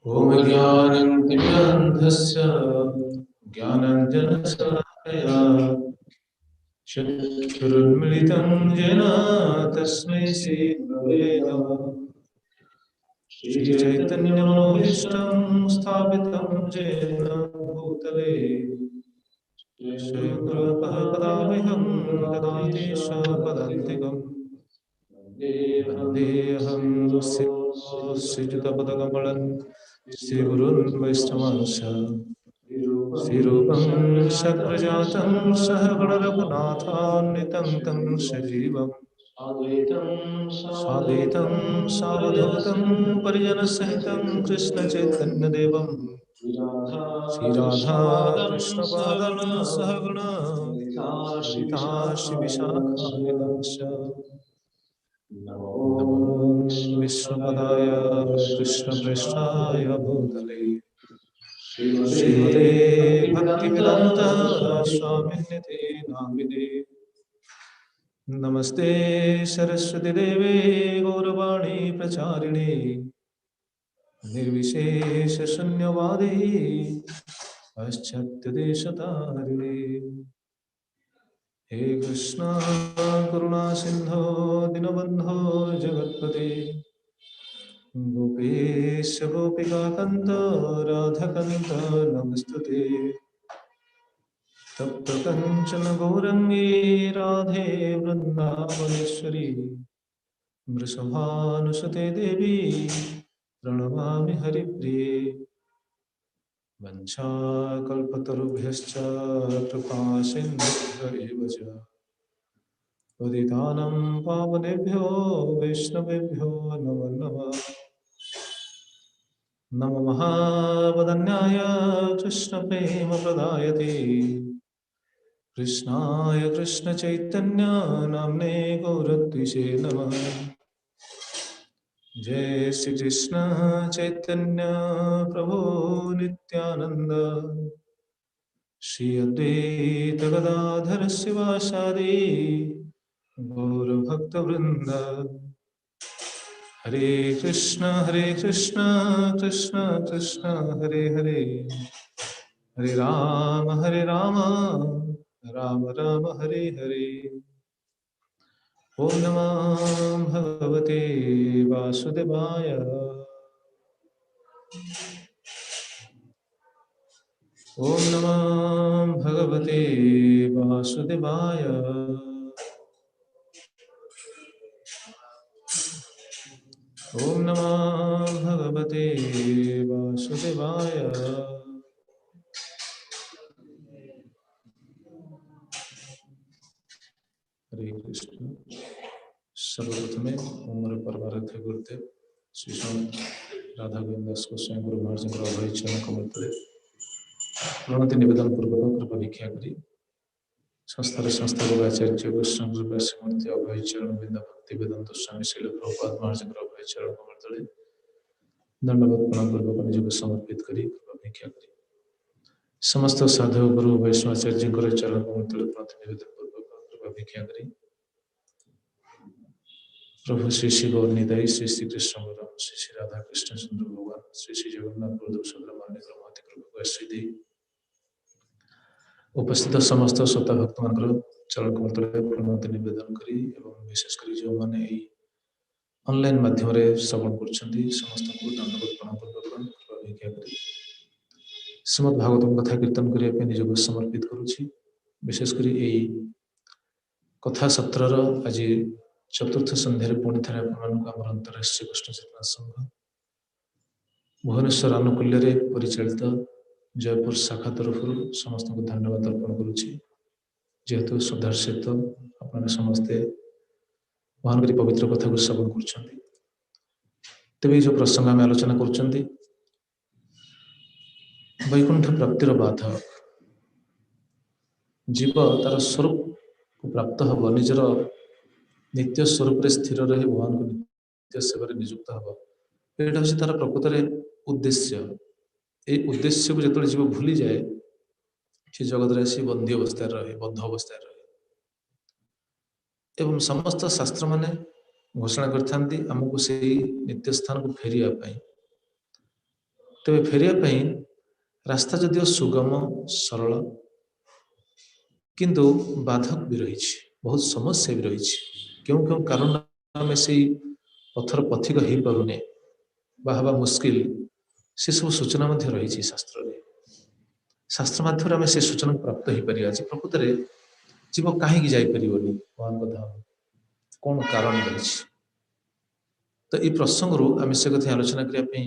ओम ज्ञानञ्जनस्य ज्ञानाञ्जनशलाकया चक्षुरुन्मिलितं येन तस्मै श्रीगुरवे नमः। श्रीचैतन्यमनोभीष्टं स्थापितं येन भूतले स्वयंरूपः ददाति स्वपदान्तिकम् वन्देऽहं श्रीयुतपदकमलं श्रीगुरुन् वैष्णवांश श्रीरूपं सग्रजातं सहगणरघुनाथान्वितं तं सजीवम् साद्वैतं सावधूतं परिजनसहितं कृष्णचैतन्यदेवं श्रीराधा कृष्णपादान् सहगण ललिता श्रीविशाखान्वितांश्च नमो विष्णुपदाय कृष्णप्रेष्ठाय भूतले श्रीमते भक्तिवेदान्त स्वामिनिधि नामिने। नमस्ते सरस्वती देवे गौरवाणी प्रचारिणे निर्विशेष शून्यवादी पाश्चात्यदेशतारिणे। हे कृष्णा करुणा सिंधो दीनबन्धो जगत्पते गोपेश गोपिकान्त राधाकान्त नमस्तुते। तप्त कंचन गौरंगी राधे वृंदावनेश्वरी वृषभानुसुते देवी प्रणमामि हरिप्रिये। वंशाकल्पतरुभ्यश्च कृपा सिन्धुभ्य एव च पतितानं पावनेभ्यो वैष्णवेभ्यो नमो नमः। नमो महावदन्याय कृष्णप्रेमप्रदायते कृष्णाय कृष्ण चैतन्य नामने गौरत्विषे नमः। जय श्री कृष्ण चैतन्य प्रभु नित्यानंद, श्री अद्वैत गदाधर शिवासादि गौर भक्त वृंद। हरे कृष्ण कृष्ण कृष्ण हरे हरे, हरे राम राम राम हरे हरे। ओम नमः भगवते वासुदेवाय, ओम नमः भगवते वासुदेवाय, ओम नमः भगवते वासुदेवाय। हरे कृष्ण। सर्वप्रथमे मोर परमाराध्य गुरुदेव श्री संत राधा गोविंद दास गोस्वामी गुरु महाराज अभय चरण कमल तले प्रणति निवेदन पूर्वक कृपा भिक्षा करी संस्थापक आचार्य गोस्वामी गुरु श्रीमूर्ति अभय चरण गोविंद भक्ति वेदांत स्वामी शैल प्रभुपाद महाराज अभय चरण कमल तले दंडवत प्रणाम पूर्वक निजक समर्पित करी कृपा भिक्षा करी समस्त साधु गुरु वैष्णवाचार्य चरण कमल तले प्रणति निवेदन पूर्वक कृपा भिक्षा करी प्रभु श्री श्री गौरनिताई श्री श्री कृष्ण बलराम श्री श्री राधा कृष्ण चंद्र भगवान श्री श्री जगन्नाथ बलदेव सुब्रह्मण्य ब्रह्मति कृपा श्रीदेवी उपस्थित समस्त श्रोता भक्त मान चरण कमल प्रणति निवेदन करी एवं विशेषकर जो मैंने ऑनलाइन माध्यम श्रवण कर समस्त को दंडवत प्रणाम पूर्वक कृपा भिक्षा करी श्रीमद् भागवतम कथा कीर्तन करने निजक समर्पित करुछि। विशेषकर कथा सत्रर आज चतुर्थ संध्यार पुणी थे आम अंतरराष्ट्रीय कृष्ण चेतना संघ भुवनेश्वर आनुकूल्य परिचालित जयपुर शाखा तरफ समस्त को धन्यवाद अर्पण करुच्ची। जेहेतु श्रद्धार सहित आपने समस्ते महान पवित्र कथा को श्रवण कर तेज जो प्रसंग आम आलोचना कर वैकुंठ प्राप्तिर बाधक जीव तार स्वरूप को प्राप्त हम निजर नित्य स्वरूप स्थिर रही भगवान को नित्य सेवा नियुक्त हम यहाँ हूँ तार प्रकृत उद्देश्य। ये उद्देश्य को जो जीव भूली जाए से जगत आसी बंदी अवस्था रहे बद्ध अवस्था रहे एवं समस्त शास्त्र माने घोषणा करथांती आमको से नित्य स्थान को फेरिया तेरे फेरिया रास्ता जदिव सुगम सरल किंतु बाधक भी रही बहुत समस्या भी रही क्यों क्यों कारण आम से पथर पथिक हो पारे बाहवा मुस्किल से सब सूचना रही शास्त्र शास्त्र माध्यम आम से सूचना प्राप्त हो पार प्रकृत में जीव कहीं जापर भगवान धाम कौन कारण रही तो ये प्रसंग आम से कथा आलोचना करने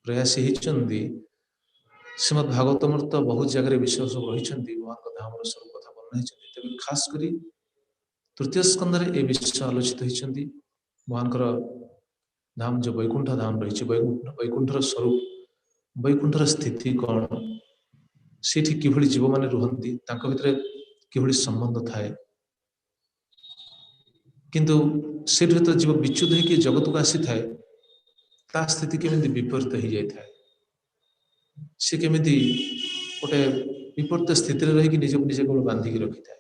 प्रयासी होती। श्रीमद् भागवतम तो बहुत जगह विषय सब रही भगवान धाम सब कथा वर्णन तेज खासकर तृतीय स्कंदे ये विषय आलोचित होती भगवान धाम जो वैकुंठ धाम रही वैकुंठर स्वरूप वैकुंठर स्थिति कौन से किभली जीव मैंने रुहती भितर किभली संबंध थाए किंतु से जीव विच्युत होकर जगत को आसी थाए ता स्थिति केमी विपरीत हो जाए सी केमी गोटे विपरीत स्थिति रही निजक निजे केवल बांधिक रखी था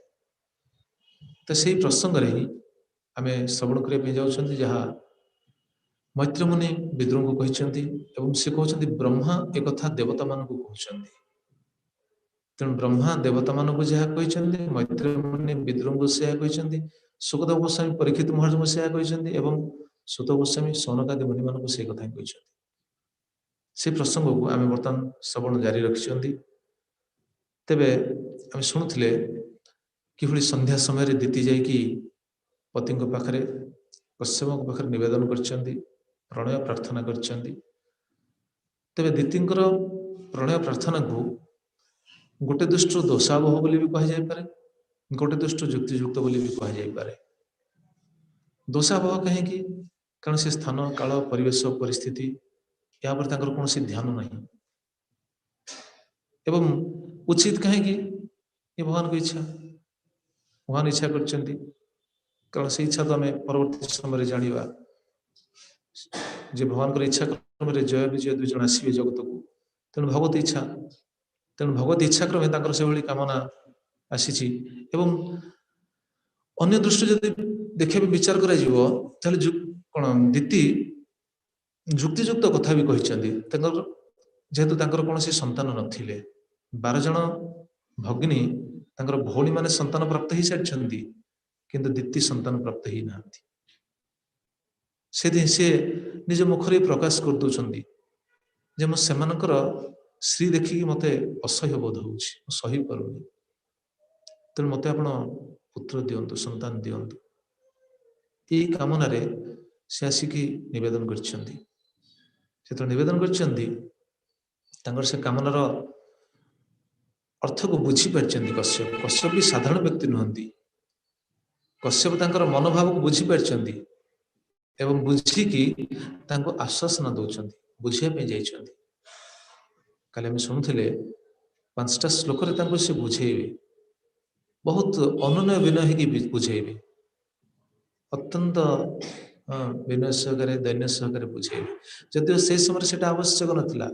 तो से प्रसंग ही आम श्रवण करने जाऊँ जहाँ मैत्र मुनि विद्रोह को कहते से कहते ब्रह्मा एक देवता मान को कहते तेणु ब्रह्मा देवता मान को जहाँ कहते मैत्र मुनि विद्रोह को से कहते सुखदेव गोस्वामी परीक्षित महाराज को से कहते सुत गोस्वामी सौनकादि मुनि मान को से कथा कहते से प्रसंग को आम बर्तमान श्रवण जारी रखिंट तेबे आम शुणुले किभली संध्या समय दीति जाकि पति पाखे कश्यप पाखे नवेदन कर प्रणय प्रार्थना कर तेबे दीति प्रणय प्रार्थना को गोटे दृष्टि दोषावह भी कहुपे गोटे दृष्टि युक्तियुक्त भी कहुपे दोषावह कहीं कारण से स्थान काल परिवेश परिस्थिति या पर कौन ध्यान नहीं एवं उचित कहीं ये भगवान को इच्छा, भगवान इच्छा करछन्ति, कारण से इच्छा तो आम परवर्ती समय जाना जे भगवान को इच्छा क्रम जय विजय दुई जन आसवे जगत को, तेणु भगवत इच्छा, तेणु भगवत इच्छा क्रमे से भाई कामना आसी। अन्य दृष्टि जब देखिए विचार करा कौन दीति जुक्तियुक्त कथा भी कहते, जेहेतु कौन सी संतान नथिले, 12 जन भगिनी भौणी माने संतान प्राप्त हो सारी, किंतु दीति संतान प्राप्त ही ना, से निज मुखरे प्रकाश कर दौरान जे मुझे श्री देखिकी मत असह्य बोध हो सही पारुनी, तेणु मत आप पुत्र दिंतु, संतान दिंतु, यही कामन से आसिकी निवेदन कर निवेदन कर से कामनार अर्थ को बुझी पार्टी। कश्यप कश्यप भी साधारण व्यक्ति नुहति, कश्यप तांकर मनोभाव को बुझी पार्टी एवं बुझिकी आश्वासन दौरान बुझापी जाइछन्ति। काले आम शुणुले 5टा श्लोक से बुझेबे, बहुत अनुनय विनय हो बुझेबे, अत्यंत विनय सहकारे दैन्य सहकारे बुझेबे। जदिव से समय से आवश्यक नाला,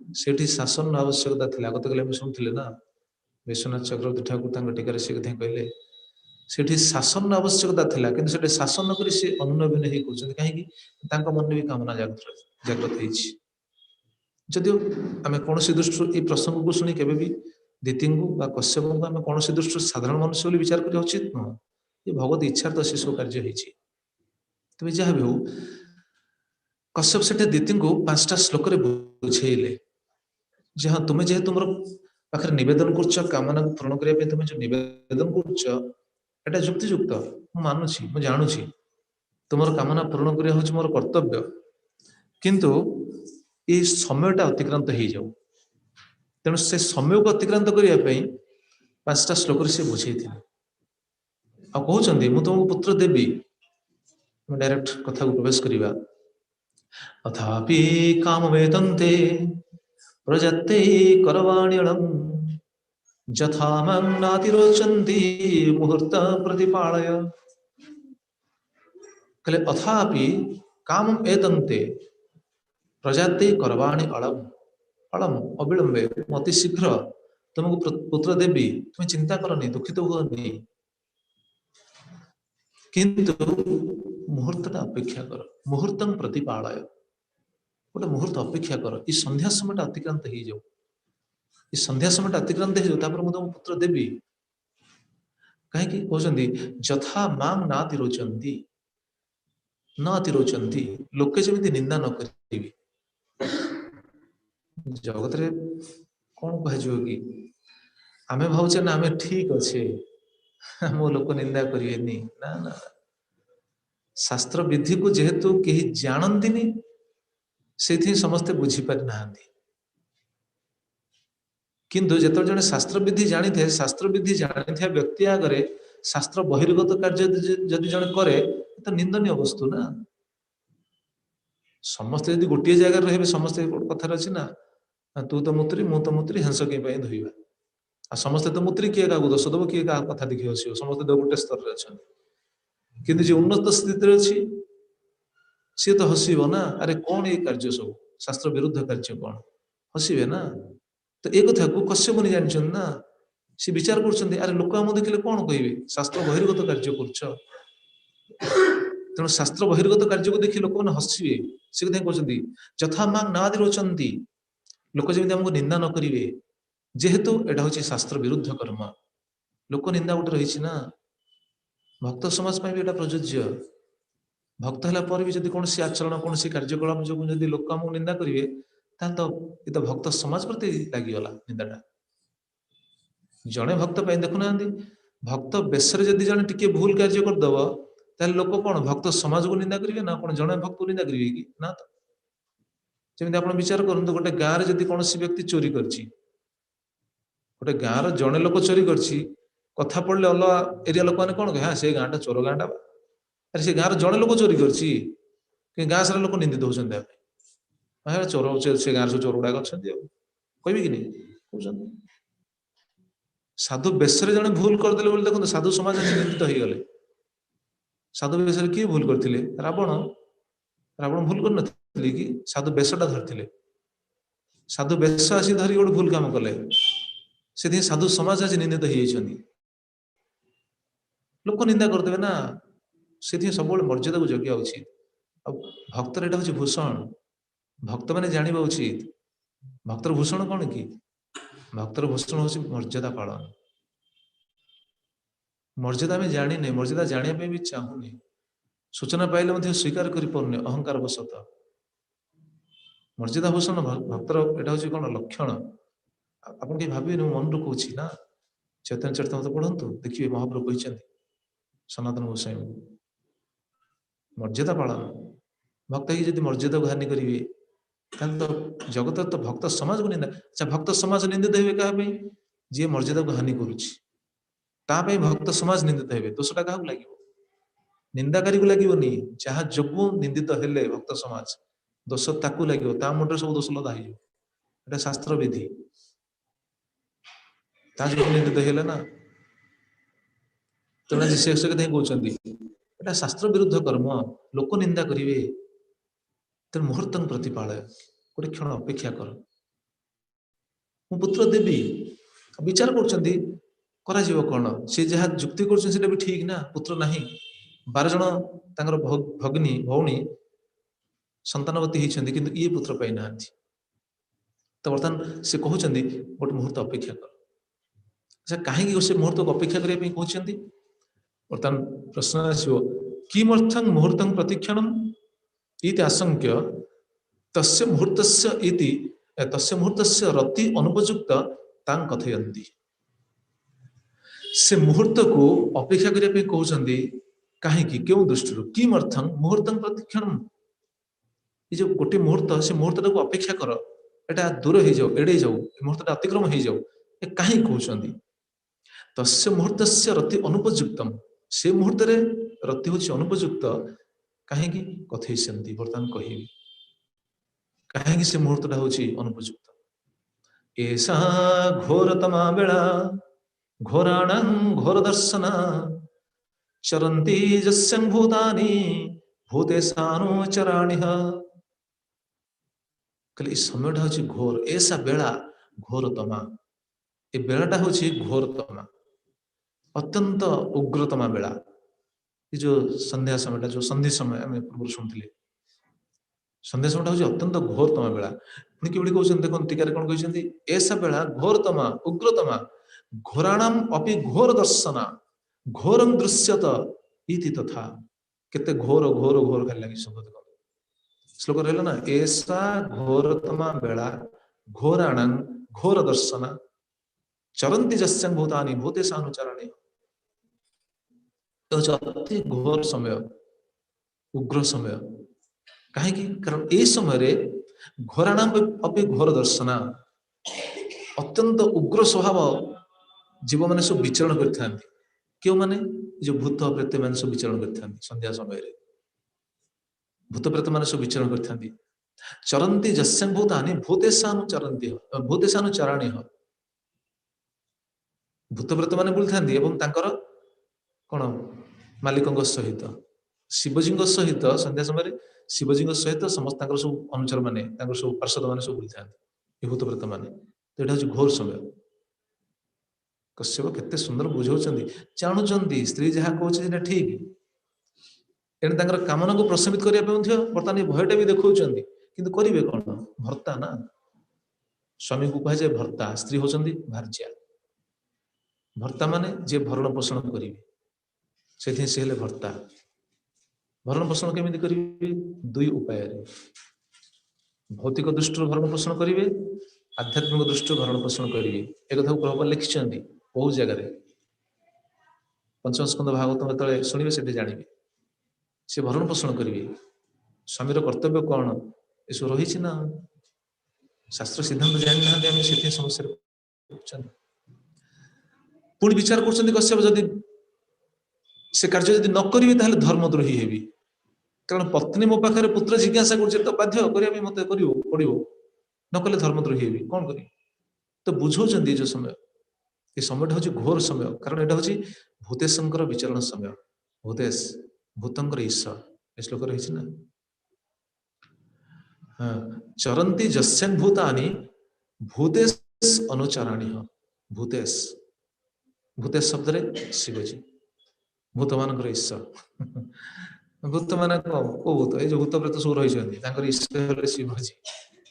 से शासन आवश्यकता था। गत काले शुणुले ना विश्वनाथ चक्रवर्ती ठाकुर टीकार से कहले से शासन आवश्यकता था, कि शासन नक अनुनय विनय कहते कहीं मन भी कामना जागृत होती। जदिव आम कौन दृष्टि ये प्रसंग को शुणी के दीति कश्यप को आम कौन दृष्टि साधारण मनुष्य विचार करने उचित नुह, ये भगवत इच्छा तो से सब कार्य होती। तेज जहाँ भी हो कश्यप से दीति को 5टा श्लोक बुझेले जे हाँ तुम्हें जेहे तुम पाखे नवेदन कर कामना को पूरण करने तुम्हें जो नवेदन कर जुक्तियुक्त मानुची मु जानुची तुम कामना पूरण करने हूँ मोर कर्तव्य, किंतु ये समयटा अतिक्रांत हो जाऊ, तेणु से समय को अतिक्रांत करने 5टा श्लोक से बुझे कहते मुझे तुमको पुत्र देवी। डायरेक्ट कथा को प्रवेश करवा। अथापि कामवेदन्ते प्रजत्ते करवाण्यणं यथा मां नातिरोचन्ति मुहूर्त प्रतिपालय। कहले अथापि कामम एतन्ते प्रजाते करवाणी अलम अलम अविलंबे अति शीघ्र तुमको पुत्र देवी, तुम्हें चिंता करनी, दुखित हुआ, किंतु मुहूर्तटा अपेक्षा कर, मुहूर्तम प्रतिपालय, गोटे मुहूर्त अपेक्षा कर, ये संध्या समय अतिक्रांत हो जाऊ, ये संध्या समय अतिक्रांत हो जाऊ, मुझे तुम पुत्र देवी। कहीं कहते यथा मां नाति रोचन्ति न अतिरोचन्ति, लोके जमी निंदा न करेंगे। जगत रे कौन कह कि आम भावचे ना आम ठीक अच्छे, मो लोक निंदा करें ना ना, शास्त्र विधि को जेहेतु कहीं जानती से समस्ते बुझीपारि ना, किंतु जो जड़े शास्त्र विधि जानी थे, शास्त्र विधि जानी था व्यक्ति आगे शास्त्र बहिर्गत कार्य जदि जड़े करे तो निंदनीय वस्तु ना। समस्ते यदि गोटे जगह रहे समस्ते कथार अच्छी ना, तू तो मुत्री मु तो मुत्री हेंस कहीं धोवा, आ समस्ते तो मुत्री किए क्या दोष दब किए क्या कथा देखिए हस, समस्ते गोटे स्तर में अच्छा, किंतु जो उन्नत स्थिति अच्छी सी तो हसब ना, अरे कौन ये कार्य सब शास्त्र विरुद्ध कार्य कौन हसबे ना। तो ये कथा को कश्यप मुनि जानते ना, सी विचार कर लोक आम देखिले कौन कहे शास्त्र बहिर्गत कार्य कर, तेणु शास्त्र बहिर्गत कार्य को देखिए लोक मैंने हसबे, सी कहते यथा मां नादि रोचन्ति, लोक जमी आमको निंदा न करेंगे, जेहेतु एटा हूँ शास्त्र विरुद्ध कर्म, लोक निंदा गोटे रही ना। भक्त समाज भी एटा प्रযোज्य, भक्त है पर भी जब कौन आचरण कौन कार्यकलाप जो लोक आमको निंदा करेंगे, तो ये तो भक्त समाज प्रति लगिगला निंदाटा। जड़े भक्त देखुना भक्त बेसरे जदि जड़े टिके भूल कार्य करदब, ताल लोक कौन भक्त समाज को निंदा करेंगे ना, कौन जड़े भक्त को निंदा करेंगे कि ना। तो जमी आप विचार करूँ, गोटे गाँव में जब कौन व्यक्ति चोरी कर, गोटे गाँव जड़े लोक चोरी कर कथा पड़े अलग एरिया लोक मैंने कौन कहे हाँ से गाँटा चोर गाँटा, अरे से गाँव जड़े लोक चोरी कर गाँ सारा लोक निंदित होते चोर से गाँव सब चोर गुड़ाक अच्छा कह कि नहीं कहते। साधु बेशरे जने भूल करदेले बोली देखो साधु समाज आज निंदित हो गले। साधु बेशरे किए भूल करथिले? रावण। रावण भूल कर नथिले कि साधु बेशटा धरथिले। साधु बेश आसी धरी गोटे भूल काम कले से साधु समाज आज निंदित हो जाइछन्ति। लोक निंदा करदेवे ना से सब मर्यादा को जगिया उचित। भक्तर एटा हूँ भूषण। भक्त मैंने जानवा उचित भक्तर भूषण कौन कि भक्तर भूषण हूँ मर्यादा पालन। मर्यादा आम जानी मर्यादा जानापी भी चाहूनी सूचना पाइले स्वीकार कर पारे अहंकार बसत। मर्यादा भूषण भक्तर एटा हूँ कौन लक्षण। आप भावे मन रू कौच ना चैतन्य चरितामृत पढ़ंतु देखिए महाप्रभु कहते सनातन गोस्वामी मर्यादा पालन। भक्त ही जब मर्यादा को हानि करेंगे तो जगत तो भक्त समाज को निंदा। अच्छा भक्त समाज निंदित हे क्या जी मर्यादा को हानि करुच्ची भक्त समाज निंदित हे दोषटा क्या लगे निंदाकारी को लगे जहाँ जो निंदित हेले भक्त समाज दोष ताकू लगे मुंडे सब दोष लदा हो शास्त्र विधि जो निंदित हेले ना तेना से कहते शास्त्र विरुद्ध कर्म लोक निंदा करेंगे तेरे मुहूर्त प्रतिपालय गोटे क्षण अपेक्षा कर मु पुत्र देवी विचार कर कौन सी जहाँ जुक्ति कर भी ठीक ना पुत्र ना 12 जन भगिनी भौणी संतानवती होती किंतु ये पुत्र पाई ना तो बर्तमान से कहते गोटे मुहूर्त अपेक्षा कर। अच्छा कहीं से मुहूर्त को अपेक्षा करने कहते बर्तमान प्रश्न आसो किमर्थं मुहूर्तं प्रतिक्षणम् इति आशंक्य तस्य मुहूर्तस्य रति अनुपयुक्त तां कथयन्ति। से मुहूर्त को अपेक्षा करने कहते कहीं क्यों दृष्टि किमर्थं मुहूर्तं प्रतिक्षणम् ये जो गोटे मुहूर्त से मुहूर्त को अपेक्षा कर एटा दूर हो जाओ एड़े जाओ मुहूर्त अतिक्रम हो जाओ कहीं कहते तस्य मुहूर्तस्य रति अनुपयुक्तम से मुहूर्त रति हूँ अनुपयुक्त कहीं कथयिष्यन्ति बर्तमान कहि कहीं से मुहूर्तटा हूँ अनुपयुक्त। ऐसा घोरतमा बेला घोराणां घोर दर्शना चरन्ति यस्यां भूतानि भूतेशानुचराणिः। कहले इस समयटा हूँ घोर ऐसा बेला घोरतमा ये बेलाटा हूँ घोरतमा अत्यंत उग्रतमा बेला ये जो संध्या समय जो संधि समय आम पूर्व शुणुले संध्या समय हूँ अत्यंत घोरतमा बेला पुणी कि कहते देखो टीकार कौन कहते ऐसा बेला घोरतमा उग्रतमा घोराणाम अपि घोर दर्शना घोरं दृश्यत इति तथा केते घोर घोर घोर खाली लगी शब्द देखो श्लोक रहा ना ऐसा घोरतमा बेला घोराणां घोर दर्शना चरंती जस्यां भूतानि भूतेशानुचराणि अति घोर समय उग्र समय कहीं कारण ये समय घोराणाम अपि घोर दर्शना अत्यंत उग्र स्वभाव जीव मैंने सब विचरण करते क्यों माने जो भूत प्रेत मैंने सब विचरण करते संध्या समय भूत प्रेत मैंने सब विचरण करते चरंती जस्यां भूतानि भूतेशानुचरन्ति भूतेशानुचराणि भूत प्रेत मैंने बुलता कौन मालिकों सहित शिवजी सहित संध्या समय शिवजी सहित समस्त सब अनुचर मैंने सब पार्षद मैंने सब बुलता भूत प्रेत मैंने तो यहाँ हूँ घोर समय। कश्यप केते सुंदर बुझाऊँ जानुंट स्त्री जहाँ कहते ठीक एने कामना को प्रशमित करने बर्तमान भयटा भी देखा कि करेंगे कौन भर्ता ना स्वामी को कहुए भर्ता स्त्री होती भार्या भर्ता माने जे भरण पोषण करेंगे से भर्ता भरण पोषण केमी करेंगे दुई उपाय भौतिक दृष्टि भरण पोषण करेंगे आध्यात्मिक दृष्टि भरण पोषण करेंगे एक कथा प्रभुपाद लिखिं बहुत जगह पंचम स्कंद भागवत जो शुणे से जानवे से भरण पोषण करेंगे स्वामीर कर्तव्य कौन ये सब रही ना शास्त्र सिद्धांत जानी ना से समस्या पुणी विचार कर कश्यप जदि से कार्य जदि न करेंगे ताहले धर्मद्रोही हेबी कारण पत्नी मो पाखे पुत्र जिज्ञासा कर बाध्य करिया मत पड़ो न कले धर्मद्रोही हेबी कौन करें तो बुझाऊँ जो समय ये समय हूँ घोर समय, कारण यहाँ हूँ भूतेशंकर विचरण समय। भूतेश भूतंकर ईश्वर ए श्लोक रही ना। हाँ, चरंती जस्यन भूतानि भूतेश अनुचराणी। भूतेश भूतेश शब्द रे शिवजी भूत मान ईश्वर। भूत मान को भूत ये जो भूत प्रेत सब रही ईश्वर शिवजी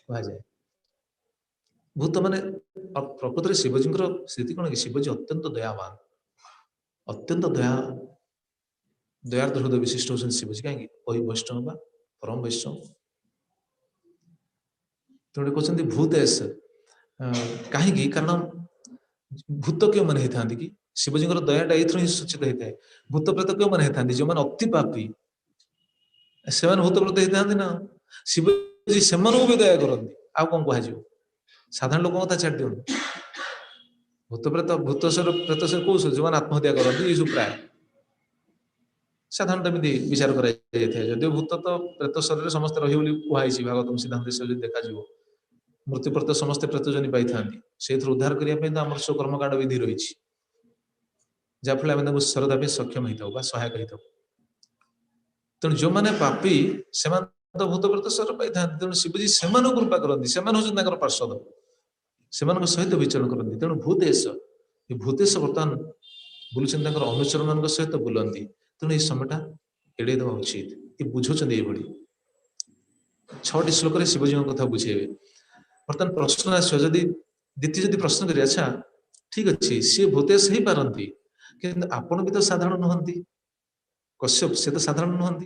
कहुए। भूत माने प्रकृत में शिवजी स्थिति कौन कि शिवजी अत्यंत दयावान, अत्यंत दयार्द्र हृदय विशिष्ट होती शिवजी। कहीं वैष्णव परम वैष्णव तेणु कहते भूतेश कहीं कारण भूत क्यों मैंने होता कि शिवजी दयाटा ये सूचित होता है। भूत प्रेत क्यों मैंने होता जो मैंने अति पापी से भूत प्रेत होता ना। शिवजी से भी दया करती। आउ कौन कह साधारण लोक कथा छाड़ दिखाँ। भूत प्रेत भूतस्वर प्रेतस्वर कौ जो मैंने आत्महत्या करती ये सब प्राय साधारणतः विचार कर जदिव भूत तो प्रेत शरीर समस्त रही कहुई भागवतम सिद्धांत देखा मृत्यु प्रत समस्त प्रेतजनी पाई था से उद्धार करने तो आम सब कर्मकांड विधि रही जहाँफल आम श्रद्धा भी सक्षम होता सहायक होता। तेणु जो मैंने पापी से तो भूत प्रेत स्वर पाई था। तेणु शिवजी से कृपा करती से हूँ पार्षद से सहित विचरण करती। तेणु भूतेश ये भूतेश बर्तमान बुलूँ अनुचर मान सहित बुलंती। तेणु ये समयटा एड़े देवा उचित। ये बुझाऊँ ये 6टी श्लोक शिवजी कथा बुझेबे। बर्तमान प्रश्न आदि दीति जदि प्रश्न करें अच्छा ठीक अच्छे सी भूतेश ही पारती किंतु आपण भी तो साधारण नुहंती। कश्यप से तो साधारण नुहंती।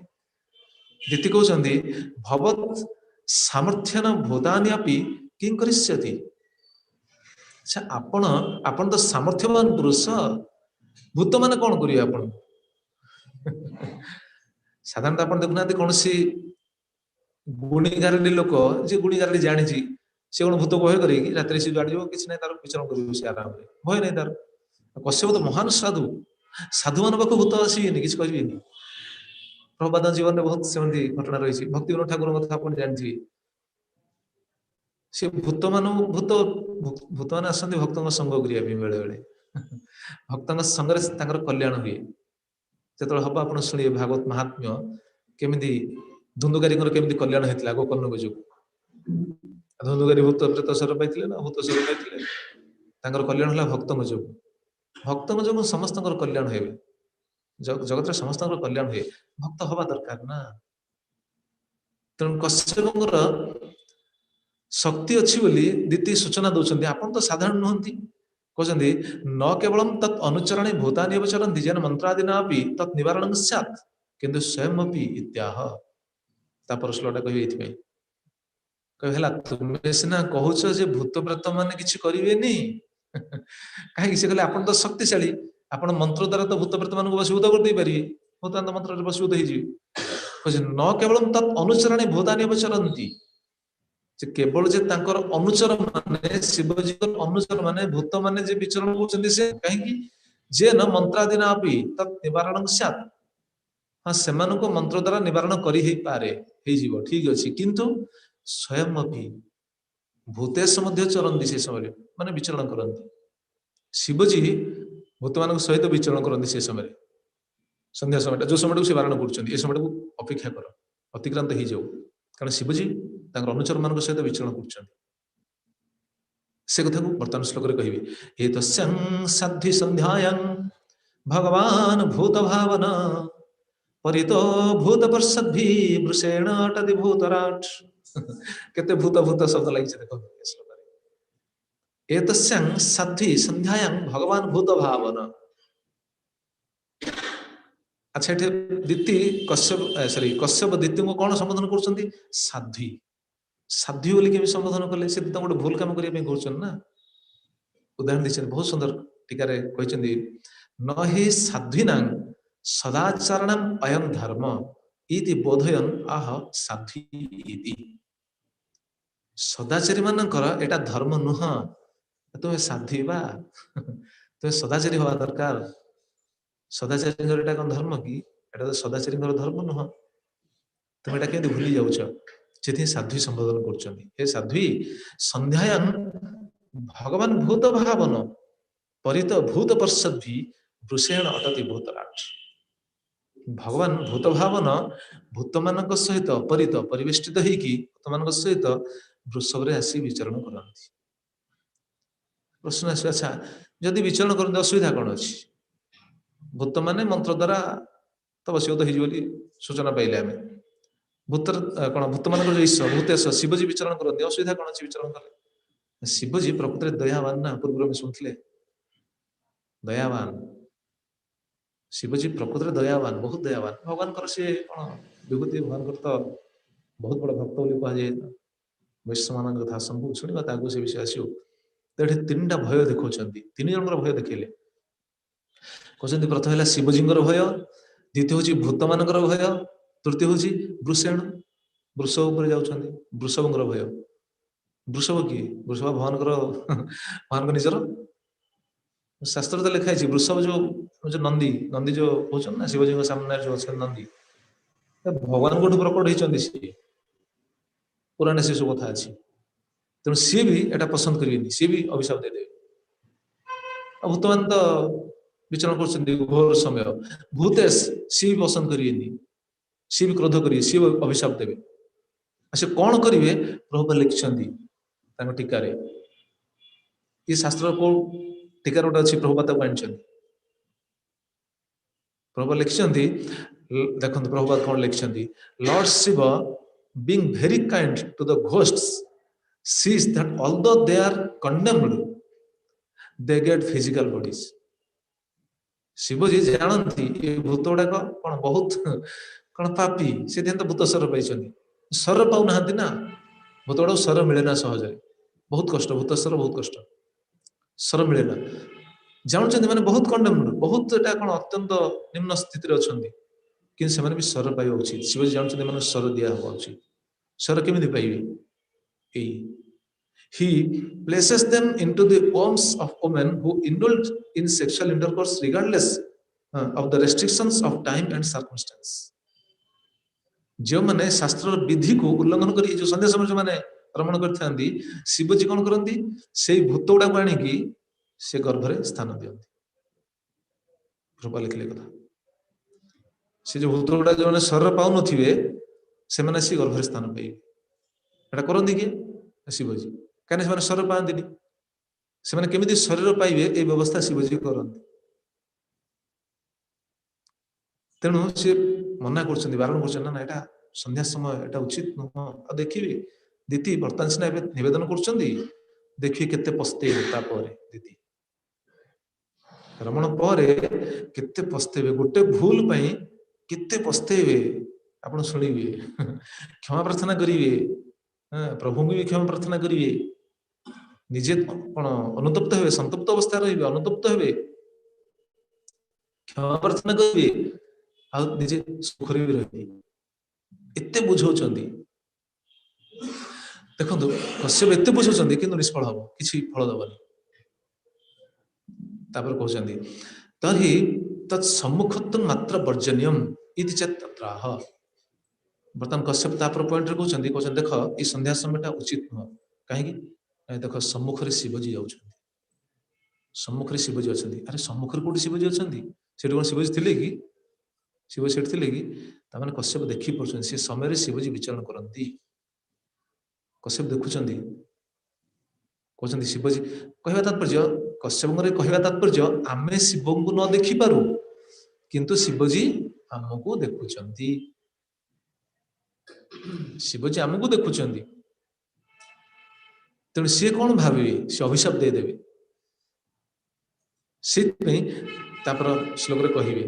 दीति कहते भवत सामर्थ्यन भूतान्यापि किं करिष्यति। अच्छा आपण तो सामर्थ्यवान पुरुष भूत मान कौन करिए आपण। साधारणतः आप देखुना कौन सी गुणीगारी लोक जी गुणीगारी जानी सी कौन भूत भय करे कि रात से जुआड़ कि ना तार विचरण कर आराम से भय नहीं तार। कश्यप तो महान साधु साधु मान पाख भूत आसबेनि कि कहे प्रभुपाद जीवन में बहुत सेमती घटना रही। भक्ति विनोद ठाकुर कथा आप जानते सी भूत मान भूत मान आसती भक्त संग करने बेले बेले भक्त संगे कल्याण हुए जो हम आप शुणे भागवत महात्म्य केमी धुंधुकारी केमी कल्याण होता गोकर्ण जो धुंधुकारी भूत प्रेत स्वर पाई ना भूत स्वर पाई कल्याण है भक्त जो भक्त जो समस्त कल्याण हो जगत समस्त कल्याण हुए भक्त हवा दरकार ना। तेणु कश्यप शक्ति अच्छी बोली दीति सूचना दौरान आपन तो साधारण नुहंती कहते न केवल तत् अनुचरणे भूतानि चरंती जेन मंत्रादिना भी तत् निवारण सैत् किंतु स्वयं अपि इत्याह। तापर श्लोकटा कह कहला तुम्हें सीना कहूच जे भूत प्रेत मान किसी करेनि कहीं से कहले आपन तो शक्तिशाली आपन मंत्र द्वारा तो भूत प्रेत मान वशीभूत कर दे पारिए भूतांत मंत्र वशीभूत हो न केवल तत् अनुचरणे भूतानि चरंती केवल जे तांकर अनुचर माने शिवजी अनुचर माने भूत माने जे विचरण होचंदी से कहीं जे न मंत्रादिना भी तत् निवारण सैत्। हाँ से मंत्र द्वारा निवारण करी ही पारे ही जीव ठीक अच्छे किंतु स्वयं अभी भूतेश मध्य चरंती से समय माने विचरण करती। शिवजी भूत मान सहित विचरण करती से समय संध्या समय जो समय से वारण कर समय को अपेक्षा कर अतिक्रांत हो जाऊ कारण शिवजी अनुचर मान सहित विचरण कर कथा को वर्तमान श्लोक कहे एक साध्वी संध्यायां भगवान भूत भावना परितो भूत पर्षद्भि वृषेण अटति भूतराट। केते भूत भूत शब्द लगी देखो एक साध्वी संध्यायां भगवान भूत भावना। अच्छा ये दीति कश्यप सॉरी कश्यप दीति को कौन संबोधन कर साध्वी साध्वी बोली केमी संबोधन कले से गोटे भूल काम करने ना उदाहरण दी बहुत सुंदर टीकार कहते न हि साध्वीना सदाचरण अयं धर्म इति बोधयन आह साध्वी इति। सदाचारी मानकर एटा धर्म नुह तुम्हें साध्वी बा तुम्हें सदाचारी हवा दरकार। सदाचारी एटा कौन धर्म कि एटा तो सदाचारी धर्म नुह तुम एटा केमती भूली जाऊछ से साध्वी संबोधन कर साध्वी संध्यायां भगवान भूत भावन परित भूत पर्षद भी वृषेण अटति भूतराट। भगवान भूत भावन भूत मान सहित परित परिवेष्टित होगी भूत मान सहित वृषभ रे आसी विचरण करती। प्रश्न आस अच्छा जदि विचरण करते असुविधा कौन अच्छी? भूत माने मंत्र द्वारा तपस्या हो सूचना पाइले आम भूत कौन भूत मान जो ईश्वर भूतेश शिवजी विचरण करते असुविधा कौन अच्छी विचरण कले? शिवजी प्रकृति दयावान ना पूर्व में शुणुले दयावान शिवजी प्रकृति दयावान बहुत दयावान भगवान सी कौन विभूति भगवान तो बहुत बड़ा भक्त बोली कहुए वैश्य मान कथा संभू शुणा से विषय आसो तो ये तीन टा भय देखा तीन जन भय देखले कहते प्रथम है शिवजी भय द्वितीय हूँ भूत मान भय तृतीय हूँ वृषेण वृषभ पर जाऊँच वृषभ भय वृषभ किए वृषभ भगवान भगवान निजर शास्त्र तो लिखाई वृषभ जो नंदी नंदी जो होचन ना शिवजी सामने जो अच्छे नंदी भगवान को प्रकट होती सी पुराण से सब कथा अच्छी तेणु सी भी एटा पसंद करेंगे सी भी अभिशाप देदेवे भूत मान तो विचरण कर घोर समय भूतेश सी भी पसंद करेंगे सी भी क्रोध करेंगे सी भी अभिशाप देवे से कौन करेंगे प्रभुपाद लिखिं टीकार ये शास्त्र को टीकार गोटे अच्छी प्रभुपाद आनी प्रभुपाद लिखिं देखो प्रभुपाद कौन लिखिं lord Shiva being very kind to the ghosts sees that although they are condemned they get physical bodies। Shivji जानती ये भूत गुड़ाक कौन बहुत कौन पापी से तो भूत स्वर पाई स्वर पाऊना ना भूत गुड़ा स्वर मिले ना सहज बहुत कष्ट भूत स्वर बहुत कष्ट स्वर मिले ना जानते मैंने बहुत कंडेम्ड बहुत एटा कौन अत्यंत निम्न स्थिति अच्छा कि भी स्वर पाइबा उचित शिवजी जानते मैंने स्वर दिया हवा उचित स्वर केमी पाइबे he places them into the wombs of women who indulge in sexual intercourse regardless of the restrictions of time and circumstance। जो माने शास्त्र विधि को उल्लंघन करी जो संध्या समय जो माने रमण करथांदी शिवजी कौन करती से भूत गुड़ा को आनिकी से गर्भरे स्थान दियंती कृपा लिखले कथा से जो भूत गुड़ा जो माने शरीर पाउ नथिबे से माने से गर्भरे स्थान पाइबे एटा करंदी के शिवजी कहीं से शरीर पाती से केमी शरीर पाइबे ये व्यवस्था शिवजी करते तेणु सी मना कर बारण कर यहाँ संध्या समय यहाँ उचित नुह आ देखिए दीति बर्तमान सीना नवेदन कर देखिए केते पस्तेबे दीति रमण पर केते पस्तेबे गोटे भूल पाई केते पस्तेबे आप शुणिबे क्षमा प्रार्थना करेंगे प्रभु भी क्षमा प्रार्थना करेंगे निजे कौन अनुतप्त हे संतप्त अवस्था रे अनुतप्त हे क्षमा प्रार्थना करेंगे आजे सुख भी रही एत बुझाऊँ देखो कश्यप एत बुझाऊँ कि निष्फल हम कि फल दबनी कहते तरी तत्सम्मुखत्व मात्र वर्जनीयम इति चेत्राह बर्तमान कश्यप तापर पॉइंट कहते देख ये संध्या समय उचित नुह कहीं देख सम्मुख शिवजी जाऊँ सम्मुख शिवजी अच्छा अरे सम्मुख कौटी शिवजी अच्छा कौन शिवजी थे कि शिव से कि ताने कश्यप देखी पार्टी से समय शिवजी विचरण करती कश्यप देखुं कहते शिवजी कहवा तात्पर्य कश्यप कहवा तात्पर्य आमे शिव को न देखिपारू किंतु शिवजी आमको देखुं शिवजी आमको देखुं तेणु सी कौन भावे सी अभिशाप देदेवे से श्लोक कहे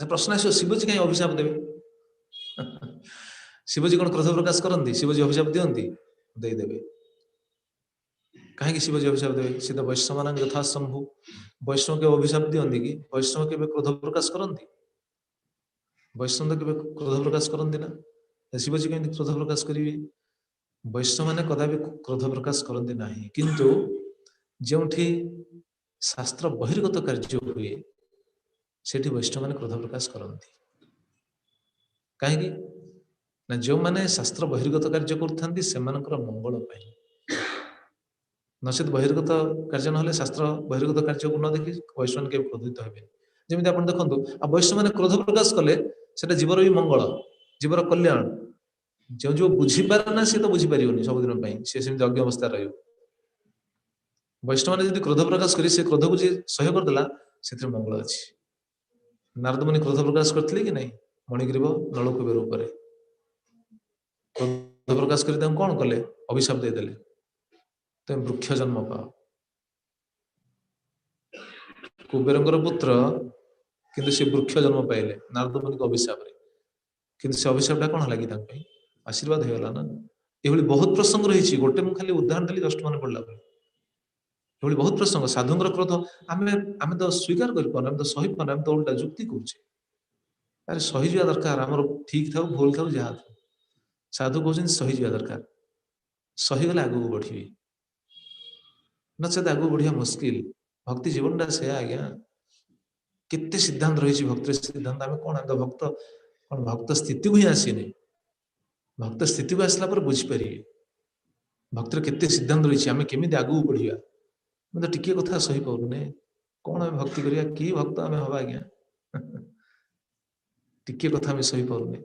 प्रश्न आस शिवजी कहीं अभिशाप देवे शिवजी कौन क्रोध प्रकाश करती शिवजी अभिशाप दिखती देदेवे कहीं शिवजी अभिशाप देवे सी तो वैष्णव मान यथा संभु वैष्णव के अभिशाप दिखती कि वैष्णव के क्रोध प्रकाश करती वैष्णव के क्रोध प्रकाश करती ना शिवजी कहीं क्रोध प्रकाश करेंगे वैष्णव मैंने कदापि क्रोध प्रकाश करते ना किंतु जो शास्त्र बहिर्गत कार्य हुए से वैष्णव मैंने क्रोध प्रकाश करती कहीं जो मैंने शास्त्र बहिर्गत कार्य करते मंगल नचेत बहिर्गत कार्य ना शास्त्र बहिर्गत कार्य को न देखि वैष्णव के क्रोधित हेबे जमी आप देखो आ वैष्णव मैंने क्रोध प्रकाश कले से जीवर भी मंगल जीवर कल्याण जो जो बुझीपारे ना सी तो बुझीपार सबुदिन सी सेमती अज्ञ अवस्था रही वैष्णव मैंने क्रोध प्रकाश कर क्रोध को जी सह्य करदेला से मंगल अच्छी नारद मुनि क्रोध प्रकाश करते कि नहीं मणिग्रीव नलकूबर रूप क्रोध प्रकाश कर कौन कले अभिशाप देदेले तुम वृक्ष जन्म पाओ कुबेर पुत्र किंतु से वृक्ष जन्म पाइले नारद मुनि अभिशाप किंतु से अभिशापटा कौन है आशीर्वाद होगा ना ये बहुत प्रसंग रही गोटे मुझे खाली उदाहरण देली जस्ट मन पड़ा ये बहुत प्रसंग साधुंर क्रोध आम आम तो स्वीकार कर तो सही पाने तो उल्टा जुक्ति कौचे अरे सही जा दरकार आम ठीक था भूल था जहाँ था साधु कहते सही जा दरकार सहीगले आगू बढ़ी नचेत आगू बढ़िया मुस्किल भक्ति जीवन से आज्ञा केते सिद्धांत रही भक्ति सिद्धांत आम कौन आम भक्त कौन भक्त स्थिति को ही आसीनी भक्त स्थिति को आसला बुझीपारे भक्तर केते सिद्धांत रही आम केमी आगू बढ़िया मैं तो टिके कथा सही पाने कौन आम भक्ति करिया कि भक्त आम हवा आज्ञा टिके कथा आम सही पाने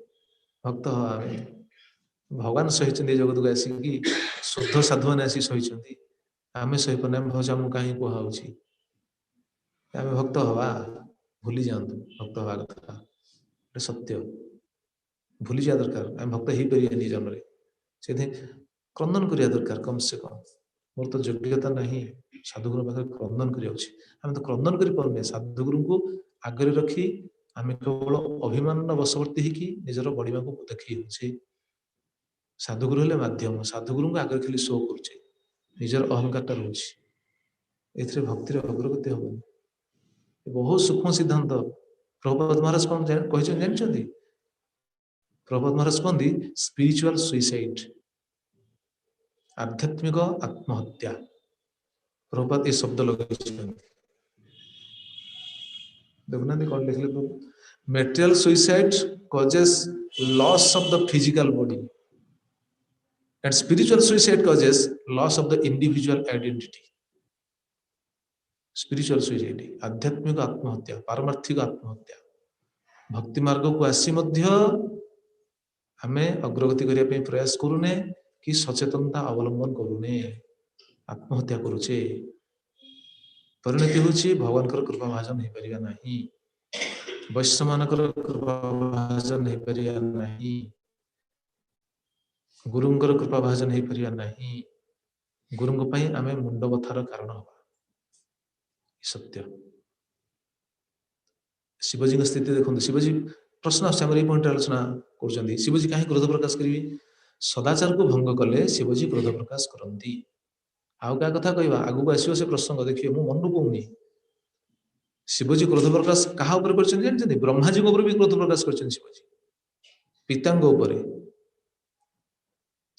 भक्त हवा आम भगवान सही जगत को आसिक शुद्ध साधु मैंने आसी सही आम सही पाने भाज आमको कहीं कहुच्छी आम भक्त हवा भूली जातु भक्त हवा कथा सत्य भूली जा दरकार आम भक्त हो पारे जन्म से क्रंदन करिया दरकार कम से कम मोर तो योग्यता नहीं साधुगुरु पाखे क्रंदन करें तो क्रंदन कर साधुगुरु को आगे रखी आम केवल अभिमान बशवर्ती होगी निजर बढ़िया को देखी साधुगुरु हेले माध्यम साधुगुरु को आगे खाली शो करुचे निजर अहंकारटा रोचे ए भक्तिर अग्रगति हम बहुत सूक्ष्म सिद्धांत प्रभुपाद महाराज कौन जानते प्रभुपाद महाराज कहते स्पिरिचुअल सुइसाइड आध्यात्मिक आत्महत्या प्रभुपाद ये शब्द लगे देखना कौन लिखले तो material suicide causes loss of the physical body and spiritual suicide causes loss of the individual identity spiritual suicide आध्यात्मिक आत्महत्या पारमार्थिक आत्महत्या भक्ति मार्ग को आसी मध्य आमे अग्रगति करने प्रयास करूने कि सचेतनता अवलंबन करूने आत्महत्या करुचे परिणति होची भगवान कृपा भाजन हो पारिबा नहीं वैष्णव मानकर कृपा भाजन हो पारिबा नहीं गुरुंकर कृपा भाजन हो पारिबा नहीं गुरुंग पई आमे मुंड बथार कारण हवा सत्य शिवजी स्थिति देखो शिवजी प्रश्न आम पॉइंट आलोचना कर शिवजी कहीं क्रोध प्रकाश करेंगे सदाचार को भंग कले शिवजी क्रोध प्रकाश करती आउ क्या कथा कहवा आगू को आसो से प्रसंग देखिए मु मन कहूनी शिवजी क्रोध प्रकाश क्या जानते ब्रह्माजी भी क्रोध प्रकाश कर शिवजी पिता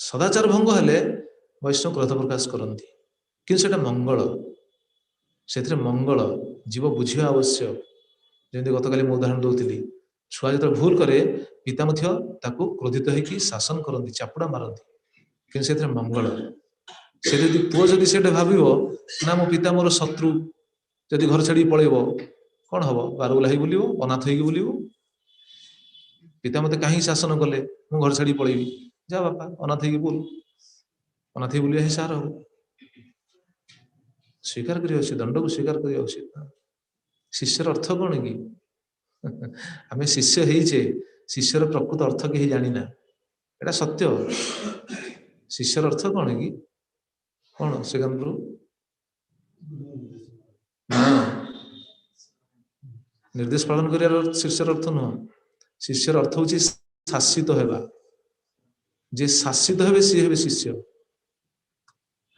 सदाचार भंग हेले वैष्णव क्रोध प्रकाश करती कि मंगल से मंगल जीव बुझा आवश्यक जमी गत काली उदाहरण दूसरी छुआ जो भूल करे पिता क्रोधित होकर शासन करती चापुड़ा मारती कि मंगल से पुओ जब भाव ना मो पिता मोर शत्रु जदि घर छाड़ी पलैब कौन हम बारगुला बुल अनाथ हो बुल पिता मत कहीं शासन कले मु घर छाड़ी पलैबी जा बापा अनाथ हो बुल अनाथ हो बुलिया सार हो स्वीकार कर दंड को स्वीकार कर शिष्यर अर्थ कौन कि आम शिष्य होइचे शिष्यर प्रकृत अर्थ कहीं जाना एटा सत्य शिष्यर अर्थ कौन कि कौन सेकंड निर्देश पालन कर शिष्यर अर्थ नुह शिष्यर अर्थ हूँ शासित होगा जे शासित हे सी हे शिष्य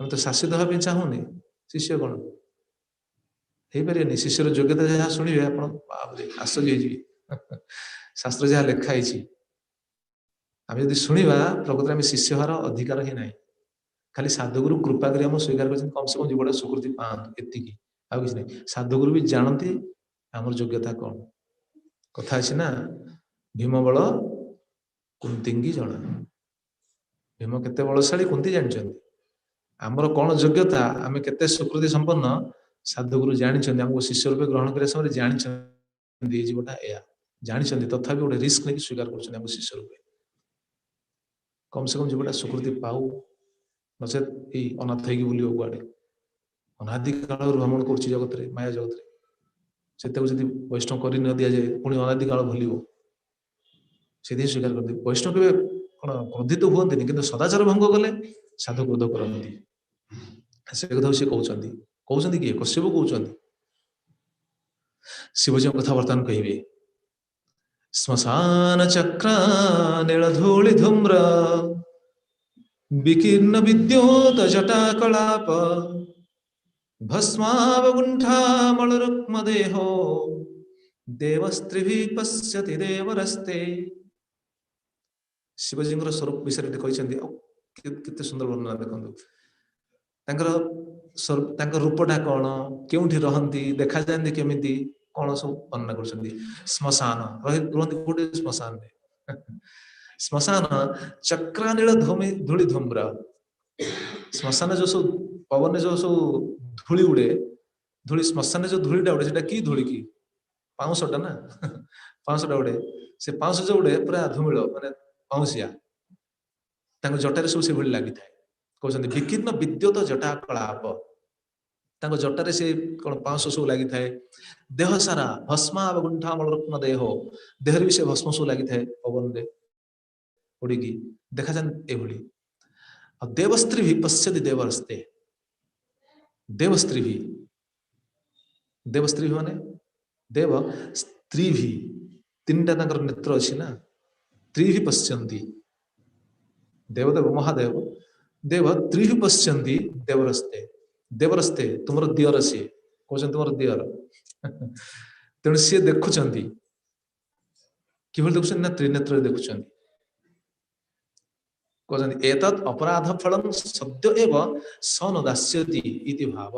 हम तो शासित हाँपी चाहूनी शिष्य कौन हो पारे शिष्यर योग्यता जहाँ शुणे आप आश्चर्य शास्त्र जहाँ लिखाई आम जब शुणा प्रकृति आम शिष्य हार अधिकार ही ना खाली साधुगुरु कृपा कर स्वीकार कर कम से कम जीवन स्वीकृति पातु एति आउ कि नहीं साधुगुरु भी जानती आम योग्यता कौन कथा अच्छी ना भीम बल कुंती जना भीम केते बलशाली कुंती जानते आमर कौन योग्यता आम केते सुकृति संपन्न साधुगुरु जानी आमको शिष्य रूपे ग्रहण करने समय जानी जीवटा या जानी तथा गोटे रिस्क नहीं स्वीकार कर शिष्य रूपे कम से कम जीवटा सुकृति पाऊ नचेत यही अनाथ हो बुल कुआड़े अनादि काल भ्रमण कर जगत माया जगत से वैष्णव कर न दि जाए पुणी अनादि काल भूल से स्वीकार कर वैष्णव के कौन क्रोधित हुए कि सदाचार भंग कले साधु क्रोध करती से कथा सी कहते किए कश्यप कहते शिवजी कथा बर्तमान कहे श्मशान चक्र नीलधूलि धूम्र विकीर्ण विद्युत जटा कलाप भस्मावगुंठामलरुक्म देहो देवस्त्रिभि पश्यति देवरस्ते शिवजी स्वरूप विषय कहते सुंदर वर्णना देखो रूपटा कौन केउठी रहंती देखा जाती केमिति कौन सब वर्णना कर श्मशान गोटे श्मशान श्मशान चक्रानील धूलि धूम्र श्मशान जो सब पवन जो सब धूली उड़े धूली श्मशान जो धूलीटा उड़े से कि धूली की पाउंसटा ना पाउंसटा उड़े से पाउंस जो उड़े पूरा धूमिल माने पाउंसिया जटार सब से लगी था कहते विकीर्ण विद्युत जटा कलाप जटार से कौन पाउंस सब लगी था देह सारा भस्मा गुंठा मलरत्न देह देहर भी से भस्म सब लगी था पवन रे उड़ीकी देखा जाए ये देवस्त्री भी पश्यति देवरस्ते देवस्त्री भी माने देव स्त्री भी तीन टा नेत्र अच्छी ना त्रि भी पश्यन्ति देवदेव महादेव देव त्रि भी पश्यन्ति देवरस्ते देवरस्ते तुम दियर सी कहते तुम दियर तेणु सी देखुं कि देखुं ना त्रिनेत्र देखुं कहते एतत् अपराध फलम सद्य एव स न दास्यति इति भाव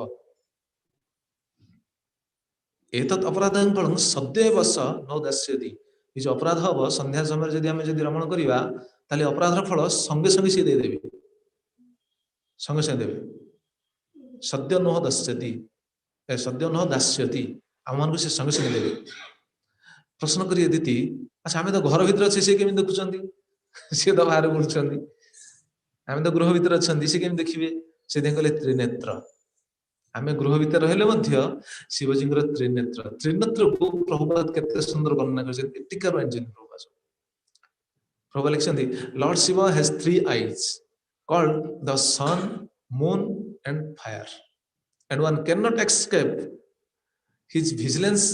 एतत् अपराध फलम सद्य एव स न दास्यति ये जो अपराध हम संध्या समय जब रमण करवा ताले अपराधर फल संगे संगे सी देदेवे संगे संगे देवे सद्य न दास्यति सद्य न दास्यति आम मान से संगे संगे देवे प्रश्न करिए दीति अच्छा आम तो घर भीतर अच्छे सी केमी देखुं सी तो बाहर बुलूं आम तो गृह भीतर अच्छा सी केमी देखिए से कहले त्रिनेत्र आम गृह भीतर रही शिवजी त्रिनेत्र त्रिनेत्र को प्रभुपाद केते सुंदर वर्णना कर टीका प्रभु लिखते lord Shiva has 3 eyes called the sun moon and fire and one cannot escape his vigilance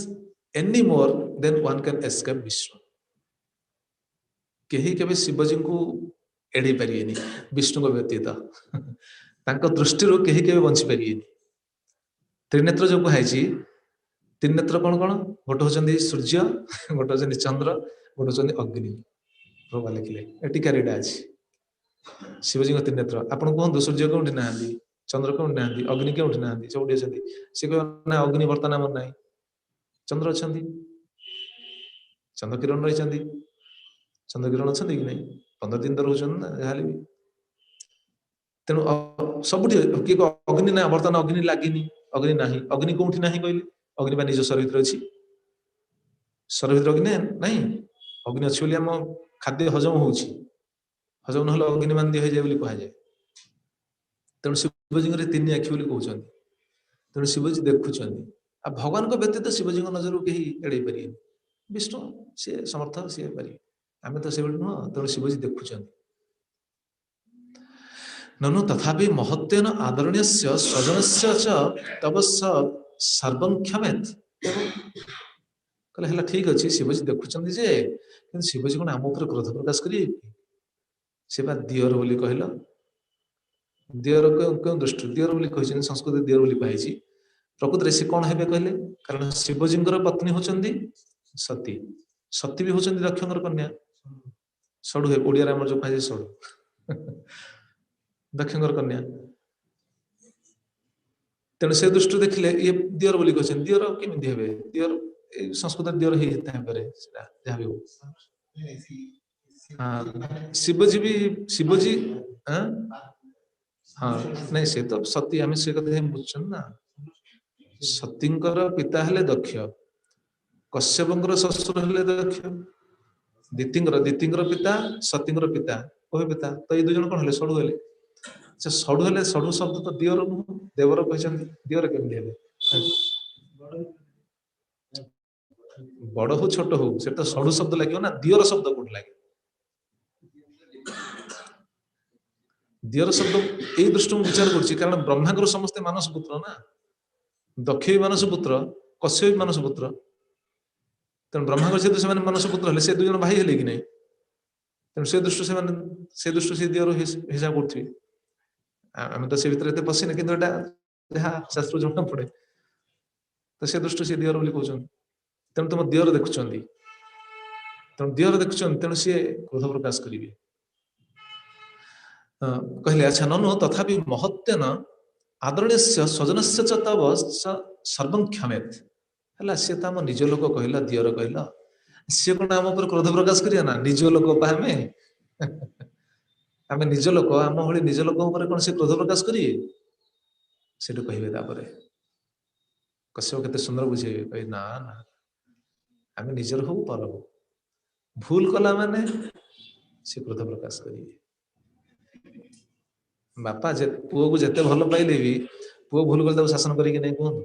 any more than one can escape Vishnu कहीं केबे शिवजी को एड़ी पारिएनी विष्णु को व्यतीत दृष्टि कहीं केबे बंची पारिएनी त्रिनेत्र जो कहुई त्रिनेत्र कौन कौन गोटे होचंदी सूर्य गोटे होचंदी चंद्र गोटे होचंदी अग्नि प्रभु लिखिले टीका रेडा अछि शिवजी को त्रिनेत्र आपण कहंतु सूर्य कोठी नाहंदी चंद्र कोठी नाहंदी अग्नि कोठी नाहंदी सबडी अछंदी से कह ना अग्नि वर्तमान मन नाही चंद्र अछंदी चंद्र किरण रहिचंदी चंद्र किरण अछंदी कि नहीं 15 दिन तो रहउछन ना जाले भी तेनु सबडी कि अग्नि ना वर्तमान अग्नि लागिनी अग्नि नाही अग्नि कोठी नाही कहले अग्नि बा निज शरीर भीतर अछि शरीर भीतर अग्नि नहीं अग्नि अछि बोली हम खाद्य हजम होउछि हजम न हलो अग्नि मान दि हो जाय बोली कहा जाय तेनु शिवजी रे 3 आखि बोली कहउछन तेनु शिवजी देखुछन आ भगवान को व्यतीत शिवजी को नजर केही एड़ै परिए विष्णु से समर्थ से पारि आमे तो से न तेनु शिवजी देखुछन ननु तथापि महत्तेन आदरणीयस्य स्वजनस्य च तपस्या सर्वं क्षमेत कहले हला ठीक अछि शिवजी देखुछन जे किंतु शिवजी कोन आम ऊपर क्रोध प्रकाश करिए से बा दियर बोली कहला दियर क्यों दृष्टि दियर बोली कहिछन संस्कृत दियर बोली पाइछि प्रकृत रे से कोन हेबे कहले कारण शिवजींकर पत्नी होचंदी सती सती भी होचंदी दक्षंकर कन्या सडु हे ओडिया रे हमर जो कहि सडु दक्षिणकर कन्या तेणु से दृष्टि देखिले ये दियर बोली कहछन दियर केमिति हेबे दियर संस्कृत दियर हे तापरे सेटा जाबे हो हां शिवजी भी शिवजी हां हाँ नहीं से तो सती आम से कथा बुझुन ना सतींकर पिता हेले दक्ष कश्यपंकर ससुर हेले दक्ष दीतिंगर पिता सतींगर पिता कहे पिता तो ये दुजन कौन हेले सड़ु हेले अच्छा सड़ु हेले सड़ु शब्द तो दिवर नुह देवर कहते दिवर केमती हेले बड़ हो छोट हो से तो सड़ु शब्द लगे ना दिवर शब्द कौन लगे दिवर शब्द यही दृष्टि विचार कर ब्रह्मा समस्ते मानस पुत्र ना दक्ष भी मानस पुत्र कश्यप भी मानस पुत्र तेणु ब्रह्मा सहित से मानस पुत्र हेले से दुजन भाई हेले कि नहीं तेणु से दृष्टि से दिवर हिसाब कर आम तो से भर पशिने कि जहाँ शास्त्र जना पड़े तो से दृष्टि से दिवर बोली कहते तेणु तुम दिवर देखुं तेणु दिवर देखुं तेणु सी क्रोध प्रकाश करेंगे कहले अच्छा ननु तथापि महत्तेन आदरणीय स्वजन से तब सर्वं क्षमेत है सी तो आम निज लोक कहला दियर कहला सी कौन आम पर क्रोध प्रकाश करिया ना निज लोक आम निज लोक आम भाई निज लोक कौन से क्रोध प्रकाश करिए से कहे कश्यप केते सुंदर बुझे कहे ना ना आम निजर हो पर हो भूल कला माने से क्रोध प्रकाश करिए बापा पुओ को जिते भल पाइले भी पुओ भूल कले शासन करेंगे नहीं कहूँ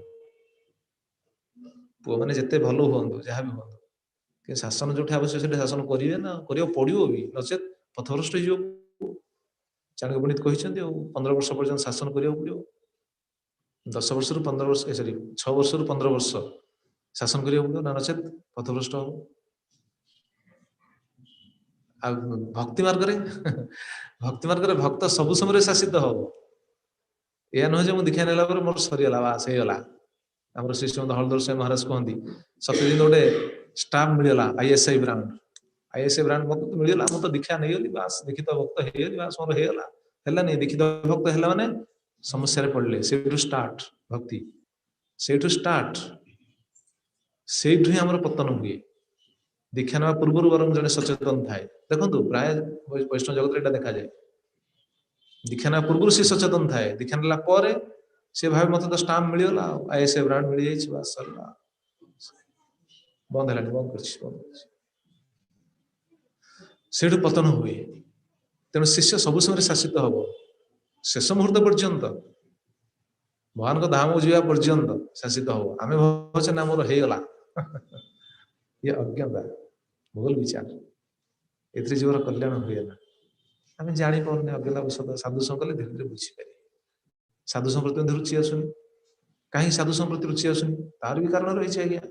पुओ मैंने जिते भल हूँ जहाँ भी हूँ कि शासन जो आवश्यक शासन करेंगे ना करा पड़ो भी नचेत पथभ्रष्ट हो चाणक्य पंडित कहते 15 वर्ष पर्यटन शासन करा पड़ो 10 वर्ष रु 15 वर्ष सरी 6 वर्ष रु 15 वर्ष शासन करा पड़ो ना नचेत पथभ्रष्ट हम भक्ति मार्ग भक्ति मार्ग भक्त सबु समय शासित हम यह नुहे जो दीक्षा नेला मोर सरीगला बास होगा आम श्री श्रीमद हलधर स्वामी महाराज कहती सत्य दिन गोटे स्टाफ मिलला ISI ब्रांड मत मिलला मुझे दीक्षा नहीं गली बास दीक्षित भक्त होगी बास मोर होगा है नहीं दीक्षित भक्त है माने समस्या पड़े से स्टार्ट भक्ति से स्टार्ट से आम पतन हुए दीक्षा ना पूर्व वर जड़े सचेतन थाए देखो प्राय वैष्णव जगत देखा जाए दीक्षा ना पूर्व से सचेतन थाए दीक्षा नेला से भाव मत तो स्टाम्प मिलगला ISI ब्रांड मिल जाए बस सरला बंद है बंद कर पतन हुए तेणु शिष्य सब समय शासित हम शेष मुहूर्त पर्यंत भगवान को धाम को जावा पर्यंत शासित हम आम भावे ना मोर होगला ये अज्ञता भूल विचार ए जीवर कल्याण हुए ना आम जापारे अज्ञता औषध साधु संकले धीरे धीरे बुझीपारे साधु संप्रति रुचि आसुनी कहीं साधु संप्रति रुचि आसुनी तार भी कारण रही आज्ञा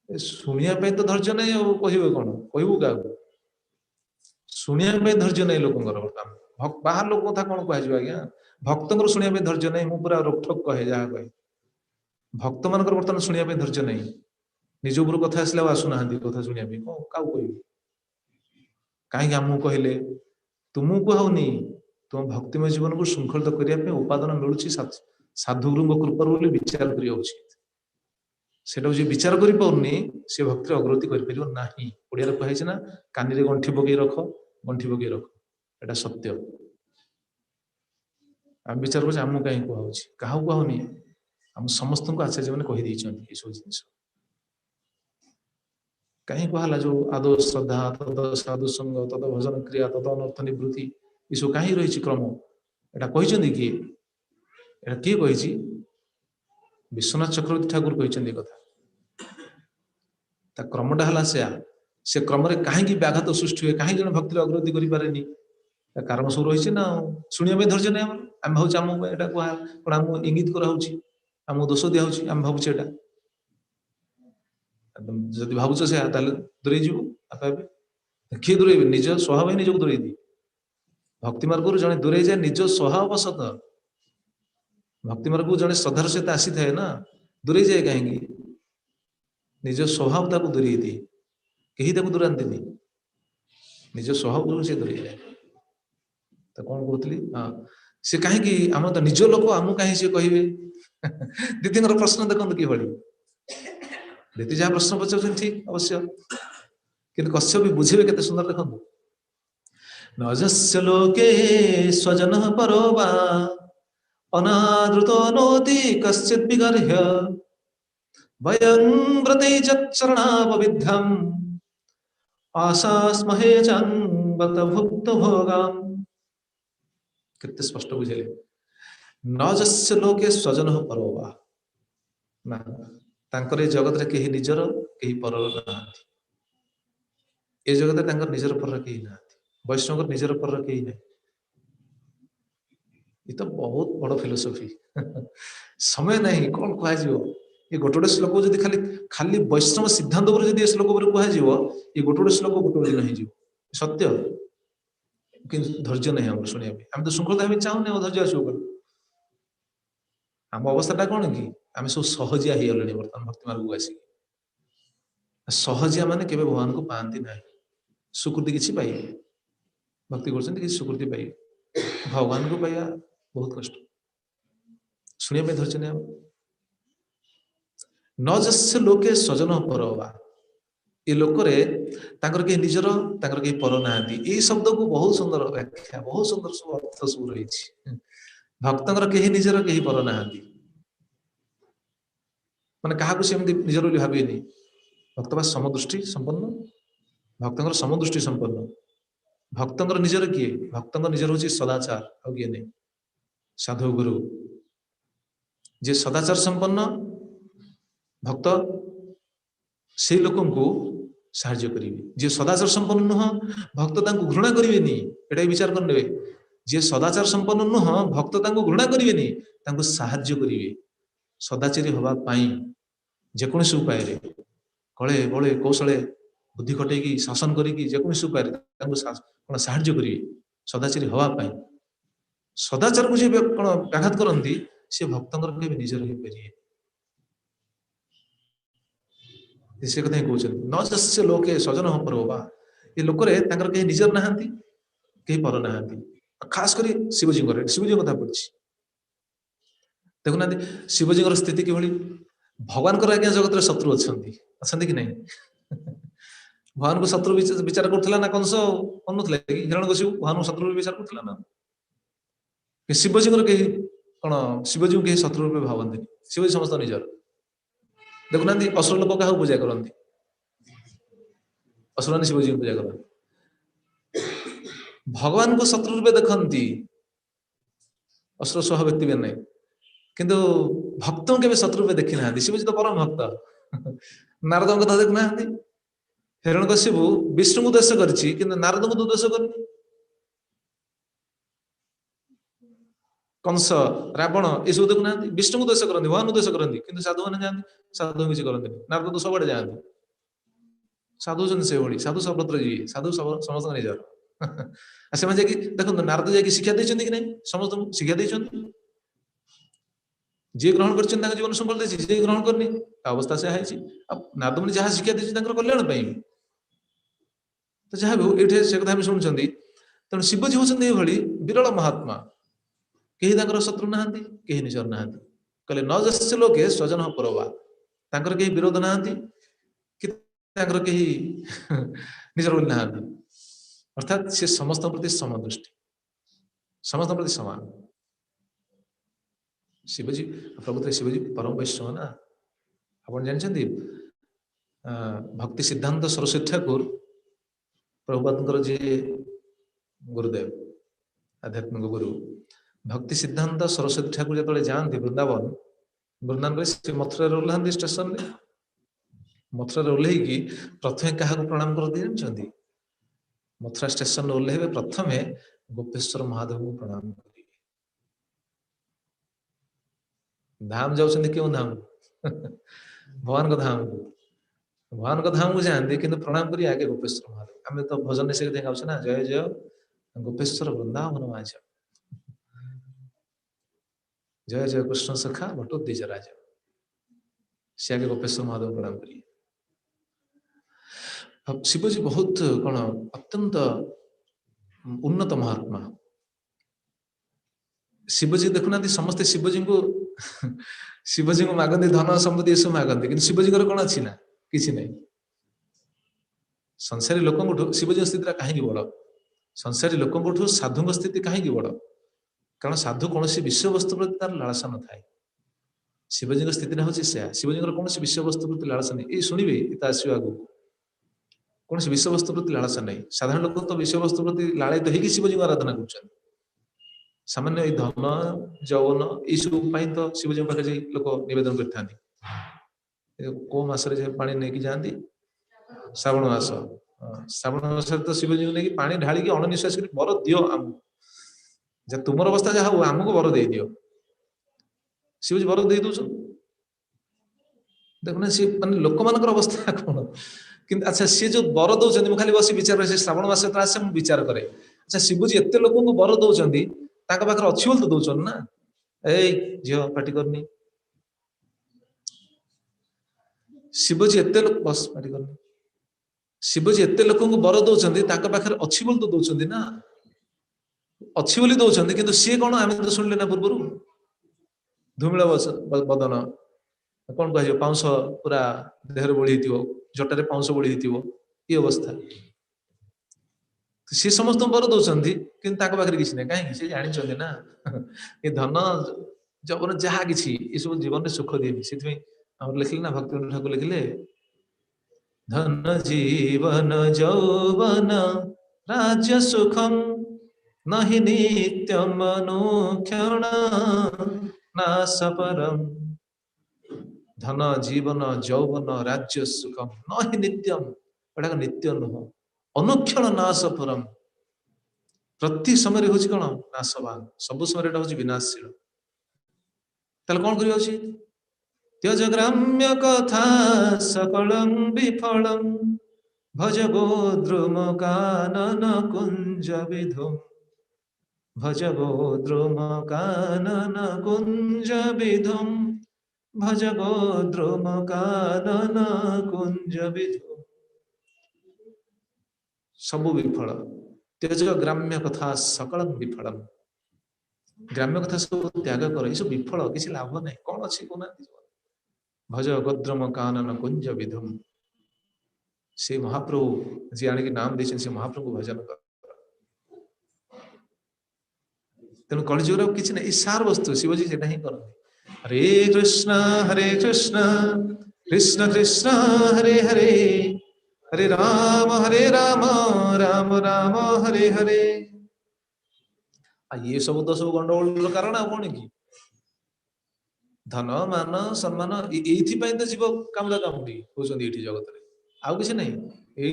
शुणा तो धैर्य नहीं कहे कौन कहू क्या शुणा धैर्य नहीं लोक बर्तमान बाहर लोक कथा कौन कह आज्ञा भक्त शुणा धैर्य नहीं मुझे पूरा रोकठोक कहे जहाँ कहे भक्त मान बर्तमान शुणा धैर्य नहीं निज उपर कथा आसला आसुना कथा शुणा क्या कह कहीं आमको कहले तुमको कहनी तुम भक्तिमय जीवन को श्रृंखलित करने उपादान मिलूँ साधुगुरु कृपा बोली विचार करने विचार कर सी भक्ति अग्रगति करना ओडिया कहे ना कानी गंठी पकई रख गंठी पकई रख एटा सत्य आम विचार कर आमको कहीं कहुच्छी क्या कहनी आम समस्त को आचार्य मैंने कहीदे सब जिन कहीं कहला जो आदो श्रद्धा तद साधु संग तद भजन क्रिया तद अनर्थ निवृत्ति ये सब कहीं रही क्रम एटा कहते किए एटा किए कही विश्वनाथ चक्रवर्ती ठाकुर कहते कथा क्रमटा है से क्रम कहीं व्याघात सृष्टि हुए कहीं जन भक्ति अग्रगति करें कारण सब रही ना शुणा धैर्य नहीं आम भाव आमको यहाँ कह आम इंगित करामको दोष दिखाई आम भावुचे एटा जदि भावुच से दूरे जीव आपे किए दूरे निज स्वभाव ही निजक दूरे दिए भक्ति मार्ग जड़े दूरे जाए निज स्वभाव सत भक्ति मार्ग जड़े श्रद्धार सहित आसी थाए ना दूरे जाए कहीं निज स्वभाव ताको दूरे दिए कहीं दूरांति निज स्वभाव जो से दूरे जाए तो कौन कहती हाँ सी कहीं आम तो निज लोक आम कहीं सी कहे दीदी प्रश्न देखो कि दीदी जहाँ प्रश्न पचार ठीक अवश्य कि कश्यप भी बुझे के सुंदर देखो नजस्य लोके स्वजनः परो वा अनादृतो नोति कश्चित् विगर्ह्य वयं व्रते चरणावविद्धम् आशास्महे चान्वत भुक्त भोगाम्। केते स्पष्ट बुझेले नजस्य लोके स्वजनः परो वा ना तांकर ए जगत रे केही निजर केही परर नाहांती ए जगत रे तांकर निजर परर केही नाहांती वैष्णव निजर परर केही नाही ये तो बहुत बड़ फिलोसफी समय नहीं कौन कह ये गोटे श्लोक जब खाली खाली वैष्णव सिद्धांत पर जब श्लोक कह ये गोटे श्लोक गोटे दिन हो सत्य कि धैर्य नहीं हम शुणा आम तो श्रृंखलता हमें चाहूने धैर्य आसो आम अवस्था कौन कि आम सब सहजिया हो गले बर्तमान भक्ति मार्ग को आसिक सहजिया माने केबे भगवान को पाती ना स्वीकृति किसी पाइबे भक्ति कर स्वीकृति पाइबे भगवान को पाइबा बहुत कष्ट शुणा धैर्य नहीं न जस्य लोके स्वजन परवा ये लोक के निजर के पर ना ये शब्द को बहुत सुंदर व्याख्या बहुत सुंदर सब अर्थ सब रही भक्तर कहीं निजर कहीं पर ना माने क्या निजर बोली भावेनि भक्त समदृष्टि संपन्न भक्तर समदृष्टि संपन्न भक्तर निजर किए भक्तर निजर हूँ सदाचार आ किए नहीं साधु गुरु जे सदाचार संपन्न भक्त से लोक साहाଯ୍य करेंगे जे सदाचार संपन्न नुह भक्त घृणा करेंगे एटा विचार करने जे सदाचार संपन्न नुह भक्त घृणा करेंगे साहाଯ୍य करेंगे सदाचारी हवापाई जेकोसी उपाय कले बले कौशले बुद्धि खटेकी शासन करी जेकोसी उपाय कौन साहाଯ୍य करेंगे सदाचारी हवापाई सदाचार को जे कौन व्याघात करती से भक्तर के निजर हो पारे से कथा कहते न जस्य लोके स्वजन परोवा ये लोक कहीं निजर ना कहीं पर ना खास कर शिवजी शिवजी कथा पड़ी देखुना शिवजी स्थिति कि भगवान आज्ञा जगत शत्रु अच्छा कि नहीं भगवान को शत्रु विचार करुला ना कंस अनुला कि हिरण्यकशिपु भगवान को शत्रु विचार करुला ना शिवजी कहीं कौन शिवजी कहीं शत्रु रूप भावती शिवजी समस्त निजर देखुना असुर लोक क्या पूजा करती असुर ने शिवजी पूजा करते भगवान को शत्रु रूपे देखती असुर सह व्यक्ति भी नहीं किंतु भक्तों के शत्रु रूपे देखी ना शिवजी तो परम भक्त नारद कथा देखना हिरण्यकशिपु विष्णु को द्वेष कर नारद को द्वेष कर कंस रावण ये सब देखुना विष्णु को द्वेष करती भगवान को द्वेष करती कि साधु मैंने जाती साधु किसी करते नारद तो सबुआड़े जाती साधु से भाई साधु सबत्र जी साधु समस्त निजर से देखो नारद जा शिक्षा देते कि नहीं समस्त शिक्षा देते जी ग्रहण कर जीवन संकल्प देती जी ग्रहण करनी अवस्था से नारद मुनि जहाँ शिक्षा देते कल्याण तो जहाँ भी ये से कथा शुणुंट तेणु शिवजी होती ये विरल महात्मा कहीं शत्रु ना कहीं निजर ना कहले न जस्य लोके स्वजन परवा कहीं विरोध ना कि कहीं निजर बोली ना अर्थात से समस्त प्रति समदृष्टि समस्त प्रति समान शिवजी प्रभुत्व शिवजी परम वैष्णव ना आप जानते भक्ति सिद्धांत सरस्वती ठाकुर प्रभुपाद जी गुरुदेव आध्यात्मिक गुरु भक्ति सिद्धांत सरस्वती ठाकुर जो जाती वृंदावन वृंदावन मथुरा ओह्लांती स्टेशन मथुरा ओह्लैकी प्रथम क्या प्रणाम करती जानते मथुरा स्टेशन ओह्लैबे प्रथम गोपेश्वर महादेव को प्रणाम करेंगे धाम जाऊँ क्यों धाम भगवान को धाम को जाती कि प्रणाम करी आगे गोपेश्वर महादेव आम तो भजन से गाँव ना जय जय गोपेश्वर वृंदावन माझ जय जय कृष्ण सखा भट्टो द्विज राज से आगे गोपेश्वर महादेव प्रणाम करिए शिवजी बहुत कौन अत्यंत उन्नत महात्मा शिवजी देखुना समस्ते शिवजी को मागती धन संपत्ति ये सब मागती कि शिवजी कौन अच्छी ना कि नहीं संसारी लोक शिवजी स्थिति कहीं बड़ संसारी लोकों साधु स्थिति कहीं बड़, कारण साधु कौन विषय वस्तु प्रति तार लालसा न थाए। शिवजी स्थिति हूँ से शिवजी कौन विषय वस्तु प्रति लालसा नहीं, ये शुणवे आसो आगे कौन विषय वस्तु प्रति लालसा नहीं। साधारण लोक तो विषय वस्तु प्रति लालित होगी शिवजी आराधना कर सामान्य धन यौवन यू तो शिवजी पाखे लोक नवेदन करते को मसरे पा नहीं जाती श्रावण मास, श्रावण मास तो शिवजी नहीं पा ढाल अणनिश्वास कर बर दियो आमको तुमर अवस्था जहाँ हो आमको बर दे दियो। शिवजी बर दे दौन देखना सी मानते लोक मान अवस्था कौन कि अच्छा सी जो बर दौरान मुझे खाली बस विचार करे श्रावण मास आसे मुझे विचार करे अच्छा शिवजी एत लोक बर दौरान पाखे अच्छी बोल तो दौन ना झील पार्टी करनी शिवजी एत बस पार्टी करनी शिवजी एत लोक बर दौरान पाखे अच्छी बोल तो दौरान ना अच्छी बोली दौरान कि सी कौन आम तो शुणिले ना पूर्व धूमिल बदन कौन कह पाउंस पूरा देहर बोली जटारे पाउंस बोली ये अवस्था सी समस्त बर दौरान कि पाखे किसी ना कहीं सी जानते ना ये धन जबन जहाँ कि सब जीवन में सुख दिए से लिखिले ना भक्ति ठाकुर लिखिले धन जीवन यौवन राज्य सुखम नहि नित्यम अनुक्षण नाश परम। धन जीवन यौवन राज्य सुखम नहि नित्यम एटा नित्य नुह अनुक्षण नाश परम प्रति समय हूँ कौन नाशवान सब समय हूँ विनाशशील ताल कौन कर त्यज ग्राम्य कथा सकलम विफलम भज गोद्रुम कानन कुंज विधुम भज गोद्रुम कानन कुंज विधुम भज गोद्रुम कानन कुंज विधुम। सबु विफल त्यज ग्राम्य कथा सकलम विफलम ग्राम्य कथा सब त्याग कर ये सब विफल किसी लाभ नहीं कौन अच्छी कहना भज गोद्रुम कानन कुंज विधुम से महाप्रभु जी आने नाम दे से महाप्रभु भजन कर तेणु कलिजुग किसी ना सार वस्तु शिवजी से ही करते हरे कृष्ण कृष्ण कृष्ण हरे हरे हरे राम राम राम हरे हरे। ये सब तो सब गंडगोल कारण कौन कि धन मान सम्मान ये तो जीव कामुला कामुडी होती जगत में आउ किसी नहीं ये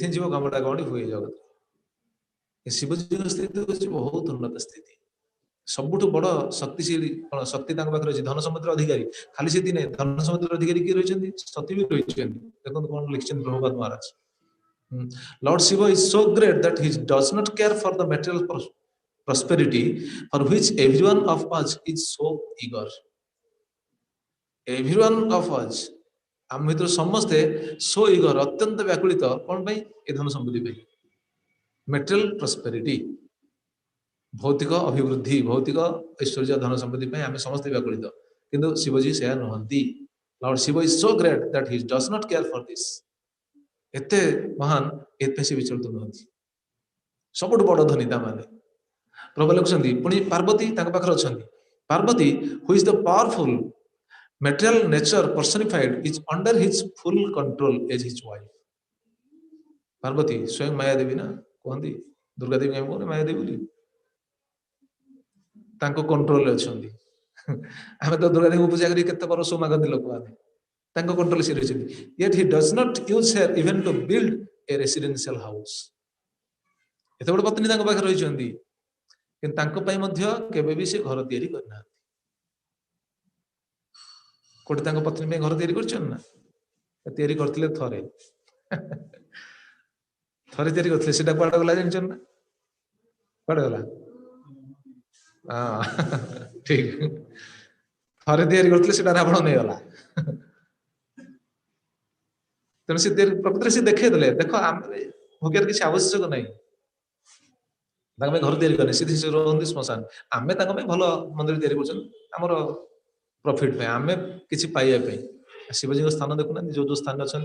जीव कामुड़ा कामुडी हुए जगत शिवजी स्थिति बहुत उन्नत स्थिति सबुठ बड़ शक्तिशाली कौन शक्ति पाखे धन समुद्र अधिकारी खाली से नहीं धन समुद्र अधिकारी किए रही सती भी रही देखो कौन लिखिं Prabhupada Maharaj lord Shiva is so great that he does not care for the material prosperity for which everyone of us is so eager. Everyone of us आम भर समस्ते सो इगर अत्यंत व्याकुलित कौन ये धन संपत्ति मेटेरियल प्रॉस्पेरिटी भौतिक अभिवृद्धि भौतिक ऐश्वर्य धन संपत्ति आम समस्ते व्याकुलित किंतु शिवजी से नुहति lord Shiva is so great that he does not care for this एते महान एते से विचलित नुहति सबुठ बड़ धनी माने प्रभु लिखुंट पुणी पार्वती पाखे अच्छा Parvati who is the powerful material nature personified is under his full control as his wife. Parvati स्वयं माया देवी ना कहती दुर्गा देवी कहीं कहने माया देवी कंट्रोल अच्छा आम तो दुर्गा देवी पूजा करते बरस मागती लोक मैंने कंट्रोल से रही yet he does not use hair even to build a residential house एत बड़ पत्नी पाखे रही केबे भी से घर तैयारी करना कोटे पत्नी घर तैयारी करना तैयारी करते थरे थरे तैयारी करते से कड़ा गला जान ना कड़े गला हाँ ठीक थरे तैयारी करते रावण नहीं गला तेणु से प्रकृति से देखेदे देख आम भोगियार किसी आवश्यक नहीं घर तैयारी करने सीधे रही श्मशान आम भल मंदिर तैयारी कर प्रॉफिट आम कि शिवजी स्थान देखुना जो जो स्थान अच्छा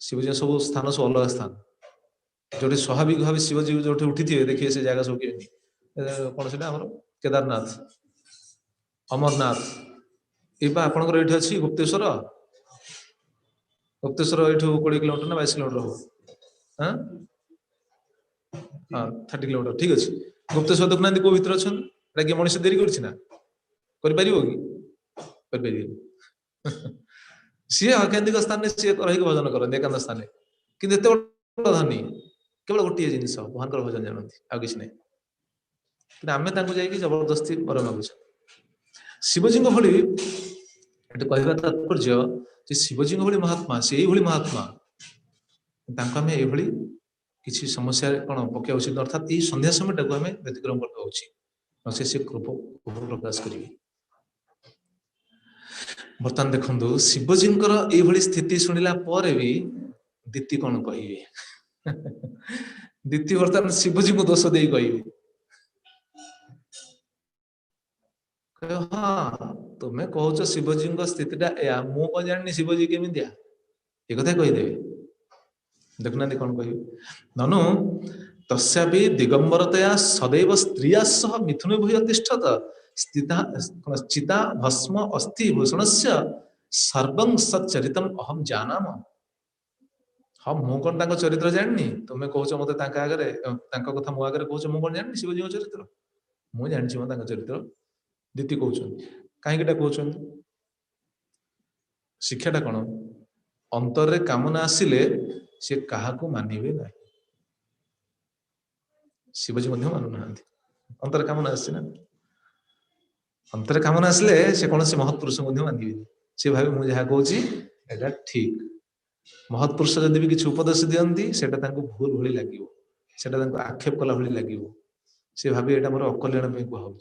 शिवजी सब स्थान सब अलग स्थान जो स्वाभाविक भाव शिवजी जो उठी थे देखिए से जगह सब केमी कौन से केदारनाथ अमरनाथ ये आपंकर ये अच्छी गुप्तेश्वर गुप्तेश्वर ये 20 किलोमीटर ना 22 किलोमीटर हम हाँ हाँ 30 किलोमीटर ठीक अच्छे गुप्तेश्वर देखुना कौ भर अच्छा किए मनीष देरी कर सी आकेन्दिक स्थान सी रही भजन करते एकांत स्थान कि धनी केवल गोटे जिनस भगवान भजन जानती आ कि ना आम जबरदस्ती वर मागुच शिवजी भली कहवा तात्पर्य शिवजी भली महात्मा से महात्मा आम ये किसी समस्या कौन पकड़ा उचित अर्थात ये संध्या समय टाक आम व्यतिक्रम करवा उचित से कृप प्रकाश करेंगे बर्तमान देखो शिवजी ये स्थिति शुणिला भी दीति कौन कहे दीति बर्तमान शिवजी को दोष दे कहे हाँ तुम्हें कौच शिवजी स्थिति मु कौन जानी शिवजी केमी ये कथा कहीदेवे देखुना कौन कह ननु तस्यापि दिगंबरतया सदैव स्त्रिया सह मिथुन भूय तिष्ठत स्थिता चिता भस्म अस्थि भूषणस्य सर्वं सच्चरितम अहम जानाम हाँ मु कौन चरित्र जानी तुम्हें कौच मत आगे कथा मो आगे कौच मु कौन जानी शिवजी चरित्र मु जानी चरित्र दीति कहते कहीं कहते शिक्षाटा कौन अंतर रे कामना आसिले से काहाकू मानिबे ना शिवजी मानु ना अंतर कामना आसी ना अंतर कामना आसिले से कौन से महत्पुरुष मानिबे से भाई मुझे जहाँ कहूँ ठीक महत्पुरुष जदि भी किसी उपदेश दियंती सेटा भूल भली लगे आक्षेप कला भली लगे से भाभी यहाँ मोर अकल्याण कहूँ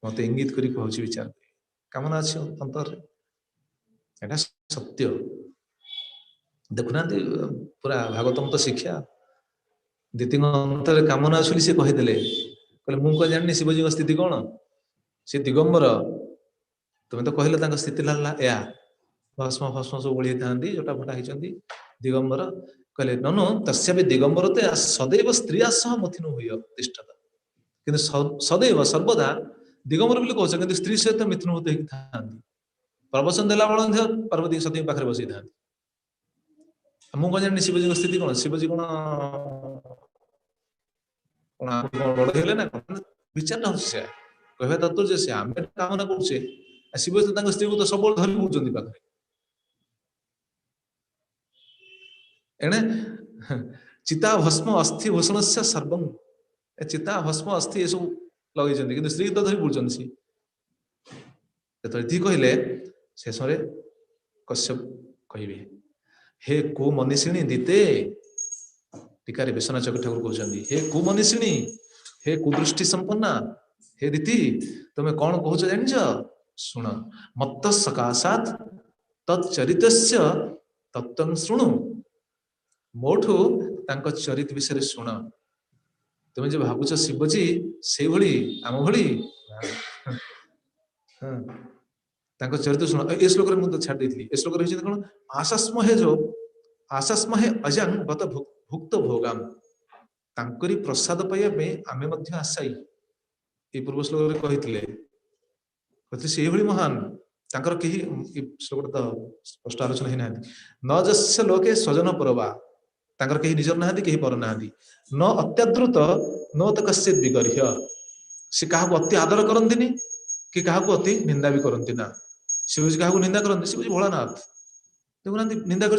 मत इंगित करी कहूँ विचार कामना अच्छी अंतर एटा सत्य देखुना पूरा भागवतम तो शिक्षा दीति अंतर कामना अच्छी सी कहीदे कहले मुझे जानी शिवजी स्थिति कौन सी दिगंबर तुम्हें तो कहले स्थिति या भस्म भस्म सब ओढ़ी था जोटा फटा होती दिगंबर कहले ननु तस्या भी दिगंबर तो सदैव स्त्रिया सह मथिन हुई तिष्ठत कि सदैव सर्वदा दिगंबर बोली कौन कि स्त्री सहित मिथुनभूत था प्रवचन देला बेल पार्वती सती पाखे बसई था मुझे कौन जानी शिवजी स्थिति कौन शिवजी कौन बड़ हेले ना विचार ना से कह तात्पर्य से आम कामना करुचे शिवजी तो स्त्री को तो सब धरी बुझे पाखे एणे चिता भस्म अस्थि भूषण से सर्वम चिता भस्म अस्थि ये सब लगे कि स्त्री तो धरी बुझे सी कहले शेष कश्यप कहे हे को मनीषिणी दीते टीकार विश्वनाथ चक्र ठाकुर कहते हे को मनीषिणी हे कुदृष्टि संपन्ना हे दीति तुम्हें कौन कह जान शुण मत सकाशात तच्चरितस्य तत्व शुणु मोठू चरित विषय शुण तुम्हें जो भावुच शिवजी से भली आम भली चरित्र शुण ए श्लोक मुझे छाड़ दी ए श्लोक कौन आशास्महे जो आशास्महे अजांग बत भुक्त भोगाम तांकरी प्रसाद पाइबा आमे मध्य आशाई ये पूर्व श्लोक कहते से महान तांकर कहीं श्लोक तो स्पष्ट आलोचना ही ना न जस्य लोके स्वजन परवा तांकर कहीं निजर ना कहीं पर ना न अत्याद्रुत न तो कश्चित विगर्ह्य से क्या अति आदर करती कि क्या अति निंदा भी करती ना शिवजी क्या निंदा करते शिवजी भोलानाथ देखुना निंदा कर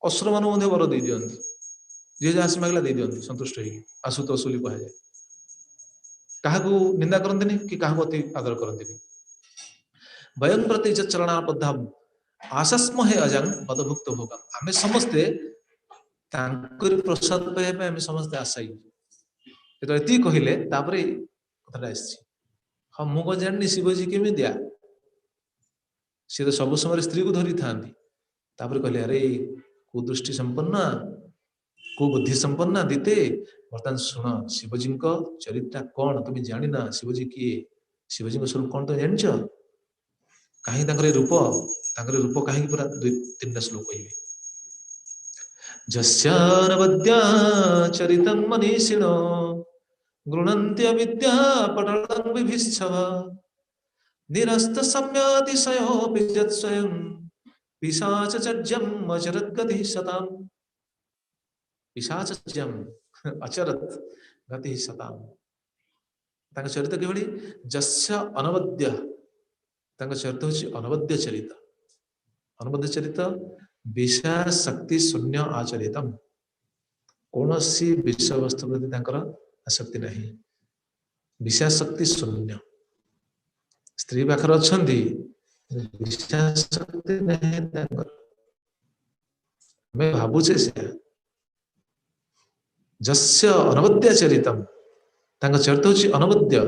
असुर मान वर दे दिखती जी जहाँ आसी मागला दे दिखती संतुष्ट हो आशुतोष बोली कह जाए क्या निंदा करती कि क्या अति आदर करती वयं प्रति चरणाबद्धा आशास्महे अजांग बदभुक्त भोगम आम समस्ते प्रसाद पाइबा आम समस्ते आशाई जो ये कहले कथा हाँ मुझे जानी शिवजी केमी दिया सी तो सब समय स्त्री को धरी था कहले अरे कुदृष्टि संपन्ना कुबुद्धि संपन्ना दीते बर्तमान शुण शिवजी चरित्र कौन तुम्हें जानी ना शिवजी किए शिवजी स्वरूप कौन तुम जान कहीं रूप कहीं पूरा 2-3 श्लोक कहे जस्यानवद्या चरितं मनीषिणो गृह्णन्त्य विद्या पटलं विभिश्चव निरस्त सम्यातिशयोऽपि यत्स्वयं पिशाचर्यम् अचरत् गतिः सताम् पिशाचर्यम् अचरत् गतिः सताम् तांका चरित किभଳି जस्य अनवद्य तांका चरित होछि अनवद्य चरित अनवद्य चरित विषय शक्ति शून्य आचरितम कौनसी विषय वस्तु प्रति तांकर आसक्ति नहीं विषय शक्ति शून्य स्त्री पाखर अछंती विषय शक्ति नहीं तांकर मैं भाबुचे से जस्य अनवद्य चरितम तांका चरित होछि अनवद्य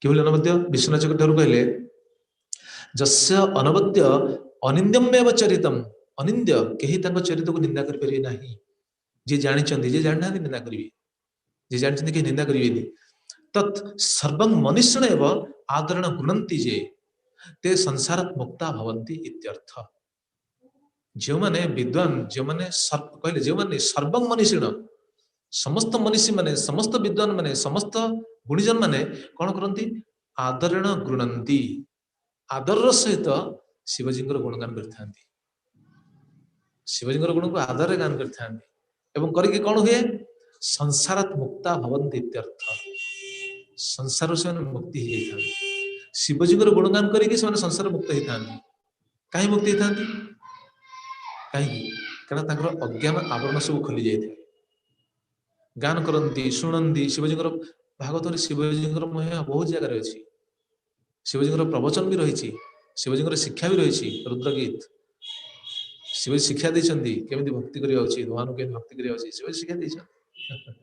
केवल अनवद्य विश्वनाथ ठाकुर कहले जस्य अनवद्य अनिंद्यमेव चरितम अनिंद्य केही तांका चरित को निंदा कर परिबे नाही जे जानिचंदी जे जानना निंदा करिवे जे जानचंदी के निंदा करिवेनी तत् सर्वं मनुष्येव आदरण गुणंती जे ते संसारत मुक्ता भवन्ति इत्यर्थ जो माने विद्वान जो माने कहले जो माने सर्वं मनुष्यण समस्त मनुष्य माने समस्त विद्वान माने समस्त गुणीजन माने कौन करती आदरण गृणंती आदर सहित शिवजी गुणगान करते शिवजी गुण को आदर गान करते करके कौन हुए संसारत मुक्ता भवन्ति इत्यर्थ संसार से मुक्ति हो जाता शिवजी गुणगान करके संसार मुक्त होता कहीं मुक्ति होता कहीं कारण अज्ञान आवरण सब खोली जाए गान करती शुणती शिवजी भागवत शिवजी महिमा बहुत जगह अच्छी शिवजी प्रवचन भी रही शिवजी शिक्षा भी रही रुद्रगीत शिवजी शिक्षा देती केमी भक्ति करवा भगवान को भक्ति करवा शिवजी शिक्षा देते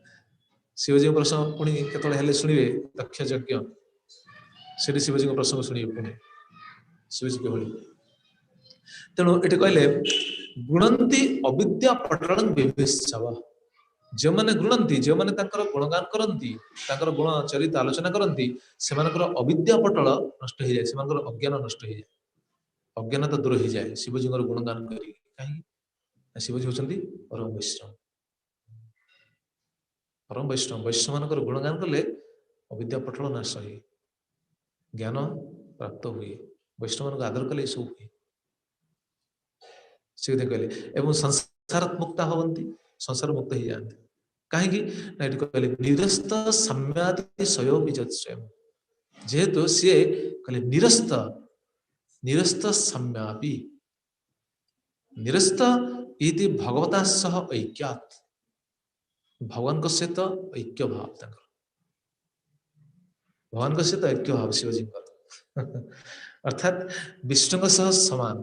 शिवजी प्रसंग पुणी के शुणे दक्ष यज्ञ से शिवजी प्रसंग शुणे पुणी शिवजी के तेणु ये कहले गुणंती अविद्या पटल विभिश्चव जो मैंने गुणंती जो मैंने गुणगान करती गुण चरित आलोचना करती से अविद्या पटल नष्ट हो जाए अज्ञान नष्ट हो जाए अज्ञानता दूर हो जाए शिवजी गुणगान करी कहीं शिवजी होती परम वैष्णव वैष्णव मान गुणगान कले अविद्या पटल नाश हुए ज्ञान प्राप्त हुए वैष्णव मान आदर कले सब हुए से कहले एवं संसार मुक्ता हवंती संसार मुक्त हो जाती कहीं कहले निरस्त सम्यादि स्वयं स्वयं जेहेतु सी कहले निरस्त निरस्त सम्यापि निरस्त इति भगवता सह ऐक्यात् भगवान सहित ऐक्य भाव भगवान सहित ऐक्य भाव शिवजी अर्थात विष्णु सह समान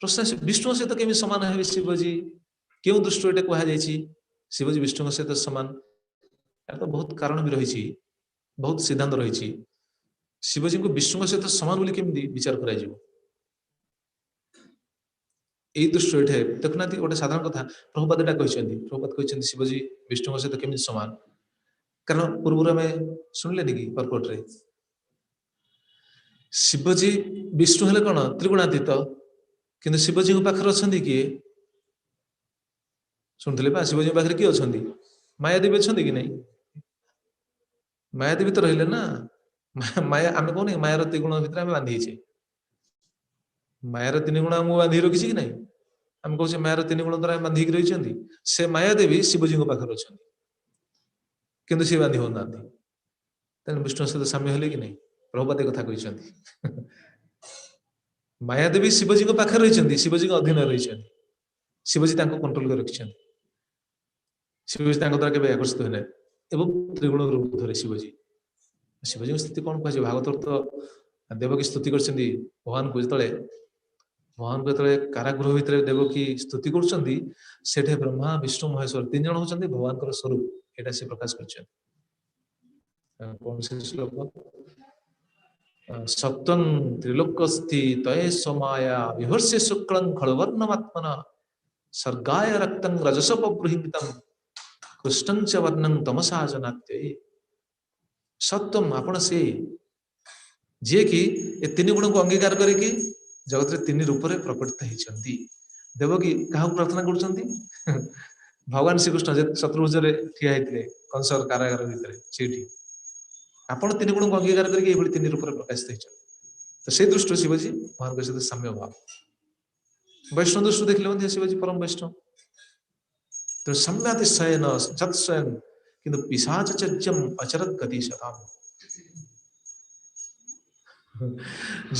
प्रश्न विष्णु सहित केमी समान है शिवजी क्यों दृष्टि ये कहुई शिवजी विष्णु सहित समान तो बहुत कारण भी रही बहुत सिद्धांत रही शिवजी को विष्णु सहित समान बोली केमी विचार कर दृष्टि ये देखुना गोटे साधारण कथा प्रभुपाद एटा कहते शिवजी विष्णु सहित केमी समान कारण पूर्व आम शुणिले कि पर्पट रे शिवजी विष्णु हेले कौन त्रिगुणातीत किंतु शिवजी पाखे अच्छा किए शुणुले शिवजी पाखे किए अच्छा मायादेवी अच्छा कि नहीं मायादेवी तो रहिले ना माया आम कौन मायार त्रिगुण भितर आम बांधीचे मायार तीन गुण आमको बांधी रखी कि नहीं आम कहे मायार तीन गुण द्वारा बांधिक रही से मायादेवी शिवजी पाखे अच्छा किंतु सी बांधि होना विष्णु सहित साम्य हेले कि नहीं प्रभुपाद कथा कहते मायादेवी शिवजी पाखे रही शिवजी अधीन रही शिवजी कंट्रोल कर रखिंट शिवजी द्वारा केवल आकर्षित होना एवं त्रिगुण ऊर्ध्वरे शिवजी शिवजी स्थिति कौन कह भागवत तो देवकी स्तुति कर भगवान को जो भगवान को जो कारागृह भितर देवकी स्तुति कर ब्रह्मा विष्णु महेश्वर तीन जन होती भगवान स्वरूप यहाँ से प्रकाश कर सप्तम त्रिलोकस्थि तय समाया विभर्ष्य शुक्लं खड़वर्णमात्मना सर्गाय रक्तं रजसोपबृहितं कृष्णं च वर्णं तमसा जनात्ये सप्तम आपण से जे कि ए तीन गुण को अंगीकार करके जगत रे तीन रूप रे प्रकटित होती ଦେବକୀ କାହାକୁ ପ୍ରାର୍ଥନା କରୁଛନ୍ତି? ଭଗବାନ ଶ୍ରୀକୃଷ୍ଣ ଯେ ଚତୁର୍ଭୁଜରେ ଠିଆ ହେଇଥିଲେ କଂସର କାରାଗାର ଭିତରେ ସେଇଠି ଆପଣ ତିନି ଗୁଣକୁ ଅଙ୍ଗୀକାର କରିକି ଏଇଭଳି ତିନି ରୂପରେ ପ୍ରକାଶିତ ହେଇଛନ୍ତି। ତ ସେଇ ଦୃଷ୍ଟିରୁ ଶିବଜୀ ମହାନଙ୍କ ସହିତ ସାମ୍ୟ ଭାବ। ବୈଷ୍ଣବ ଦୃଷ୍ଟିରୁ ଦେଖିଲେ ମଧ୍ୟ ଶିବଜୀ ପରମ ବୈଷ୍ଣବ। ତ ସମ୍ୟାତିଶୟନ ଯତ୍ସ୍ୱୟଂ କିନ୍ତୁ ପିଶାଚର୍ଯ୍ୟମ୍ ଅଚରତ୍ ଗତି ଶତାମ୍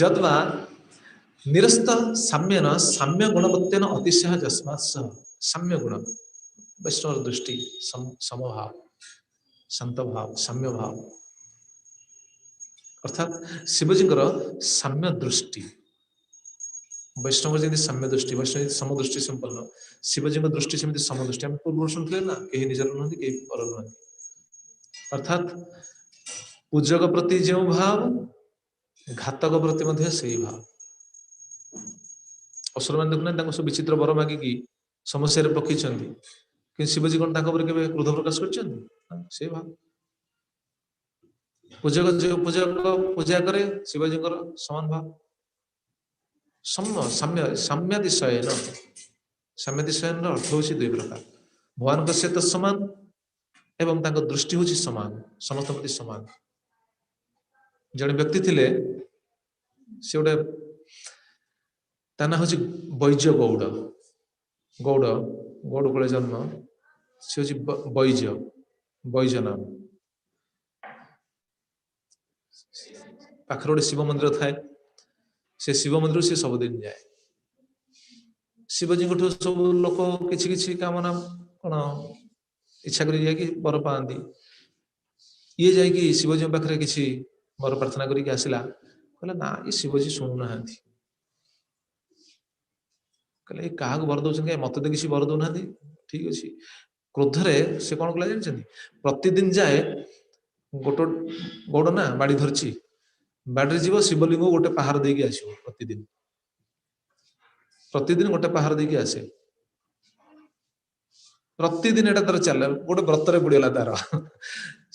ଯଦ୍ବା ନିରସ୍ତ ସାମ୍ୟନ ସାମ୍ୟ ଗୁଣବତ୍ତେନ ଅତିଶୟ ଯସ୍ମାତ୍ ସହ ସାମ୍ୟ ଗୁଣ ବୈଷ୍ଣବ ଦୃଷ୍ଟି ସମଭାବ ଶାନ୍ତ ଭାବ ସାମ୍ୟ ଭାବ ଅର୍ଥାତ୍ ଶିବଜୀଙ୍କର ସାମ୍ୟ ଦୃଷ୍ଟି। ବୈଷ୍ଣବ ଯେମିତି ସାମ୍ୟ ଦୃଷ୍ଟି, ବୈଷ୍ଣବ ସମଦୃଷ୍ଟି ସମ୍ପନ୍ନ, ଶିବଜୀଙ୍କ ଦୃଷ୍ଟି ସେମିତି ସମଦୃଷ୍ଟି। ଆମେ ପୂର୍ବରୁ ଶୁଣିଥିଲେ ନା କେହି ନିଜର ନୁହନ୍ତି କେହି ପର ନୁହନ୍ତି। ଅର୍ଥାତ୍ ପୂଜକ ପ୍ରତି ଯେଉଁ ଭାବ ଘାତକ ପ୍ରତି ମଧ୍ୟ ସେଇ ଭାବ। ଅସୁରମାନେ ଦେଖୁନାହାନ୍ତି ତାଙ୍କୁ ସବୁ ବିଚିତ୍ର ବର ମାଗିକି ସମସ୍ୟାରେ ପକେଇଛନ୍ତି, କିନ୍ତୁ ଶିବଜୀ କଣ ତାଙ୍କ ଉପରେ କେବେ କ୍ରୋଧ ପ୍ରକାଶ କରିଛନ୍ତି? ସେଇ ଭାବ। ପୂଜକ ଯେଉଁ ପୂଜକ ପୂଜା କରେ ଶିବଜୀଙ୍କର ସମାନ ଭାବ। ସାମ୍ୟାତିଶୟନ ସାମ୍ୟାତିଶୟନର ଅର୍ଥ ହେଉଛି ଦୁଇ ପ୍ରକାର। ଭଗବାନଙ୍କ ସହିତ ସମାନ ଏବଂ ତାଙ୍କ ଦୃଷ୍ଟି ହେଉଛି ସମାନ, ସମସ୍ତଙ୍କ ପ୍ରତି ସମାନ। ଜଣେ ବ୍ୟକ୍ତି ଥିଲେ, ସେ ଗୋଟେ ତା ନାଁ ହଉଛି ବୈଜ ଗୌଡ଼। ଗୌଡ଼ ଗୌଡ଼ କୁଳେ ଜନ୍ମ, ସେ ହଉଛି ବୈଜ ନାମ। ପାଖରେ ଗୋଟେ ଶିବ ମନ୍ଦିର ଥାଏ, ସେ ଶିବ ମନ୍ଦିର ସେ ସବୁଦିନ ଯାଏ। ଶିବଜୀଙ୍କଠୁ ସବୁ ଲୋକ କିଛି କିଛି କାମନା କଣ ଇଚ୍ଛା କରି ଯାଇକି ବର ପାଆନ୍ତି। ଇଏ ଯାଇକି ଶିବଜୀଙ୍କ ପାଖରେ କିଛି ବର ପ୍ରାର୍ଥନା କରିକି ଆସିଲା, କହିଲା ନା ଏ ଶିବଜୀ ଶୁଣୁନାହାନ୍ତି। କହିଲେ ଏ କାହାକୁ ବର ଦଉଛନ୍ତି, ମତେ ତ କିଛି ବର ଦଉନାହାନ୍ତି। ଠିକ ଅଛି, କ୍ରୋଧରେ ସେ କଣ କଲା ଜାଣିଛନ୍ତି? ପ୍ରତିଦିନ ଯାଏ, ଗୋଟେ ଗୌଡ଼ ନା ବାଡି ଧରିଛି, ବାଡିରେ ଯିବ ଶିବଲିଙ୍ଗ ଗୋଟେ ପାହାର ଦେଇକି ଆସିବ। ପ୍ରତିଦିନ ଗୋଟେ ପାହାର ଦେଇକି ଆସେ। ପ୍ରତିଦିନ ଏଟା ତାର ଚାଲେ, ଗୋଟେ ବ୍ରତରେ ପଡିଗଲା ତାର।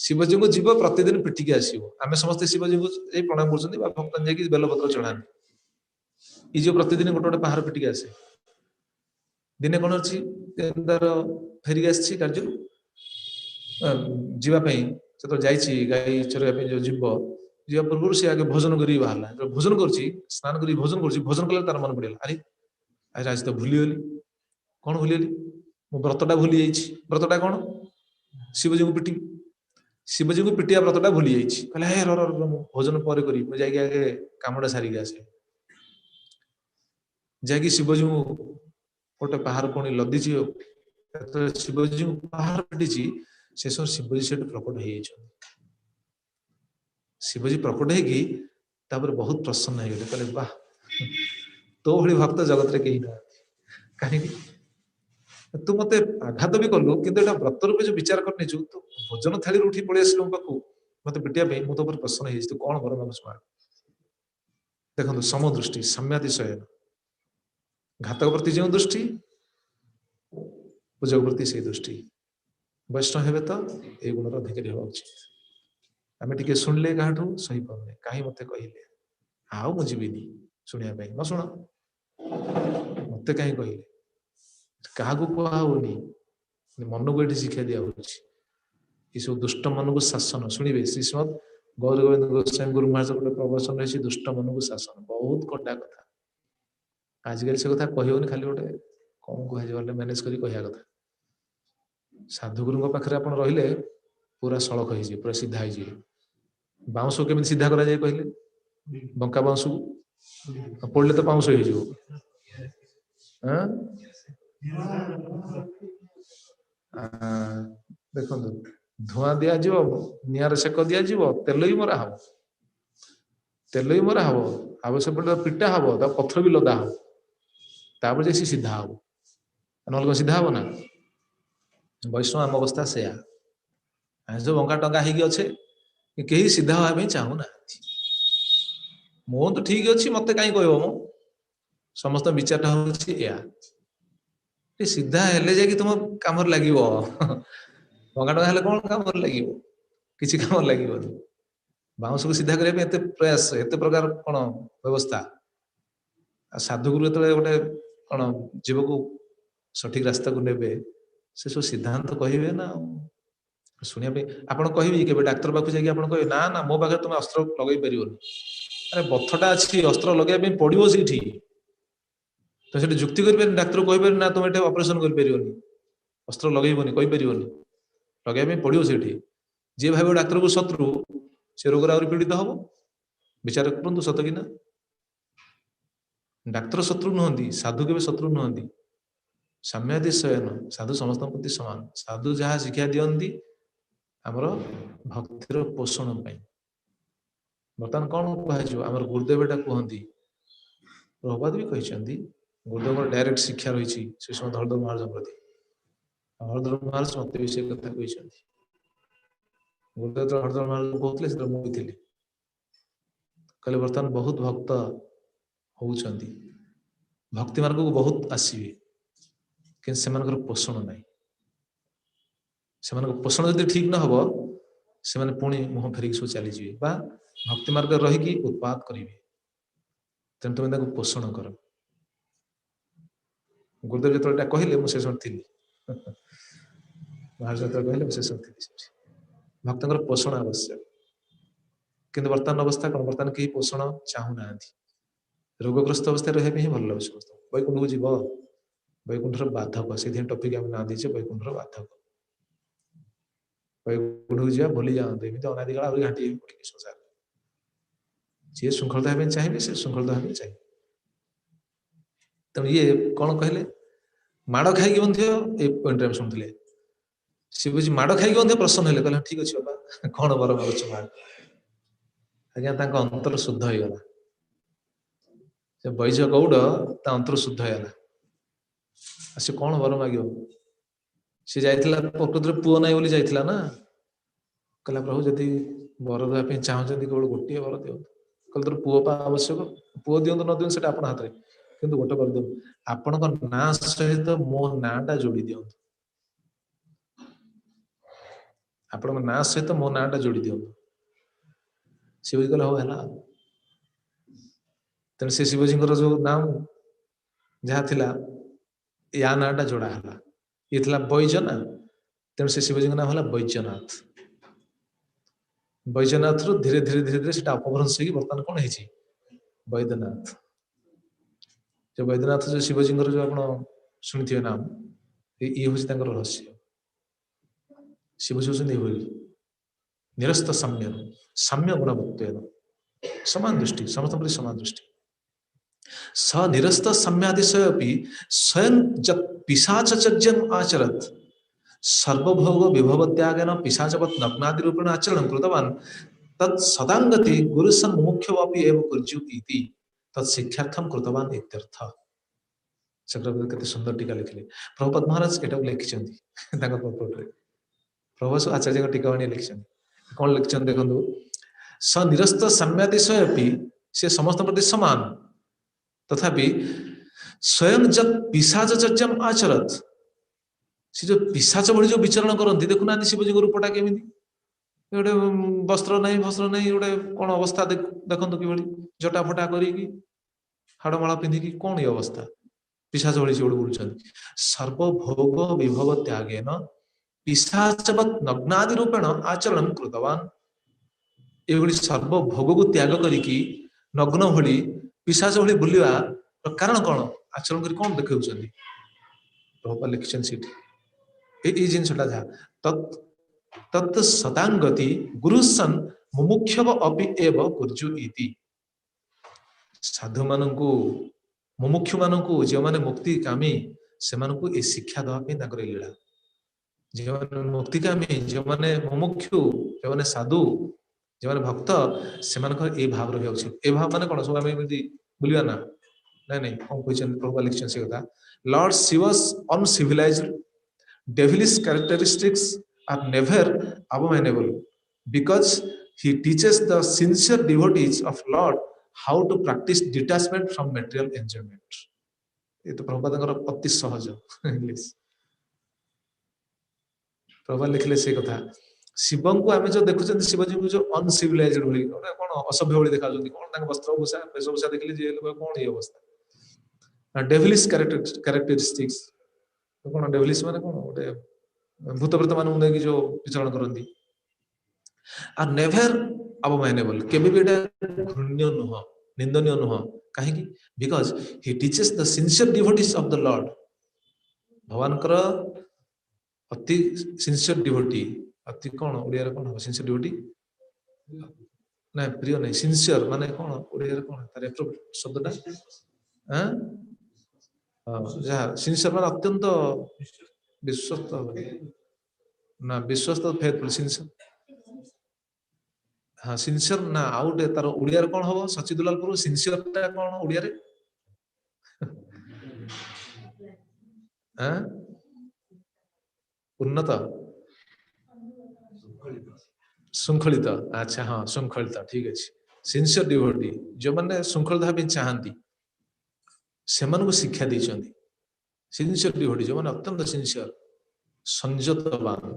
ଶିବଜୀଙ୍କୁ ଯିବ ପ୍ରତିଦିନ ପିଟିକି ଆସିବ। ଆମେ ସମସ୍ତେ ଶିବଜୀଙ୍କୁ ଏଇ ପ୍ରଣାମ କରୁଛନ୍ତି ବା ଭକ୍ତ ଯାଇକି ବେଲପତ୍ର ଚଢାନ୍ତି। ଏଇ ଯୋଉ ପ୍ରତିଦିନ ଗୋଟେ ଗୋଟେ ପାହାର ପିଟିକି ଆସେ। ଦିନେ କଣ ଅଛି, ତାର ଫେରିକି ଆସିଛି କାର୍ଯ୍ୟରୁ, ଯିବା ପାଇଁ ଯେତେବେଳେ ଯାଇଛି ଗାଈ ଚରେଇବା ପାଇଁ ଯୋଉ ଯିବା ପୂର୍ବରୁ ସେ ଆଗେ ଭୋଜନ କରିକି ବାହାରିଲା। ଭୋଜନ କରୁଛି, ସ୍ନାନ କରିକି ଭୋଜନ କରୁଛି, ଭୋଜନ କଲା ତାର ମନେ ପଡିଗଲା, ଆରେ ଆଜି ତ ଭୁଲିଗଲି। କଣ ଭୁଲିଗଲି? ମୁଁ ବ୍ରତଟା ଭୁଲି ଯାଇଛି। ବ୍ରତଟା କଣ? ଶିବଜୀଙ୍କୁ ପିଟିବା ବ୍ରତଟା ଭୁଲି ଯାଇଛି। କହିଲା ହେ ମୁଁ ଭୋଜନ ପରେ କରିବି, ମୁଁ ଯାଇକି ଆଗେ କାମଟା ସାରିକି ଆସେ। ଯାଇକି ଶିବଜୀଙ୍କୁ ଗୋଟେ ପାହାର ପୁଣି ଲଦିଛି। ଶିବଜୀଙ୍କୁ ପାହାର ପିଟିଛି, ସେ ସବୁ ଶିବଜୀ ସେଠୁ ପ୍ରକଟ ହେଇଯାଇଛନ୍ତି। ଶିବଜୀ ପ୍ରକଟ ହେଇକି ତାପରେ ବହୁତ ପ୍ରସନ୍ନ ହେଇଗଲେ। କହିଲେ ବାଃ, ତୋ ଭଳି ଭକ୍ତ ଜଗତରେ କେହି ନାହାନ୍ତି। କାହିଁକି? ତୁ ମତେ ଆଘାତ ବି କଲୁ, କିନ୍ତୁ ଏଟା ବ୍ରତ ରୂପେ ଯୋଉ ବିଚାର କରି ନେଇଛୁ, ତୁ ଭୋଜନ ଥାଳିରୁ ଉଠି ପଳେଇ ଆସିଲୁ ମୋ ପାଖକୁ ମତେ ପିଟିବା ପାଇଁ, ମୁଁ ତୋ ଉପରେ ପ୍ରସନ୍ନ ହେଇଯାଇଛି। ତୁ କଣ ବର ମାଗୁଛୁ ମାଗ। ଦେଖନ୍ତୁ ସମଦୃଷ୍ଟି, ସାମ୍ୟାତିଶୟନ। ଘାତକ ପ୍ରତି ଯେଉଁ ଦୃଷ୍ଟି, ପୂଜକ ପ୍ରତି ସେଇ ଦୃଷ୍ଟି। ବୈଷ୍ଣବ ହେବେ ତ ଏଇ ଗୁଣର ଅଧିକାରୀ ହେବା ଉଚିତ। ଆମେ ଟିକେ ଶୁଣିଲେ କାହାଠୁ ସହିପାରୁନେ, କାହିଁ ମତେ କହିଲେ, ଆଉ ମୁଁ ଯିବିନି ଶୁଣିବା ପାଇଁ। ନ ଶୁଣ, ମତେ କାହିଁ କହିଲେ, କାହାକୁ କୁହା ହଉନି, ମନକୁ ଏଠି ଶିକ୍ଷା ଦିଆ ହଉଛି। ଏସବୁ ଦୁଷ୍ଟ ମନକୁ ଶାସନ। ଶୁଣିବେ ଶ୍ରୀଶ୍ରୀମଦ୍ ଗୌର ଗୋବିନ୍ଦ ଗୋସ୍ୱାମୀ ଗୁରୁ ମହାରାଜ ଗୋଟେ ପ୍ରବଚନ ରହିଛି, ଦୁଷ୍ଟ ମନକୁ ଶାସନ। ବହୁତ କଡା କଥା। ଆଜିକାଲି ସେ କଥା କହିହଉନି, ଖାଲି ଗୋଟେ କଣ କୁହାଯିବ, ମ୍ୟାନେଜ କରି କହିବା କଥା। ସାଧୁଗୁରୁଙ୍କ ପାଖରେ ଆପଣ ରହିଲେ ପୁରା ସଳଖ ହେଇଯିବେ, ପୁରା ସିଧା ହେଇଯିବେ। ବାଉଁଶ କେମିତି ସିଧା କରାଯାଏ କହିଲେ? ବଙ୍କା ବାଉଁଶକୁ ପୋଡିଲେ ତ ପାଉଁଶ ହେଇଯିବ। ଦେଖନ୍ତୁ, ଧୂଆଁ ଦିଆଯିବ, ନିଆଁରେ ସେକ ଦିଆଯିବ, ତେଲ ବି ମରା ହବ। ଆବଶ୍ୟକ ପଡ଼ିଲେ ପିଟା ହବ, ତା ପଥର ବି ଲଦା ହବ, ତାପରେ ଯାଇ ସିଧା ହବ। ନହେଲେ କଣ ସିଧା ହବ ନା? ବୈଷ୍ଣବ ଆମ ଅବସ୍ଥା ସେୟା। ଆମେ ସବୁ ବଙ୍କା ଟଙ୍କା ହେଇକି ଅଛେ, କେହି ସିଧା ହବା ପାଇଁ ଚାହୁଁନାହାନ୍ତି। ମୁଁ ତ ଠିକ ଅଛି, ମତେ କାହିଁ କହିବ? ମୁଁ ସମସ୍ତ ବିଚାରଟା ହଉଛି ଏୟା, ସିଧା ହେଲେ ଯାଇକି ତୁମ କାମରେ ଲାଗିବ। ଭଙ୍ଗା ଟଙ୍କା ହେଲେ କଣ କାମରେ ଲାଗିବ? କିଛି କାମରେ ଲାଗିବନି। ବାଉଁଶକୁ ସିଧା କରିବା ପାଇଁ ଏତେ ପ୍ରୟାସ, ଏତେ ପ୍ରକାର କଣ ବ୍ୟବସ୍ଥା। ଆଉ ସାଧୁଗୁରୁ ଯେତେବେଳେ ଗୋଟେ कौन जीव को सठिक रास्ता को नेबे से सब सिद्धांत कहिबे ना शुणा आप कहे डाक्तर पाक जाकि आप कहे ना ना मो पाखे तुम अस्त्र लगे पार अरे बथटा अच्छी अस्त्र लगे पड़ो से तो से जुक्ति कर डाक्तर कहीपर ना तुम ये ऑपरेशन कर अस्त्र लगेबनी कहीपर लगे पड़ो से जी भाव डाक्तर को शत्रु से रोग पीड़ित हम विचार करूँ सत कि ना डाक्तर शत्रु नुहति साधु के शत्रु नुहति साम्यादि शयन साधु समस्त प्रति समान साधु जहाँ शिक्षा दिखती आमर भक्तिर पोषण बर्तमान कौन कह आम गुरुदेव एटा कहती प्रभुपाद भी कहते गुरुदेव डायरेक्ट शिक्षा रही से समय हरदर महाराज प्रति हरदर महाराज मत भी से कथा कहते गुरुदेव हरदर महाराज कहते से मुझे कहले बर्तमान बहुत भक्त होती भक्ति मार्ग को बहुत आसवे कि पोषण ना से पोषण जब ठीक न हो से पुणी मुह फेरिक सब चलीजे भक्ति मार्ग रहीकि उत्पाद करेंगे तेणु तुम पोषण कर गुरुदेव जो कहले मुझे समय थी महाराज जो कहले मुझे समय थी भक्त पोषण आवश्यक किंतु वर्तमान अवस्था कौन बर्तमान कहीं पोषण चाहूना रोगग्रस्त अवस्था रही ही भल लगे समस्त वैकुंठ को जीव वैकुंठर बाधक से टपिक आम ना दीचे वैकुंठर बाधक वैकुंठ को जा भूली जाते अनादिकाल घाटी पड़े संसार जी श्रृंखलता चाहिए से श्रृंखलता चाहिए तेणु ये कौन कहले माड़ खाई पॉइंट शुणुले शिवजी माड़ खाई प्रसन्न हेले कहले ठीक अच्छे बाबा कौन बर मागुच माड़ आज्ञा अंतर शुद्ध हो गला से बैज गौड़ ता अंतर शुद्ध होगा से कौन वर माग सी जाइला प्रकृति पुओ ना बोली जाइला ना कहला प्रभु जदि वर देवाई चाहते केवल गोटे वर दिखाँ कल तोर पुओ पा आवश्यक पुओ दिखाँ न दिखाँ से आप हाथ में कि गोटे कर दिखाँ आपण ना सहित मो नाटा जोड़ी दिखाँ आपण ना सहित मो नाटा जोड़ी दिखाँ शिवजी कहला हो है तेणु से शिवजी जो नाम जहाँ थिला या नाटा जोड़ा है ये थिला बैजना तेणु से शिवजी नाम है बैजनाथ बैजनाथ रु धीरे धीरे धीरे धीरे से अपभ्रंश हो बर्तमान कौन है वैद्यनाथ जो वैद्यनाथ जो शिवजी जो आप शुणी नाम ये हूँ रहस्य शिवजी हूँ निरस्त साम्य साम्य गुणवत्व समान दृष्टि समस्त प्रति समान दृष्टि स निरस्त साम्यादिशय स्वयं जब पिशाचर्यम आचरत सर्वभोग विभव त्यागेन पिशाचवत नग्नादि रूपेण आचरण कृतवान तत् सदांगति गुरुसन मुमुक्षवापि एव कुर्जु इति तत् शिक्षार्थम कृतवान इत्यर्थ चक्रवर्ती केते सुंदर टीका लिखले प्रभुपाद महाराज एटा लिखिछन्ति तांका प्रपोर्ट रे प्रभु आचार्य टीका वाणी लिखिछन्ति कोन लिखिछन्ति देखंतु स निरस्त साम्यादिशय से समस्त प्रति समान तथापि स्वयं जब पिशाचर्यम आचरत से जो पिशाच भली जो विचरण करती देखुना शिवजी रूपटा केमी गोटे वस्त्र नहीं भस्त्र नहीं गोटे कौन अवस्था देखते कि जटा फटा करी हाड़माला पिंधिकी कौन ये अवस्था पिशाच भली से बुलूं सर्वभोग विभव त्यागेन पिशाचवत नग्नादि रूपेण आचरण कृतवान ये सर्वभोग को त्याग करिकी नग्न भली पिशाच भली बुलवा कारण कौन आचरण कर कौन देखा प्रभुपाद लिखिछन ये जिनसा जहाँ तत् सदांगति गुरुसन मुमुक्षव अपि एव कुर्जु इति साधु मानू मुमुक्षु मानू जो मैंने मुक्ति कामी से ये शिक्षा देवाई लीला जो मैंने मुक्ति कामी जो मैंने मुमुक्षु जो मैंने साधु जो मैंने भक्त से भाव रहा उचित ए भाव माने कौन सब आम बुलवा ना नहीं नहीं कौन कहते प्रभुपाद लिखिछन से कथा lord Shiva's uncivilized devilish characteristics are never abominable because he teaches the sincere devotees of Lord how to practice detachment from material enjoyment. ये तो प्रभुपाद अति सहज इंग्लिश प्रभुपाद लिखले से कथा शिवं को आम जो देखुं शिवजी को जो अनसिविलाइज्ड कौन असभ्य भाई देखा कौन वस्त्र भूषा वेशभूषा देखिले कौन ये अवस्था डेविलिश कैरेक्टरिस्टिक्स कौन डेविलिश माने कौन गोटे भूत प्रेत मानू देखिए जो विचरण करती आर नेभर अबमाइनेबल केबे भी घृण्य नुह निंदनीय नुह कहीं because he teaches the sincere devotees of the Lord भगवान अति सिंसियर डिवोटी अति कौन ओडिया कौन हम सिंसियर डिवोटी ना प्रिय नहीं सिंसियर माने कौन ओडिया कौन तार शब्दटा हां जहाँ सिंसियर माने अत्यंत विश्वस्त ना विश्वस्त फेथफुल सिंसियर हाँ सिंसियर ना आउट तार ओडिया कौन हम सचिदुलालपुर सिंसियर टा कौन ओडिया रे उन्नत श्रृंखलित अच्छा हाँ श्रृंखलित ठीक अच्छे सिंसियर डिवोटी जो मैंने श्रृंखलित भाव चाहती से शिक्षा देती सिंसियर डिवोटी जो मैंने अत्यंत सिंसियर संयतवान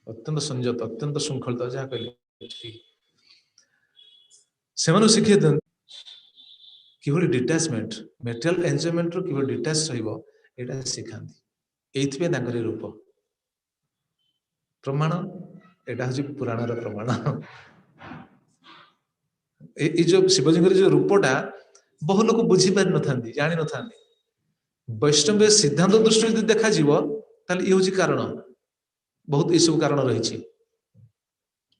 अत्यंत संयत अत्यंत श्रृंखलित जहाँ कहले से शिखे कि डिटाचमेंट मेटेरियल एंजॉयमेंट रो कि डिटाच रहा शिखाती ये रूप प्रमाण एटा हूँ पुराण प्रमाण ये जो शिवजी जो रूपटा बहु लोग बुझी पारि न जानी न था वैष्णव सिद्धांत दृष्टि देखा ये हूँ कारण बहुत यू कारण रही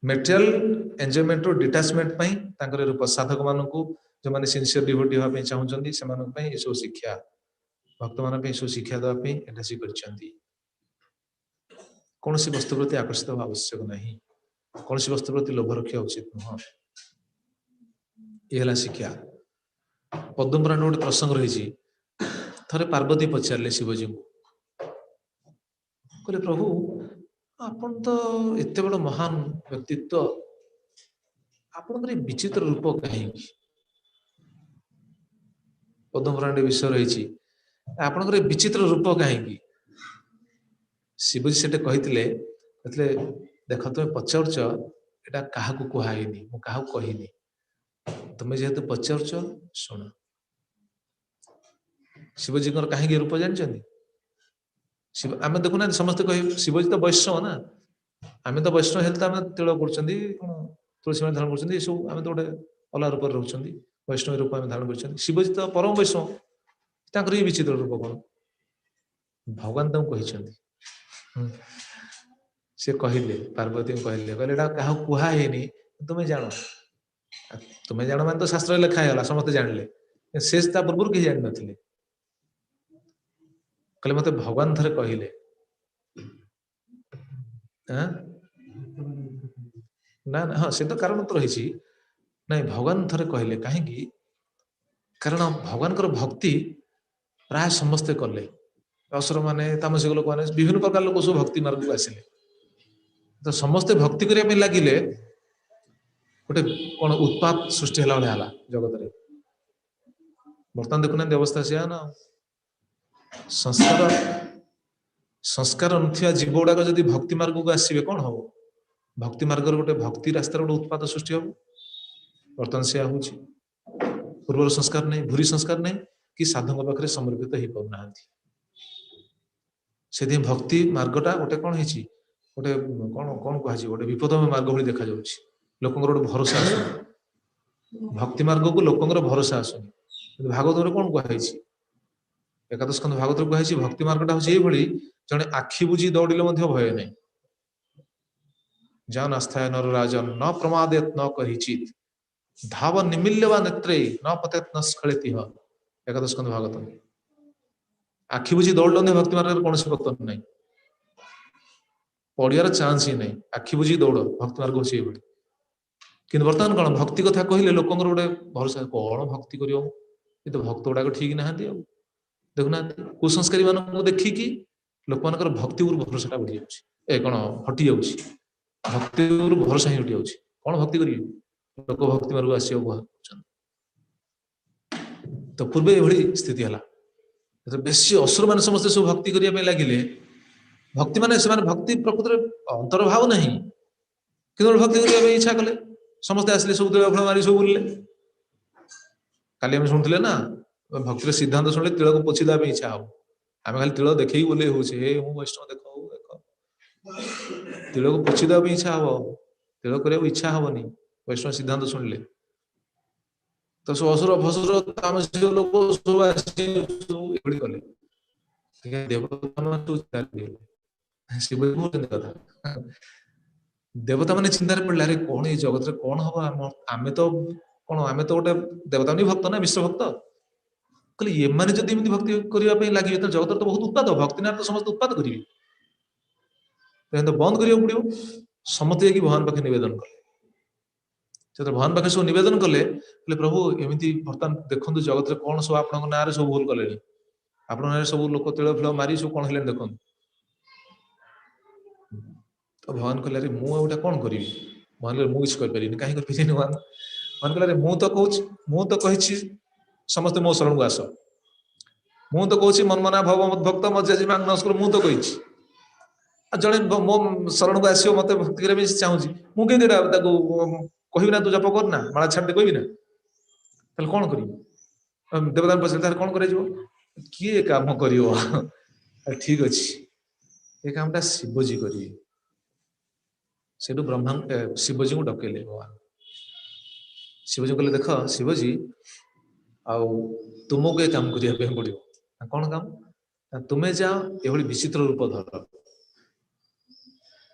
मेटेरियल एंजॉयमेंट रो डिटाचमेंट रूप साधक मान जो मैंने सिंसियर डिवोटी होगा चाहते से सब शिक्षा भक्त मान सब शिक्षा देवाई एटा सी कौन सी वस्तु प्रति आकर्षित होगा आवश्यक नहीं कौन सी वस्तु प्रति लोभ रखा उचित नुह ये शिक्षा पद्म पुराण गोटे प्रसंग रही थे पार्वती पचारे शिवजी को कहले प्रभु आपन तो एत बड़ महान व्यक्तित्व आपन विचित्र रूप कहीं पद्म पुराण विषय रही आपन विचित्र रूप कहीं शिवजी से कहते देख तुम पचारुच एटा क्या कहनी मु क्या कहनी तुम्हें जेहेतु पचारुच शुण शिवजी कहीं रूप जानते शिव आम देखुना समस्ते कह शिवजी तो वैष्णव ना आम तो वैष्णव हेल्थ आम तिल कर तुलसी माला धारण कर सब आम तो गोटे अलग रूप रोच वैष्णव रूप आम धारण कर शिवजी तो परम वैष्णव ये विचित्र रूप कौन भगवान तुमको से कहले पार्वती कहले कहले क्या कहनी तुम्हें जान तुम्हें जान मान तो शास्त्र लिखाईगला समस्त जानले से पूर्व कहीं जान नी कहले मत भगवान थे कहले ना हाँ से तो कारण तो रही ना भगवान थे कहले कहीं कारण भगवान भक्ति प्राय समस्ते कले असुर माने तामसिक लोक मैंने विभिन्न प्रकार लोग सब भक्ति मार्ग को आसिले तो समस्ते भक्ति करने लगिले गोटे कौन उत्पात सृष्टि है जगत रे बर्तमान देखुना अवस्था से ना संस्कार संस्कार नुआ जीव गुड़ाक जब भक्ति मार्ग को आसवे कौन हम भक्ति मार्ग गोटे भक्ति रास्त गोटे उत्पात सृष्टि हम बर्तमान से पूर्व संस्कार नहीं भूरी संस्कार नहीं कि साधु पाखे समर्पित हो पाना से भक्ति मार्गटा गोटे कौन है गोटे कौन कौन कह गोटे विपदमय मार्ग भाई देखा लोक गोटे भरोसा आसुनी भक्ति मार्ग को लोक भरोसा आसुनी भागवत कौन कहुई एकादश स्कंद भागवत कहुई भक्ति मार्गटा हूँ ये जड़े आखि बुझी दौड़े भय नहीं जान आस्था नर राजन न प्रमादेत न कहिचित धाव निमिल्यवा नेत्रे न पतेत न स्खलित एकादश स्कंद भागवत आखि बुझी दौड़ भक्ति मार्ग कौन पतन नहीं पड़ियार चांस ही नहीं आखि बुझी दौड़ भक्ति मार्ग से कि बर्तमान कौन भक्ति कथा कहले लोक गोटे भरोसा कौन भक्ति कर तो भक्त गुड़ाक ठीक ना देखुना कुसंस्कारी मान देखिकी लोक मान भक्ति भरोसा बढ़ी जाए कौन हटि जाऊँ भक्ति भरोसा ही हटि जाऊँ कौन भक्ति करेंगे लोक भक्ति मार्ग आस तो पूर्व ये स्थिति है बेसी असुर मान समस्त सब भक्ति करने लगिले भक्ति मान से भक्ति प्रकृत अंतर्भाव नहीं कि भक्ति करने इच्छा कले समस्ते आसिले सब देव फल मारी सब बुलिले काली आम शुणुले ना भक्तिर सिद्धांत शुणिले तिल को पोछि देबा इच्छा हो आम खाली तिल देखी बोले होचे हे मु वैष्णव देख तिल को पोछि देबा इच्छा हो तिल करबा इच्छा हबनी वैष्णव सिद्धांत शुणिले तो सब असुर फसुर तामसिक लोक सब आसी एभଳି कले देवता शिव कथा देवता माने चिंतार पड़े अरे कौन ये जगत रे कौन हम आमे तो कौन आमे तो गोटे देवता भक्त ना विश्व भक्त कहले ये माने जदि एमती भक्ति करिया पे लागि तो जगत तो बहुत उत्पाद भक्ति ना तो समस्त उत्पाद करिवे तो बंद करिया पड़ियो समते की भगवान पाखे निवेदन कले जब भगवान पाखे सब निवेदन कले प्रभु एमती बर्तमान देखंतु जगत रे कौन सब आपन ना रे सब भूल कले आपन ना सब लोक तिल फिल मारी सब कौन हेले देखंतु तो भगवान कहले अरे मु एटा कौन करी भगवान कहले मु किछ कर परिनी काहे कर परिनी भगवान कहले अरे मु तो कहूच मु तो कहिछि समस्त मो शरण को आस मु तो कहूछि मन मना भव भक्त मज्जाजी मांग नमस्कार मु तो कहिछि जड़े मो शरण को आसियो मते भक्ति करे चाहूछि मु के देडा ताको कहिबि ना तू जप कर ना माला छाड़ दे कहिबि ना तले कोन करी देवता पछे तार कोन करे जिवो किए काम करियो ठीक अछि ए कामटा शिवजी करी सेठू ब्रह्मा शिवजी को डकेले भगवान शिवजी कहले देख शिवजी आउ तुमको ये काम करिया पड़ो कौन काम तुम्हें जाओ ये विचित्र रूप धर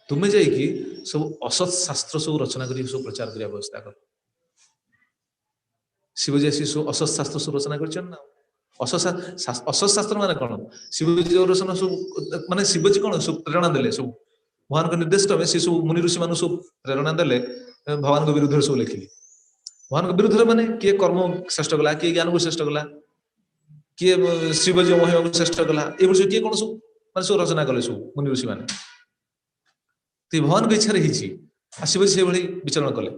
तुम्हें जाइकी सब असत शास्त्र सब रचना कर सब प्रचार करने व्यवस्था कर शिवजी आसी सब असत शास्त्र सब रचना कर असत शास्त्र माने कौन शिवजी रचना सब माने शिवजी कौन सब प्रेरणा देले सब भगवान को निर्देश क्रमे से सब मुनि ऋषि मान सब प्रेरणा देले भगवान को विरुद्ध सब लिखिले भगवान को विरुद्ध माने किए कर्म श्रेष्ठ कला किए ज्ञान को श्रेष्ठ कला किए शिवजी महिमा को श्रेष्ठ कला ये किए कौन सब माने सब रचना कले सब मुनि ऋषि मान तो भगवान को इच्छा रही शिवजी से विचरण कले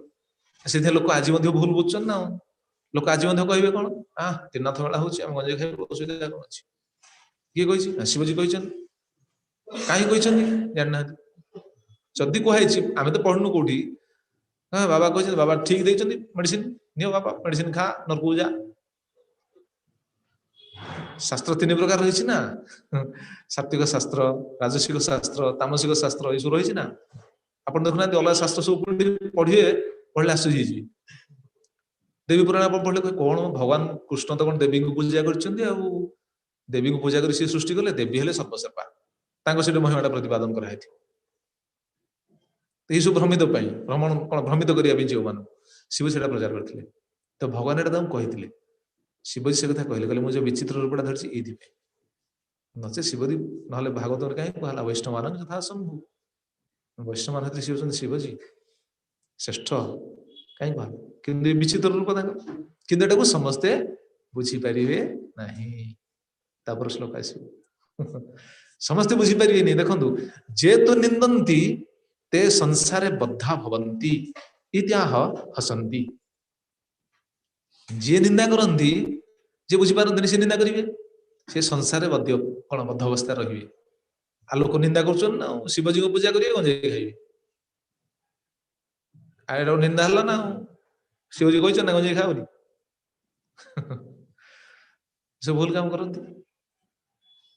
से लोक आज भूल बुझुन ना लोक आज कहे कौन त्रिनाथ मेला हूँ आम गंजे खाई असुविधा कौन अच्छी किए कही शिवजी कहीं जानना जदि कहुई आम तो पढ़नु कौटी हाँ बाबा कही बाबा ठीक देते मेडिसिन नियो बाबा मेडिसिन खा नरकू जा शास्त्र तीन प्रकार रही ना सात्विक शास्त्र राजसिक शास्त्र तामसिक शास्त्र ये सब रही ना आप देखुना अलग शास्त्र सब पढ़े पढ़ले आश्चर्य जी देवी पुराण पढ़ले कौन भगवान कृष्ण तो कौन देवी को पूजा कर देवी को पूजा कर सृष्टि कले देवी हेले सर्वसेपा से महिमाटा प्रतिपादन कराई यही सब भ्रमित भ्रमण कौन भ्रमित करने जो मान शिव से प्रचार करते तो भगवान एटा कही शिवजी से कथा कहले मुझे विचित्र रूपटा धरती ये नचे शिवजी ना भागवत कहीं कहला वैष्णव मान यथा संभव वैष्णव मान शिव शिवजी श्रेष्ठ कहीं कहला कि विचित्र रूप कि समस्ते बुझीपारे ना तापर श्लोक आस समस्ते बुझीपारे नहीं देखु जे तो निंदन्ति ते संसारे बद्धा भवन्ति इत्याह हसन्ति जे निंदा करती जे बुझीपारती से निंदा करेंगे से संसार बद्ध कौन बद्ध अवस्था रही आलोक निंदा कर शिवजी को पूजा करेंगे गंजे खाइबे आड़ निंदा है ना शिवजी कही ना गंजे खाओ से भूल काम करते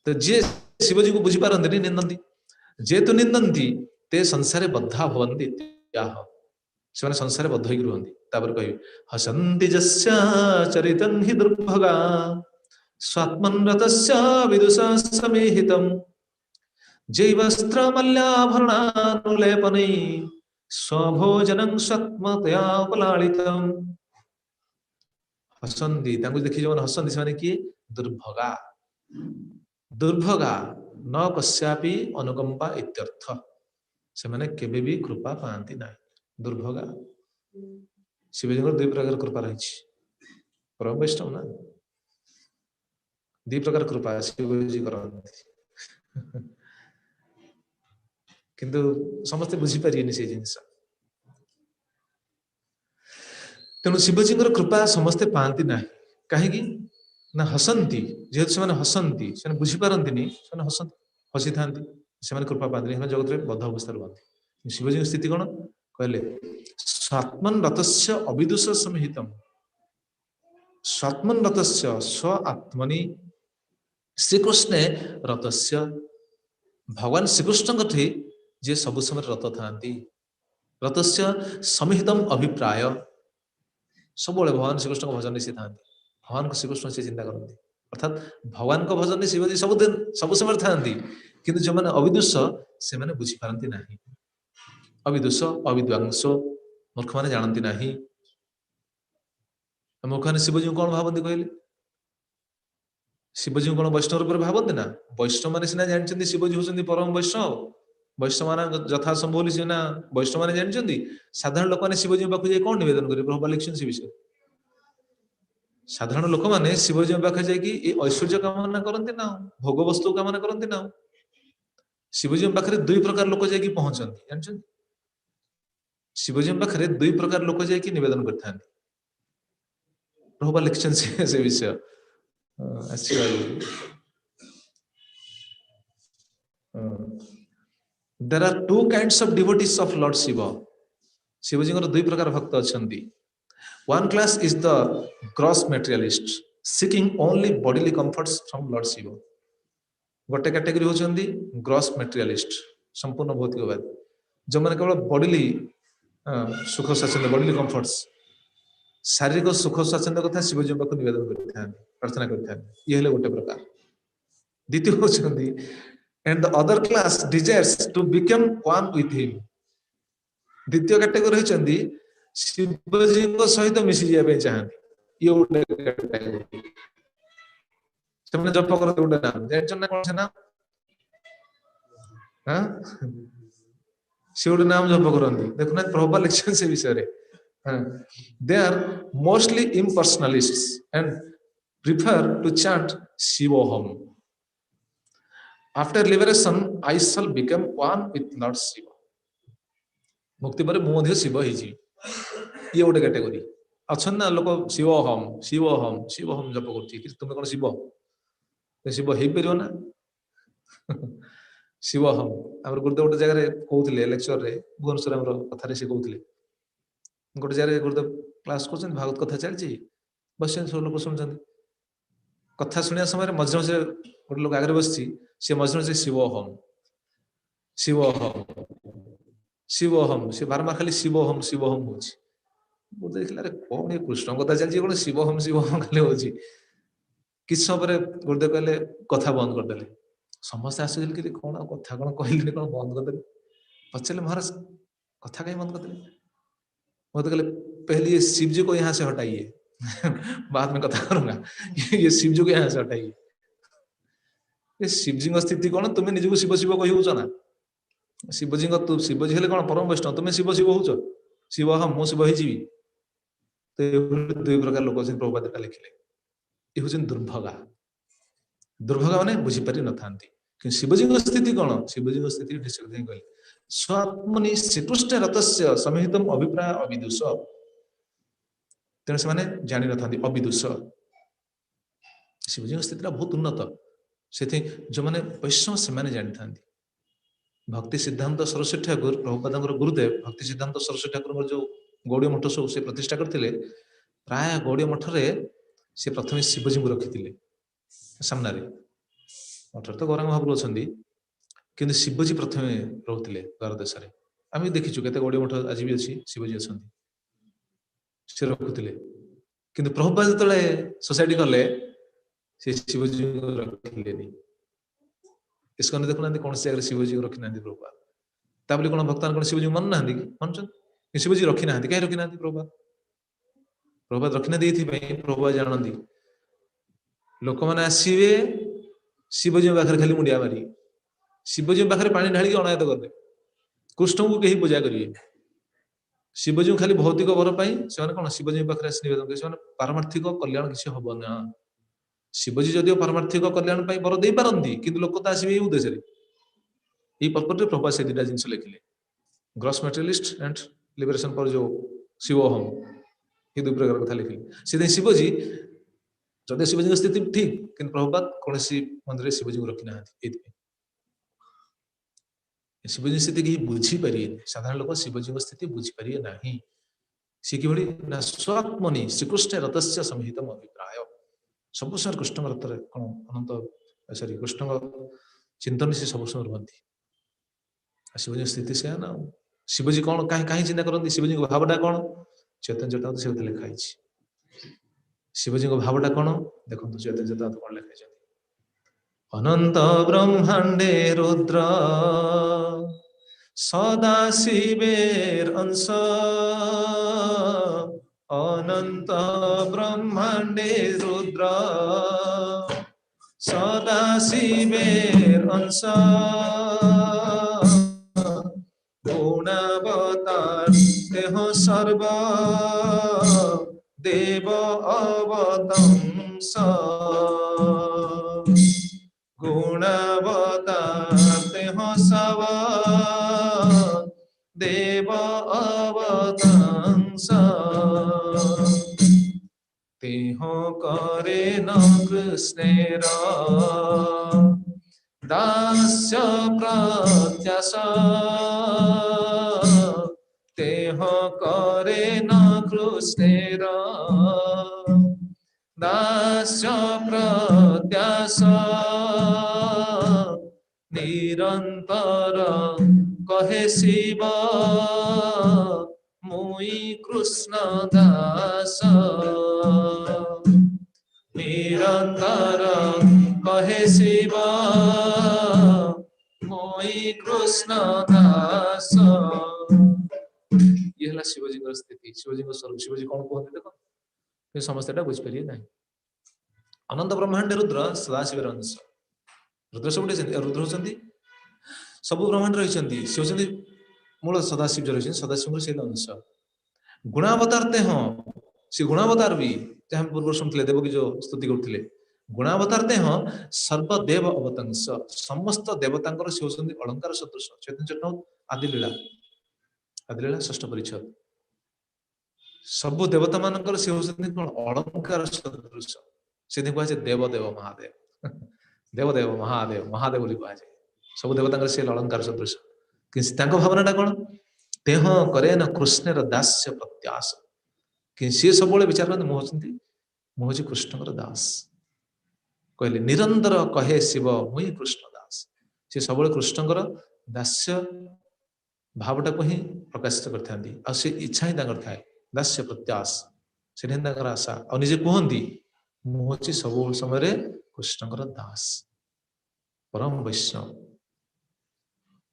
तो जे शिवजी को बुझीपारती निंदती जे तो निंदन्ति ते संसारे बद्धा भवन्ति से संसार बद्ध होकर रुहति तापर कह हसन्ति जस्या चरितं हि दुर्भगा स्वात्मन्रतस्य विदुषा समेहितं जैवस्त्रमल्याभरणानुलेपनै स्वभोजनं स्वात्मतया उपलालितं हसन्ति देखी जो हसन्ति से किए दुर्भगा दुर्भगा न कस्यापि अनुकंपा इत्यर्थ से माने केबे भी कृपा पाती ना दुर्भगा शिवजी दुई प्रकार कृपा रही परम वैष्णव ना दुई प्रकार कृपा शिवजी करती किंतु समस्ते बुझीपारे से जिनस तेणु शिवजी कृपा समस्ते पाती ना कहीं ना हसन्ति जेहेतु से हसन्ति से बुझीपारती से हसी था से कृपा पाती जगत में बद्ध अवस्था रुहति शिवजी स्थिति कौन कहले स्वात्मन रतस्य अविदुष समेहितम स्वात्मन रतस्य स्व आत्मनि श्रीकृष्णे रतस्य भगवान श्रीकृष्ण ठी जे सब समय रत था रतस्य समिहितम अभिप्राय सब भगवान श्रीकृष्ण भजन से था भगवान को श्रीकृष्ण से चिंता करते अर्थात भगवान को भजन शिवजी सबुदिन सब समय था किंतु जो मैंने अविदुष से मैंने बुझी पारती नहीं अविदुष अविद्वांस मूर्ख मैंने जानती नहीं मूर्ख मैंने शिवजी कौन भावती कहले शिवजी कौन वैष्णव रूप भावती ना वैष्णव मैंने सीना जानते शिवजी होती परम वैष्णव वैष्णव मान यथा संभव सीना वैष्णव मैंने जानते साधारण लोक मैंने शिवजी पाखु जाए कौन निवेदन करेंगे प्रभुपाद लिखिं से विषय साधारण लोक मैंने शिवजी पाखे जाकि ऐश्वर्य कामना करते ना भोग वस्तु कामना करते ना शिवजी पाखे दुई प्रकार लोक जाकि पहुंचती जानते शिवजी पाखे दुई प्रकार लोक जाकि निवेदन करते प्रभुपाद लिखिं से विषय there are two kinds of devotees of Lord Shiva Shivji दुई प्रकार भक्त अच्छा one class is the gross materialist seeking only bodily comforts from Lord Shiva गोटे कैटेगरी होचंदी ग्रॉस मेटेरियलिस्ट संपूर्ण भौतिकवाद जो माने केवल बॉडीली सुख स्वाच्छंद्य बॉडीली कंफर्ट्स शारीरिक सुख स्वाच्छंद्य कथा शिवजी पाखु निवेदन करते प्रार्थना करते ये हेले गोटे प्रकार द्वितीय होचंदी and the other class desires to become one with him द्वितीय कैटेगरी होचंदी शिवजी को सहित मिसी जिया पे चाहती ये गोटे कैटेगरी तुमने जप करते गोटे नाम जानछन ना कोन से नाम हां शिवड़ नाम जप करंती देखुना प्रभुपाद लिखछन से विषय रे they are mostly impersonalists and prefer to chant Shivoham after liberation I shall become one with Lord Shiva मुक्ति पर मु मध्य शिव ही जी ये गोटे कैटेगरी अछन ना लोक शिवोहम शिवोहम शिवोहम जप करछि कि तुम कोन शिव शिव हे परियो ना शिवोहम हमर गुरुदेव गोटे जगह रे कहउथिले लेक्चर रे भुवनेश्वर हमर कथा रे से कहउथिले गोटे जगह गुरुदेव क्लास करछन भागवत कथा चलछि बसन सब लोक सुनछन कथा सुनिया समय मझे मझे गोटे लोक आगे बसछि से मझे मझे शिवोहम शिवोहम शिवोहम से बारंबार खाली शिवोहम शिवोहम होछि बोल देखला रे कोन ये कृष्ण कथा चलछि कोन शिवोहम खाली होछि किछ समय गुरुदेव कहले कथा बंद कर देले समस्त आसिल कि कोन कथा कोन कहले कोन बंद कर देले पछले महाराज कथा कहीं बंद कर देले वो तो कहले पहले ये शिव जी को यहाँ से हटाइए बाद में कथा करूंगा ये शिव जी को यहाँ से हटाइए ये शिव जी स्थिति कौन तुम्हें निजको शिव शिव कही होच ना शिवजी तू शिवजी हेले कौन परम वैष्णव तुम्हें शिव शिव होच शिव हम मु शिव ही तो दुई प्रकार लोक प्रभुपाद लिखिले ये हूँ दुर्भगा दुर्भगा मैंने बुझीपारी न था शिवजी स्थिति कौन शिवजी स्थिति कहले स्वात्मनि श्रीकृष्ण रतस्य समिहितम अभिप्राय अविदुष तेणु से माने जानी न था अविदुष शिवजी स्थिति बहुत उन्नत से जो मैंने वैष्णव से माने जानी था भक्ति सिद्धांत सरस्वती ठाकुर प्रभुपाद गुरुदेव भक्ति सिद्धांत सरस्वती ठाकुर जो गौड़ीय मठ सब से प्रतिष्ठा करते प्राय गौड़ीय मठ रे से प्रथम शिवजी को रखी सामने मठ तो गौरांग महाप्रभु अच्छा किंतु शिवजी प्रथम रोते द्वार देश में आम देखीचु केते गौड़ीय मठ आज भी अच्छी शिवजी अच्छा से रखुले किंतु प्रभुपाद जो सोसाइटी कले से शिवजी रखिले इसको देखुना कौन से जगह शिवजी को रखी ना प्रभुपाद ताबले कौन भक्तान कौन शिवजी मन ना मन शिवजी रखी ना कहीं रखी ना प्रभुपाद प्रभुपाद रखी ना प्रभुपाद जानती लोक मैंने आसवे शिवजी पाखे खाली मुंडिया मारी शिवजी पाखे पानी ढाली अनायत करदे कृष्ण को कहीं पूजा करिए शिवजी खाली भौतिक वर से कौन शिवजी पाखे निवेदन करें पारमार्थिक कल्याण किसी हम ना शिवजी जदिव पारमार्थिक कल्याण वर दे पारती कि लोक तो आसवे उद्देश्य ये पर्पज प्रभुपाद से दुटा जिन लिखिले ग्रॉस मेटेरियलिस्ट एंड लिबरेशन पर जो शिवोहम ये दुई प्रकार कथा लिखिले से शिवजी जदि शिवजी स्थिति ठीक कि प्रभुपाद कौन मंदिर शिवजी को रखी ना शिवजी स्थिति कहीं बुझी पारे साधारण लोक शिवजी स्थिति बुझी पारे ना सी कि ना स्वात्मनि श्रीकृष्ण रथस्य संहितम अभिप्राय सब समय कृष्ण रथर कौन अनंत सॉरी कृष्ण चिंतन से सब समय रुहति शिवजी स्थिति से ना शिवजी कौन कहीं कहीं चिंता करते शिवजी को भावटा कौन चैतन्य चेतावत से लिखाई शिवजी को भावटा कौन देखो चैतन्य चेतावत कौन लिखाई अनंत ब्रह्मांडे रुद्र सदा शिवेर अंश अनंत ब्रह्मांडे रुद्र सदा शिवेर अंश गुणावतार देह सर्व देव अवतंस गुणावतार देह सब देव अवतंस तेह करे न कृष्णेर दास्य प्रत्याश तेह करे न कृष्णेर दास्य प्रत्याश निरंतर कहे शिव मुई कृष्ण दास निरंतर कहे शिव मुई कृष्ण दास ये है शिवजी स्थिति शिवजी स्वरूप शिवजी कौन कहते देखो समस्त बुझीपारे ना अनंत ब्रह्मांड रुद्र सदाशिव अंश रुद्र सब रुद्र होती सब ब्रह्मांड रही सी होती मूल सदाशिव रही सदाशिव से अंश गुणावतार ते हाँ सी गुणावतार भी जहाँ पूर्व शुणुले देवकी जो स्तुति करते गुणावतार ते हाँ सर्वदेव अवतंस समस्त देवता सी होती अलंकार सदृश चैतन्य चेतावत आदिलीला षष्ठ परिच्छेद सब देवता मान सी होती अलंकार सदृश से कहुए देवदेव महादेव देवदेव महादेव महादेव कहुए सब देवता से अलंकार सदृश कि भावनाटा कौन तेह करे न कृष्णर दास्य प्रत्याश कि सी सब विचार करते मुझे कृष्ण दास कहले निरंतर कहे शिव मुई कृष्ण दास सी सब कृष्ण दास्य भावटा को ही प्रकाशित करते इच्छा ही थाए दास्य प्रत्याश से आशा और निजे कहती मुझे सब समय कृष्ण दास परम वैष्णव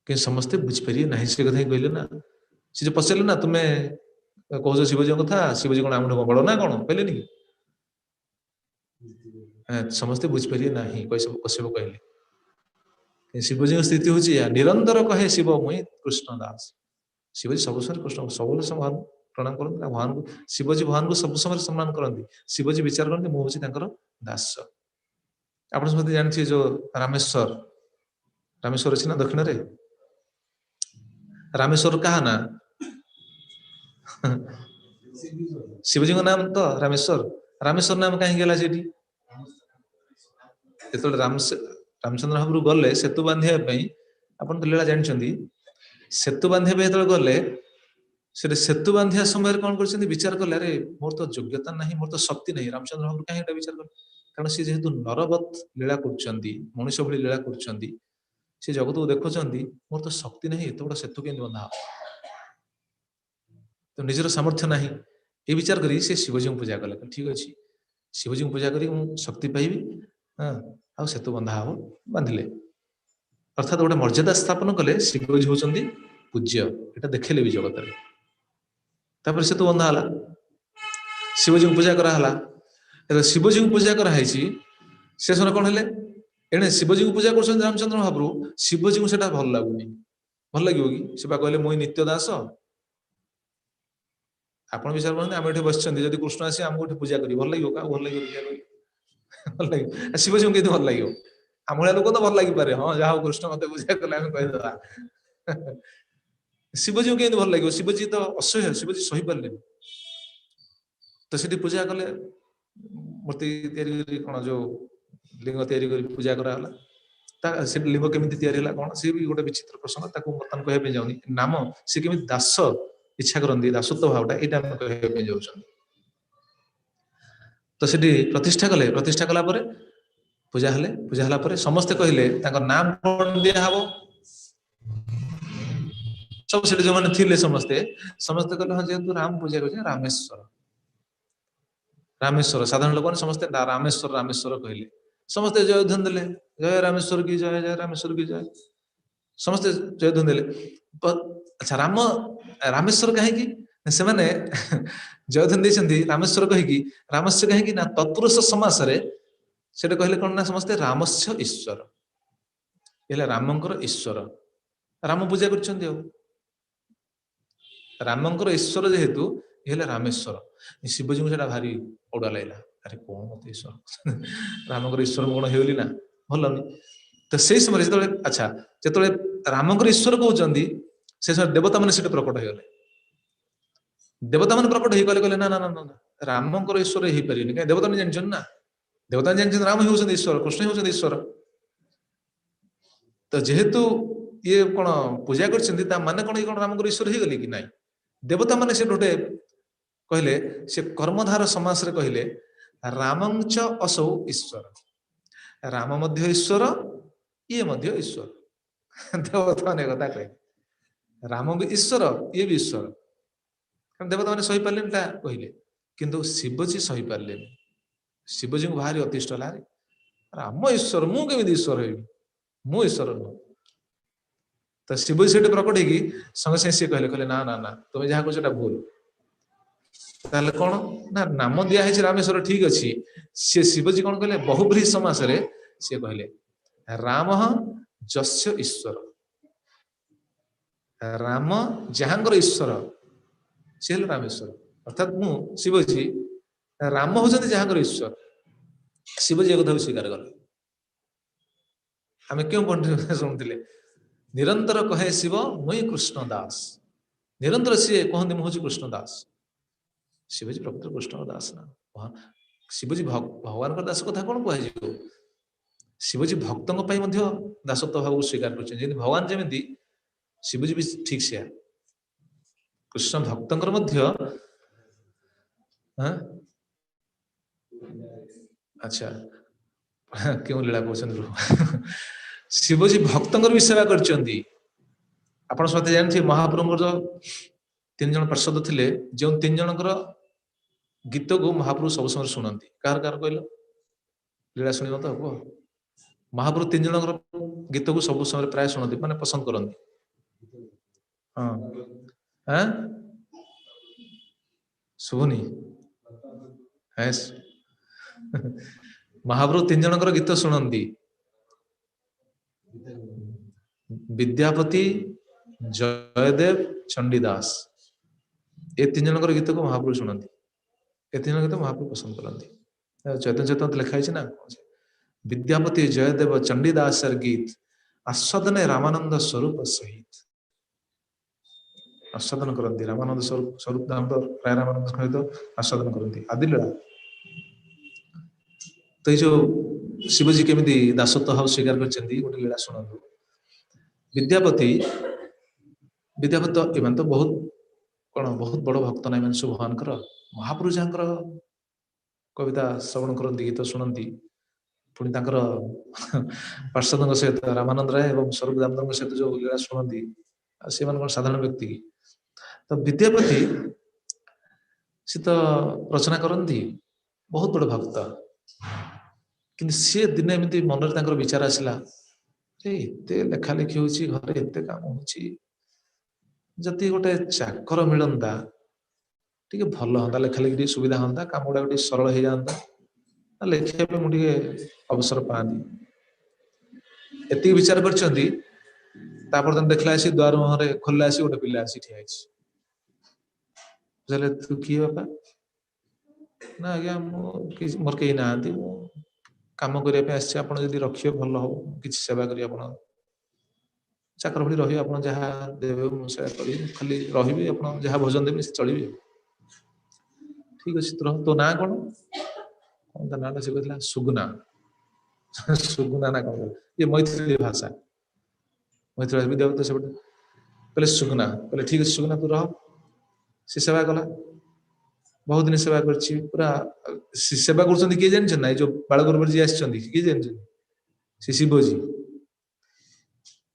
कि समस्ते बुझीपारे ना से कथा कहले ना सी जो पचारे ना तुम्हें कह शिवजी कथा शिवजी कौन आम बड़ ना कौन कहले समस्ते बुझीपारे ना कश्यप कहले शिवजी स्थिति हूँ या निरंतर कहे शिव मुई कृष्ण दास शिवजी सब समय कृष्ण सब भगवान प्रणाम करते भगवान को शिवजी भगवान को सब समय सम्मान करती शिवजी विचार करते मुझे दास आप समझते जानते जो रामेश्वर रामेश्वर अच्छी ना दक्षिण रे रामेश्वर कहा ना शिवजी को नाम तो रामेश्वर रामेश्वर नाम कहीं गला जो रामचंद्र महाप्रभु गले सेतु बांधे आप लीला जानते सेतु बांधे जो गले सेतु बांधिया समय कौन कर विचार कले अरे मोर तो योग्यता नहीं मोर तो शक्ति नहीं रामचंद्र महाप्रभु कहीं विचार कले कारण सी जेहेतु नरवत लीला कर मनुष्य भली लीला कर जगत को देखुं मोर तो शक्ति नहीं एत बड़ा सेतु के बंधा तो निजर सामर्थ्य ना ये विचार करी से शिवजी को पूजा कले ठीक अच्छे शिवजी को पूजा करी शक्ति पाइबी हाँ सेतु बंधा हम बांधिले अर्थात गोटे मर्यादा स्थापन कले शिवजी होती पूज्य यहाँ देखले भी जगत में सेतु बंधा है शिवजी को पूजा कराला शिवजी को पूजा कराई से समय कौन है एणे शिवजी को पूजा कर रामचंद्र महाप्रभु शिवजी को भल लगुनि भल लगे कि से कहले मुई नित्य दास आप विचार करते आम ये बस जब कृष्ण आसी आमको पूजा करी भल लगे क्या भल लगे पूजा करी भल लगे शिवजी को कितनी भल लगे आम भाया लोक तो भल लगे पारे हाँ जहाँ कृष्ण मत पूजा कले कहीदेवा शिवजी को कितनी भल लगे शिवजी तो असह्य शिवजी सही पारे तो सीठी पूजा कले मूर्ति कौन जो लिंग तैयारी पूजा कराला से लिंग केमी तैयारी कौन सी भी गोटे विचित्र प्रसंग बर्तमान कहना जाऊनी नाम सी केमी दास ଇଚ୍ଛା କରନ୍ତି ଦାସତ୍ୱ ଭାବଟା, ଏଇଟା ଆମେ କହିବା ପାଇଁ ଯାଉଛନ୍ତି। ତ ସେଠି ପ୍ରତିଷ୍ଠା କଲା ପରେ ପୂଜା ହେଲା ପରେ ସମସ୍ତେ କହିଲେ ତାଙ୍କର ନାମ କଣ ଦିଆହବ। ସବୁ ସେଠି ଯୋଉମାନେ ଥିଲେ ସମସ୍ତେ କହିଲେ ହଁ ଯେହେତୁ ରାମ ପୂଜା କରୁଛନ୍ତି ରାମେଶ୍ୱର। ସାଧାରଣ ଲୋକମାନେ ସମସ୍ତେ ରାମେଶ୍ୱର କହିଲେ। ସମସ୍ତେ ଜୟଧ୍ୱନି ଦେଲେ, ଜୟ ରାମେଶ୍ୱର କି ଜୟ, ଜୟ ରାମେଶ୍ୱର କି ଜୟ। ସମସ୍ତେ ଜୟଧ୍ୱନି ଦେଲେ। ଆଚ୍ଛା, ରାମେଶ୍ୱର କାହିଁକି? ସେମାନେ ଜୟଧ୍ୱନି ଦେଇଛନ୍ତି ରାମେଶ୍ୱର କହିକି। ରାମସ୍ୟ କାହିଁକି ନା ତତ୍ପୁରୁଷ ସମାସରେ ସେଟା କହିଲେ କଣ ନା ସମସ୍ତେ ରାମସ୍ୟ ଈଶ୍ୱର, ହେଲେ ରାମଙ୍କର ଈଶ୍ୱର, ରାମ ପୂଜା କରୁଛନ୍ତି। ଆଉ ରାମଙ୍କର ଈଶ୍ୱର ଯେହେତୁ ହେଲେ ରାମେଶ୍ୱର। ଶିବଜୀଙ୍କୁ ସେଟା ଭାରି ଅଡୁଆ ଲାଗିଲା। ଆରେ କଣ ମତେ ଈଶ୍ୱର, ରାମଙ୍କର ଈଶ୍ୱର କଣ ହେଇଗଲି ନା, ଭଲନି। ତ ସେଇ ସମୟରେ ଯେତେବେଳେ ରାମଙ୍କର ଈଶ୍ୱର କହୁଛନ୍ତି, ସେ ସମୟରେ ଦେବତା ମାନେ ସେଠି ପ୍ରକଟ ହେଇଗଲେ। ଦେବତା ମାନେ ପ୍ରକଟ ହେଇଗଲେ, କହିଲେ ନା ନା ନା ନା, ରାମଙ୍କର ଈଶ୍ୱର ହେଇପାରିବନି। କାହିଁକି? ଦେବତା ମାନେ ଜାଣିଛନ୍ତି ନା, ଦେବତା ଜାଣିଛନ୍ତି ରାମ ହେଉଛନ୍ତି ଈଶ୍ୱର, କୃଷ୍ଣ ହେଉଛନ୍ତି ଈଶ୍ୱର। ତ ଯେହେତୁ ଇଏ କଣ ପୂଜା କରିଛନ୍ତି, ତା ମାନେ କଣ ଇଏ କଣ ରାମଙ୍କର ଈଶ୍ୱର ହେଇଗଲେ କି? ନାଇଁ, ଦେବତା ମାନେ ସେ ଗୋଟେ କହିଲେ, ସେ କର୍ମଧାର ସମାସରେ କହିଲେ ରାମଞ୍ଚ ଅସౌ ଈଶ୍ୱର, ରାମ ମଧ୍ୟ ଈଶ୍ୱର, ଇଏ ମଧ୍ୟ ଈଶ୍ୱର। ଦେବତା ମାନେ କଥା କହିଲେ ରାମ ବି ଈଶ୍ୱର, ଇଏ ବି ଈଶ୍ୱର। ଦେବତା ମାନେ ସହିପାରିଲେନି ତା କହିଲେ, କିନ୍ତୁ ଶିବଜୀ ସହିପାରିଲେନି। ଶିବଜୀଙ୍କୁ ଭାରି ଅତିଷ୍ଠ ହେଲା, ରାମ ଈଶ୍ୱର, ମୁଁ କେମିତି ଈଶ୍ୱର ହେବି, ମୁଁ ଈଶ୍ୱର ନୁହଁ। ତ ଶିବଜୀ ସେଠି ପ୍ରକଟ ହେଇକି ସଙ୍ଗେ ସଙ୍ଗେ ସିଏ କହିଲେ ନା ନା ନା, ତମେ ଯାହା କହୁଛ ସେଟା ଭୁଲ। ତାହେଲେ କଣ ନା, ନାମ ଦିଆ ହେଇଛି ରାମେଶ୍ୱର, ଠିକ ଅଛି। ସେ ଶିବଜୀ କଣ କହିଲେ, ବହୁବ୍ରୀହି ସମାସରେ ସିଏ କହିଲେ ରାମ ଯସ୍ୟ ଈଶ୍ୱର, ରାମ ଯାହାଙ୍କର ଈଶ୍ୱର ସେ ହେଲେ ରାମେଶ୍ୱର। ଅର୍ଥାତ୍ ମୁଁ ଶିବଜୀ, ରାମ ହଉଛନ୍ତି ଯାହାଙ୍କର ଈଶ୍ୱର। ଶିବଜୀ ଏ କଥାକୁ ସ୍ୱୀକାର କଲେ। ଆମେ କେଉଁ ପଣ୍ଡିତ ଶୁଣୁଥିଲେ, ନିରନ୍ତର କହେ ଶିବ ମୁଇଁ କୃଷ୍ଣ ଦାସ। ନିରନ୍ତର ସିଏ କହନ୍ତି ମୁଁ ହଉଛି କୃଷ୍ଣ ଦାସ। ଶିବଜୀ ପ୍ରକୃତ କୃଷ୍ଣଙ୍କ ଦାସ ନା। ଶିବଜୀ ଭଗବାନଙ୍କର ଦାସ କଥା କଣ କୁହାଯିବ? ଶିବଜୀ ଭକ୍ତଙ୍କ ପାଇଁ ମଧ୍ୟ ଦାସତ୍ୱ ଭାବକୁ ସ୍ୱୀକାର କରିଛନ୍ତି। ଯେମିତି ଭଗବାନ ଯେମିତି, ଶିବଜୀ ବି ଠିକ ସେୟା। କୃଷ୍ଣ ଭକ୍ତଙ୍କର ମଧ୍ୟ ଆଚ୍ଛା, କେଉଁ ଲୀଳା କହୁଛନ୍ତି? ଶିବଜୀ ଭକ୍ତଙ୍କର ବି ସେବା କରିଛନ୍ତି। ଆପଣ ସମସ୍ତେ ଜାଣିଥିବେ, ମହାପ୍ରଭୁଙ୍କର 3 ଜଣ ପାର୍ଷଦ ଥିଲେ, ଯେଉଁ 3 ଜଣଙ୍କର ଗୀତକୁ ମହାପ୍ରଭୁ ସବୁ ସମୟରେ ଶୁଣନ୍ତି। କାହାର କାହାର କହିଲ? ଲୀଳା ଶୁଣିବ ତ କୁହ। ମହାପ୍ରଭୁ 3 ଜଣଙ୍କର ଗୀତକୁ ସବୁ ସମୟରେ ପ୍ରାୟ ଶୁଣନ୍ତି, ମାନେ ପସନ୍ଦ କରନ୍ତି। ହଁ, ଶୁଭୁନି? ମହାପ୍ରଭୁ 3 ଜଣଙ୍କର ଗୀତ ଶୁଣନ୍ତି, ବିଦ୍ୟାପତି, ଜୟଦେବ, ଚଣ୍ଡିଦାସ। ଏ 3 ଜଣଙ୍କର ଗୀତକୁ ମହାପ୍ରଭୁ ଶୁଣନ୍ତି। ଏ 3 ଜଣ ଗୀତ ମହାପ୍ରଭୁ ପସନ୍ଦ କରନ୍ତି। ଚୈତନ୍ୟ ଲେଖା ହେଇଛି ନା, ବିଦ୍ୟାପତି, ଜୟଦେବ, ଚଣ୍ଡିଦାସର ଗୀତ ଆସ୍ୱାଦନେ ରାମାନନ୍ଦ ସ୍ୱରୂପ ସହିତ। ଆସ୍ୱାଦନ କରନ୍ତି ରାମାନନ୍ଦ ସ୍ୱରୂପ ଦାମୋଦର ପ୍ରାୟ ରାମାନନ୍ଦ ସହିତ ଆସ୍ୱାଦନ କରନ୍ତି। ଆଦିଲୀଳା। ତ ଏଇ ଯୋଉ ଶିବଜୀ କେମିତି ଦାସତ୍ୱ ଭାବ ସ୍ୱୀକାର କରିଛନ୍ତି, ଗୋଟେ ଲୀଳା ଶୁଣନ୍ତୁ। ବିଦ୍ୟାପତି ଏମାନେ ତ ବହୁତ ବଡ ଭକ୍ତ ନା, ଏମାନେ ସବୁ ଭଗବାନଙ୍କର। ମହାପୁରୁଷ ଯାହାଙ୍କର କବିତା ଶ୍ରବଣ କରନ୍ତି, ଗୀତ ଶୁଣନ୍ତି, ପୁଣି ତାଙ୍କର ପାର୍ଷଦଙ୍କ ସହିତ ରାମାନନ୍ଦ ରାୟ ଏବଂ ସ୍ୱରୂପ ଦାମୋଦରଙ୍କ ସହିତ ଯୋଉ ଲୀଳା ଶୁଣନ୍ତି, ଆଉ ସେମାନେ କଣ ସାଧାରଣ ବ୍ୟକ୍ତି କି? ତ ବିଦ୍ୟାପତି ସେ ତ ରଚନା କରନ୍ତି, ବହୁତ ବଡ ଭକ୍ତ। କିନ୍ତୁ ସିଏ ଦିନେ ଏମିତି ମନରେ ତାଙ୍କର ବିଚାର ଆସିଲା, ଏତେ ଲେଖା ଲେଖି ହଉଛି, ଘରେ ଏତେ କାମ ହଉଛି, ଯଦି ଗୋଟେ ଚାକର ମିଳନ୍ତା ଟିକେ ଭଲ ହୁଅନ୍ତା, ଲେଖା ଲେଖି ଟିକେ ସୁବିଧା ହୁଅନ୍ତା, କାମ ଗୁଡାକ ଟିକେ ସରଳ ହେଇଯାଆନ୍ତା, ଲେଖିବା ପାଇଁ ମୁଁ ଟିକେ ଅବସର ପାଆନ୍ତି। ଏତିକି ବିଚାର କରିଛନ୍ତି। ତାପରେ ତମେ ଦେଖିଲା ଆସି ଦ୍ୱାର ମୁହଁରେ ଖୋଲିଲା ଆସି ଗୋଟେ ପିଲା ଆସି ଠିଆ ହେଇଛି। ତୁ କିଏ ବାପା? ନା ଆଜ୍ଞା, ମୋର କେହି ନାହାନ୍ତି, ମୁଁ କାମ କରିବା ପାଇଁ ଆସିଛି, ଆପଣ ଯଦି ରଖିବେ ଭଲ ହବ, କିଛି ସେବା କରି ଆପଣ ଚାକର ଭଳି ରହିବେ, ଆପଣ ଯାହା ଦେବେ ମୁଁ ସେୟା କରିବି, ଖାଲି ରହିବି, ଆପଣ ଯାହା ଭୋଜନ ଦେବେ ସେ ଚଳିବେ। ଠିକ ଅଛି, ତୋ ନାଁ କଣ? ତା ନାଁଟା ସେ କହିଥିଲା ସୁଗୁନା। ସୁଗୁନା ନା କଣ? ଇଏ ମୈଥିଳି ଭାଷା। ମୈଥିଳି ବିଦ୍ୟାପତି ସେପଟେ କହିଲେ ସୁଗୁନା। କହିଲେ ଠିକ ଅଛି ସୁଗୁନା, ତୁ ରହ, से सेवा कला बहुत दिन सेवा करछि पूरा सेवा करछन्ती किए जानछन ना जो बालगुरुवर जी आछन्ती किए जानछन से शिवजी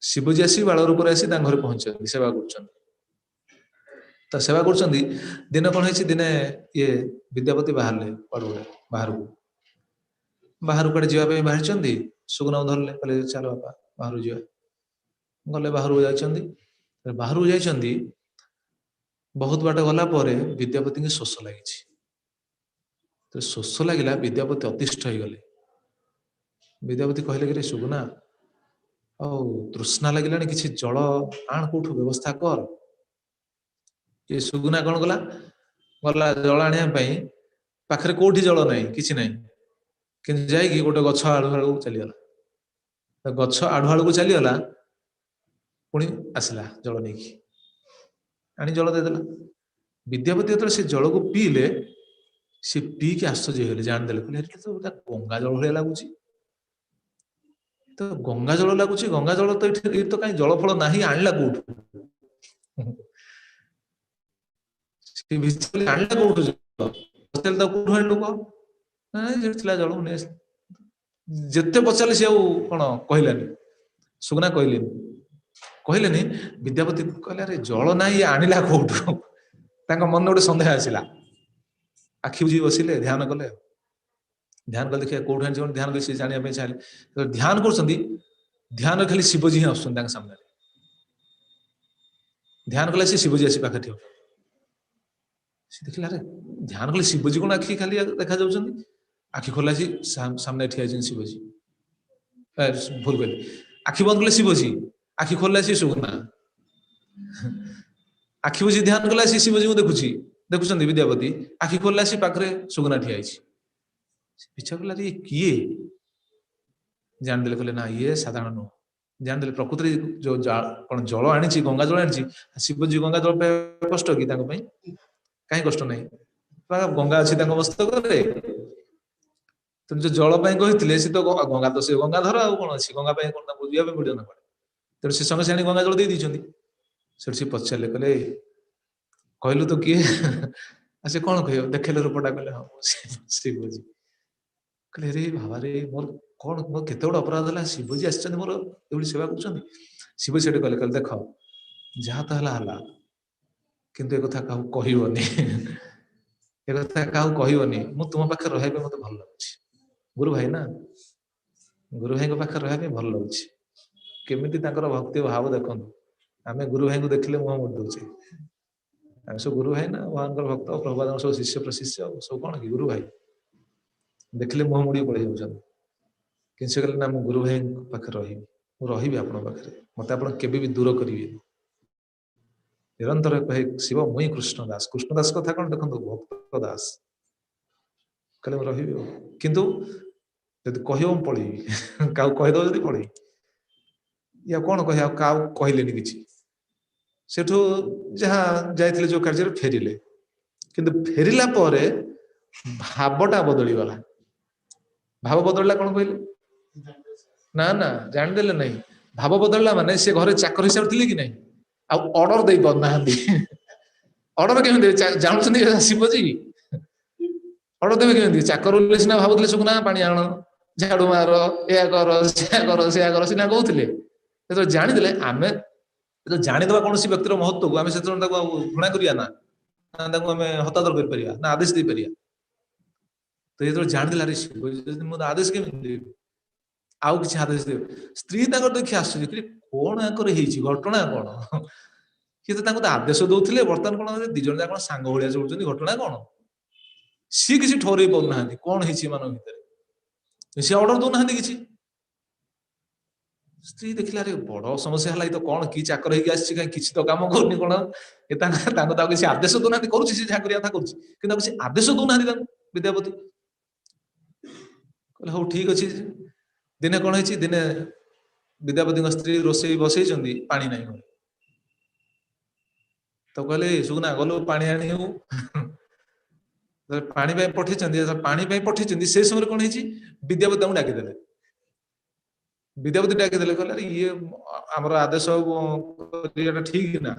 शिवजी आसी बाल रूप आसी घर पहुंचती सेवा कर तो सेवा कर दिन कौन है दिने ये विद्यापति बाहर बाहर को बाहर कड़े जावाई बाहर सुगुना धरले कहले चलो बापा बाहर जा गले बाहर जा बाहर जा बहुत बाट गला विद्यापति की शोष लगी तो शोष लगिला विद्यापति अतिष्ठ हो गले विद्यापति कहले कि सुगुना तृष्णा लगिला किसी जल आण कौटू व्यवस्था कर ये सुगुना कौन गला गला जल आने पाखे कौटी जल ना कि ना कि जाकि गोटे गछ आड़ू आड़ू चलीगला गछ आड़ू आड़ू को चलीगला पुणी आसला जल नहीं आनी जल देदेला विद्यापति जो से जल को पीले सी पी के आश्चर्य होले जानदे तो गंगा जल भाया लगुच तो गंगा जल लगुच गंगा जल तो ये तो कहीं जल फल ना आणला कौटू आणला कौटू कौटू लोक जल जिते पचारे सी कौन कहलानी सुगना कहलेनी विद्यापति कहले अरे जल ना ये आणला कौटू मन गोटे सन्देह आसला आखि बुझी बसिले ध्यान कले ध्यान कले देखिए कौट आनी ध्यान कर जाना चाहिए ध्यान कर ध्यान खाली शिवजी ही आस सामने ध्यान कले सी शिवजी आसी पाखे ठिया देखिला अरे ध्यान कले शिवजी कौन आखि खाली देखा जाऊँ आखि खोला सामने ठिया शिवजी भूल कहले आखि बंद कले शिवजी आखि खोला सुगुना आखि बुझी ध्यान कला शिवजी को देखुची देखुं विद्यापति आखि खोला पाखे सुगुना ठिया पिछा कला ये किए जानदे कहले ना ये साधारण नुह जानदे प्रकृति जो कौन जल आनी गंगा जल आनी शिवजी गंगा जल कष्ट कि कहीं कष्ट ना गंगा अच्छी मस्तक तुम जो जल कहते सी तो गंगा तो से गंगाधर आ कौन अच्छी गंगा कौन बुझा पड़ो ना तेणु से संगे से गंगा जल दे सी पचारे कहले कहलु तो किए से कौन कह देखेले रूपटा कहले हाँ शिवजी कहले रे बाबा रे मोर कौन मोर केते बड़ अपराध है शिवजी आसछन मोर एवढी सेवा कर शिवजी से कहले देख जहाँ तो है किंतु एक कथा कहबनी एक कथा कहबनी मु तुम पाखे रहा मत भल लगुच गुरु भाई ना गुरु भाई पाखे रहा भल लगुच केमिति भक्ति भाव देखु आम गुरु भाई को देखले मुह मोड़ दौचे आम सब गुरु भाई ना भगवान भक्त प्रभुपाद सब शिष्य प्रशिष्य सब कौन कि गुरु भाई देखले मुह मोड़ी पड़े जाऊँ कि ना मु गुरु भाई पाखे रही आप मत आप भी दूर करेंगे निरंतर कहे शिव मुई कृष्णदास कृष्णदास कथा कौन देखो भक्त दास कहले रही किंतु जब कह पढ़ी क्या कहीद जब पढ़ी या कौन कह कहले कि सेठू जहाँ जाइए जो कार्य फेरिले किंतु फेरिला परे भावटा बदली गला भाव बदलला कौन कहले ना ना जानदेले नहीं भाव बदलला माने से घरे चाकर हिसाब थे कि नहीं ऑर्डर दे पाना ऑर्डर केमी जानते शिवजी ऑर्डर देवे केमी चाकर सीना भावुले सुगुना पानी आण झाड़ू मार या कर सीना कहते जो जानीदे आम जो जानीदे कौन व्यक्तिर महत्व को आम से घृणा करिया ना आम हतादर कर ना आदेश दे पारिया तो ये जानीदे अरे शिव आदेश केमी आउ किसी आदेश दे स्त्री देखिए आश्चर्य कौन घटना कौन किए तो आदेश दौले बर्तमान कौन दिज जाक सांग भाया चलुँच घटना कौन सी किसी ठहर पाना कौन है भितर सी ऑर्डर दौना कि स्त्री देखला रे बड़ समस्या है तो कौन कि चाकर किसी तो कम करनी कौन किसी आदेश दौना कर आदेश दौना विद्यापति कहले हाँ ठीक अच्छे दिने कौन है दिने विद्यापति स्त्री रोषे बसई पानी ना घर तो कहले सुगुना गलु पानी आनी पानी पठे पानी पठे से समय कौन है विद्यापति डाकिदेले विद्यापति डाकिदेले कहले ये आमर आदेश ठीक ना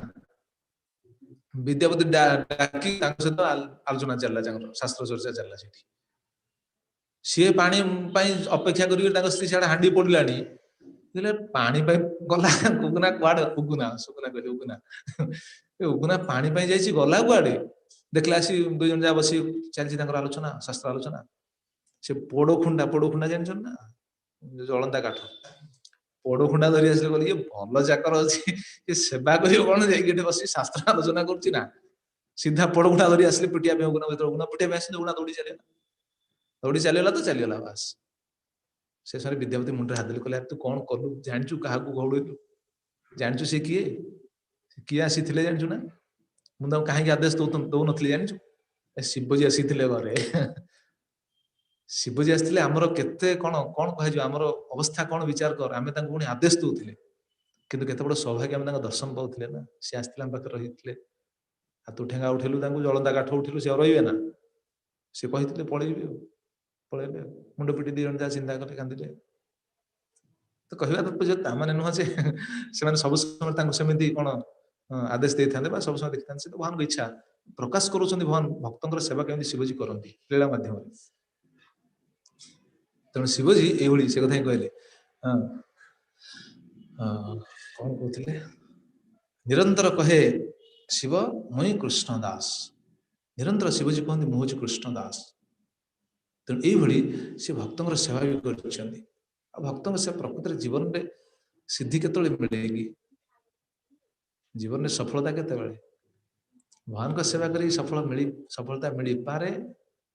विद्यापति डाकी सहित आलोचना चलला, शास्त्र चर्चा चलला। सी पानी अपेक्षा कर स्त्री सियाड़े हांडी पड़लानी पानी गला उगुना कुआड़े उगुना सुगुना कहले उगुना उगुना पानी जाइए गला कुआड़े देखला आसी दुई जन जा बस चलती आलोचना शास्त्र आलोचना। से पोड़खुंडा जान ना जलंदा काठ पोड़खुंडा धरी आस ये भल चाकर अच्छी सेवा कर कौन जाइए बस शास्त्र आलोचना कर सीधा पोड़खुंडा धरी आसले पिटिया उगुना पिटिया आस उगुना दौड़ी चलीगला तो चलीगला बास। से समय विद्यापति मुंडे हाथ देले तू कौन कलु जानचु क्या घौड़ेलु जानचु सी किए किए आसी जानचु ना मुझे कहीं आदेश दौन जानचु शिवजी आसी घरे शिवजी आसते आमर केते कौन कौन कह आमर अवस्था कौन विचार कर आम पुणी आदेश दौले किंतु केते बड़ सौभाग्य आम दर्शन पाते ना सी आसते आम पाखे रही हाथ ठेंगा उठेलु जलंदा काठ उठेलु सी रही ना सी कहते पलैबे पलैले मुंड पिटी दी जन चिंता कले कांदिले तो कहवा तात्पर्य ताने नुह से सब समय सेमती कौन आदेश दे था सब समय देखी था तो भगवान इच्छा प्रकाश करुँच भगवान भक्तों सेवा केमती शिवजी करती लीला माध्यम तेणु शिवजी ये से कथा कहले कौन कहते निरंतर कहे शिव मुई कृष्ण दास निरंतर शिवजी कहते मुझे कृष्ण दास तेणु ये सी भक्तों सेवा भी कर भक्तों से प्रकृति जीवन में सिद्धि केतले मिलेगी जीवन में सफलता केते भगवान को सेवा करी सफलता मिली पारे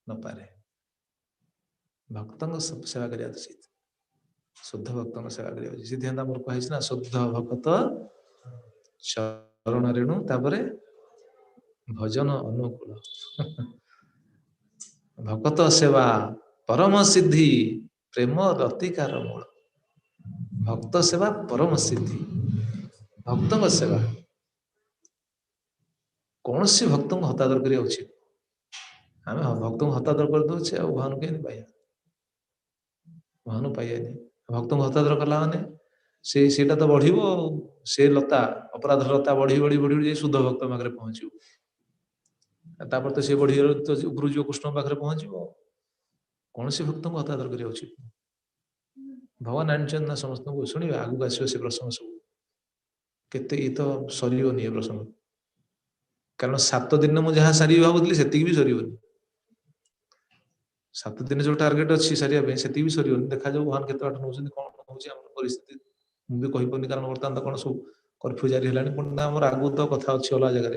न पारे भक्तों सेवा करिया उचित शुद्ध भक्तों सेवा करिया उचित सिद्धांत मोर कहि ना शुद्ध भक्त चरण रेणु तापरे भजन अनुकूल भक्त सेवा परम सिद्धि प्रेम रतिकार मूल भक्त सेवा परम सिद्धि भक्तों सेवा कौन सी भक्तों को हतादर करिया उचित आम भक्तों को हतादर कर दे भगवान के पाइया भगवान पाइया भक्तों को हतादर कला माने सेटा तो बढ़ से लता अपराध लता बढ़ी बढ़ी बढ़ी बढ़ी शुद्ध भक्त पाखे पहुंचू तो सी बढ़ी तो गुरुजी कृष्ण पाखे पहुंचो कौन सी भक्तों को हतादर करिया उचित भगवान आनिचंद ना समस्त को शुणे आगू आसो से प्रसंग सब केते ये तो सरीबनी ये प्रसंग कारण 7 दिन मुझे जहाँ सारी भावुली से भी सरीबनी 7 दिन जो टार्गेट अच्छी सारे से भी सरीबनी देखा जाऊ भगवान केते बाट नौ कौन हो परिस्थिति मुझे कहीपनी कारण बर्तमान तो कौन सब कर्फ्यू जारी है आम आगू तो कथा अच्छी अलग जगह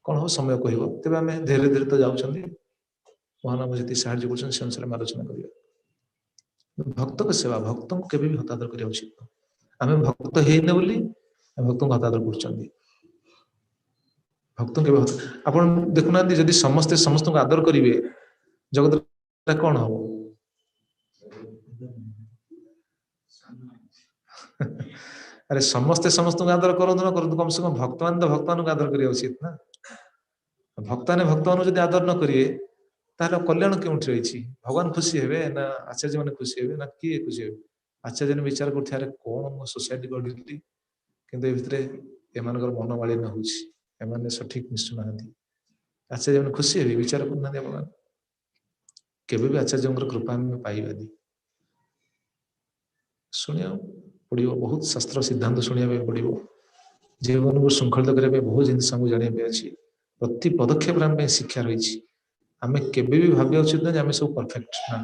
कौन हम समय कह तेज आम धीरे धीरे तो जाऊँ भगवान आम जी साहय कर आलोचना कर भक्त को सेवा भक्तों को केवे भी हतादर करिया उचित आम भक्त हेने बोली भक्तों को हतादर कर भक्तों के आपण देखुना जदि समस्ते समस्त को आदर करेंगे जगत कौन हम अरे समस्ते समस्त को आदर करूँ न करूँ कम से कम भक्तमान तो भक्तमान को आदर करिया उचित ना भक्ताने भक्तमान जब आदर न करेंगे तार कल्याण क्यों रही भगवान खुशी हे ना आचार्य मैंने खुशी हे ना किए खुशी हे आचार्य ने विचार कर कौन मो सोसाइटी गढ़ी कि एम मन मालिन्य हो सठिक मिशु ना आचार्य मैंने खुशी हे विचार करना भगवान केवे भी आचार्य कृपा पाइबानी शुणा पड़ो बहुत शास्त्र सिद्धांत शुणा पड़ो जीवन को श्रृंखलित करने बहुत जिन जाना अच्छी प्रति पदक्षेप आम शिक्षा रही आम केवे भी भावी उचित ना आम सब परफेक्ट ना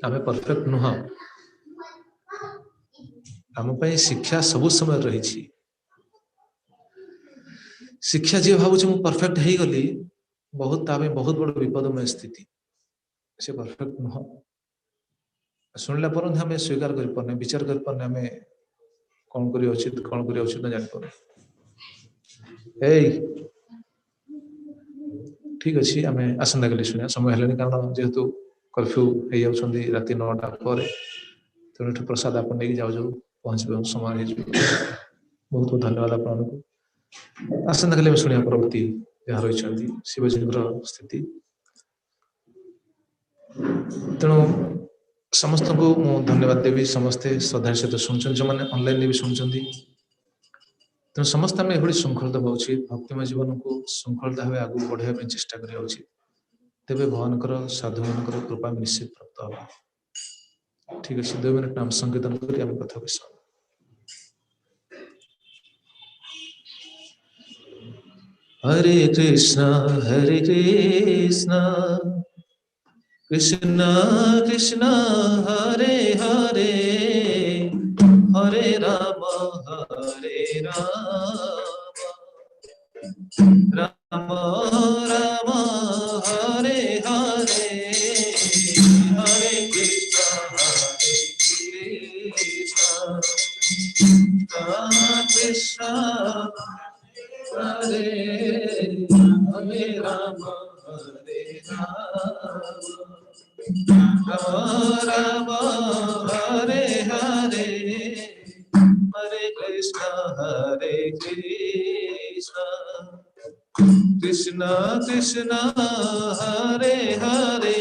आम परफेक्ट नुह आम शिक्षा सबु समय रही शिक्षा जी भावुँ मु परफेक्ट हो गली बहुत बहुत बड़ विपदमय स्थिति से परफेक्ट नुह शुणिला पर आम स्वीकार कर विचार कर आम कौन कर उचित ना जापर ठीक अच्छे आम आसंता काली शुणा समय है कारण जेहेतु कर्फ्यू हो राति 9टा पर तेणु प्रसाद आप नहीं जाऊ पहुंचे समय बहुत बहुत धन्यवाद आपको आसंता काली शुणा परवर्ती जहाँ रही शिवजी स्थिति तेणु समस्त को मु धन्यवाद देवी समस्ते श्रद्धा सहित शुणुं जो मैंने ऑनलाइन भी शुणुं तेणु समस्त आम एभली शृंखलित होगा उचित भक्तिमय जीवन को शृंखलित भाव आगे बढ़ाई चेष्टा करा उचित तेरे भगवान साधु मान कृपा निश्चित प्राप्त होगा। ठीक अच्छे 2 मिनट नाम संकीर्तन कर कथा विषय हरे कृष्ण कृष्ण कृष्ण हरे हरे हरे राम राम राम हरे हरे हरे कृष्ण कृष्ण हरे हरे राम राम हरे हरे हरे कृष्ण कृष्ण कृष्ण हरे हरे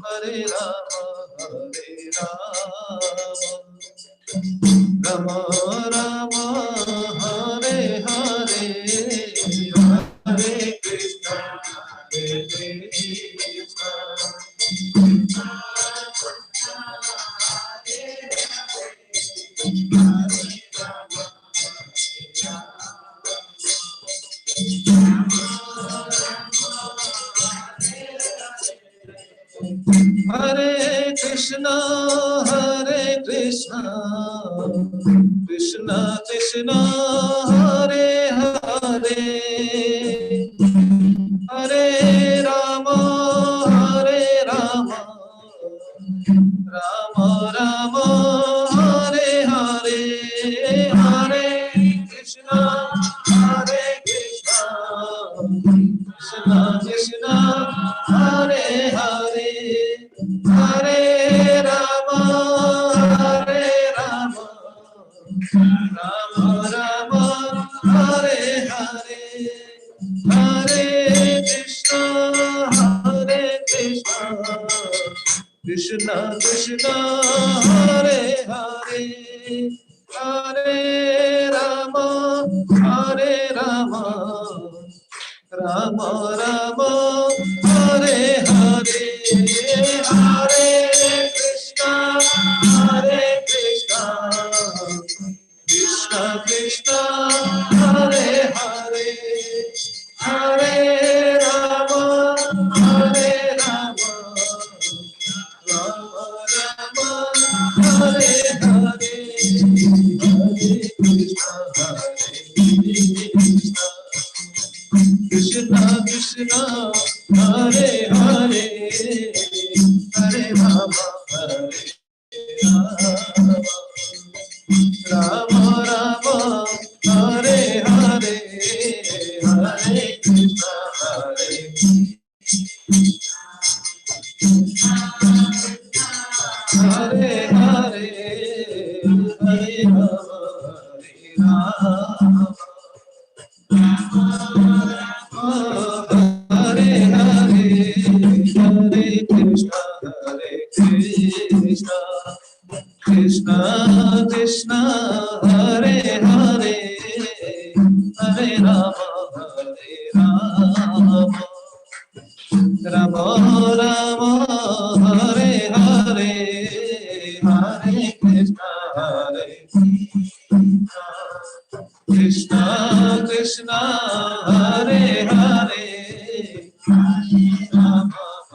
हरे राम राम राम हरे हरे हरे कृष्ण हरे कृष्ण कृष्ण कृष्ण हरे हरे हरे राम राम राम हरे हरे हरे कृष्ण कृष्ण कृष्ण हरे हरे हरे राम राम राम हरे हरे हरे कृष्ण कृष्ण कृष्ण हरे हरे हरे राम राम राम हरे हरे हरे कृष्ण कृष्ण कृष्ण हरे हरे हरे राम राम राम हरे हरे हरे कृष्ण कृष्ण हरे हरे हरे राम राम राम हरे हरे हरे कृष्ण हरे हरे हरे हरे राम हरे हरे हरे कृष्ण कृष्ण कृष्ण हरे हरे हरे राम राम राम हरे हरे हरे कृष्ण कृष्ण कृष्ण हरे हरे राम हरे कृष्ण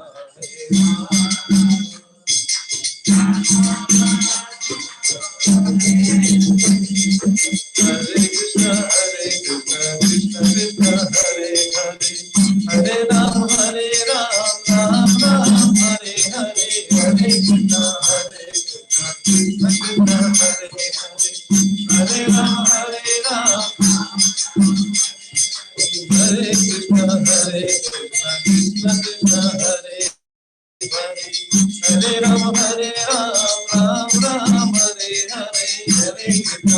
कृष्ण कृष्ण हरे हरे हरे राम राम राम हरे हरे हरे कृष्ण कृष्ण कृष्ण हरे हरे हरे राम हरे कृष्ण कृष्ण कृष्ण हरे हरे राम राम राम हरे हरे हरे कृष्ण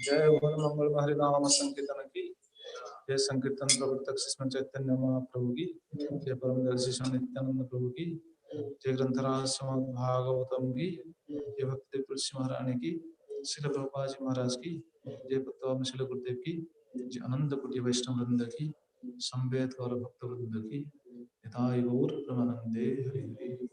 जय भोल मंगल हरि नाम संकीर्तन की जय। संकीर्तन प्रवर्तक श्री चैतन्य महाप्रभु की जय। परमदर्शी स्वामी नित्यानंद प्रभु की जय। ग्रंथराज श्रीमद् भागवतम की जय। भक्ति तुलसी महारानी की, श्रील प्रभुपाद जी महाराज की जय। पत्तवाम श्रील गुरुदेव की जय। अनंत कोटि वैष्णव वृंद की, संवेद और भक्त वृंद की, हिताय गौर प्रेमानंदे हरि हरि।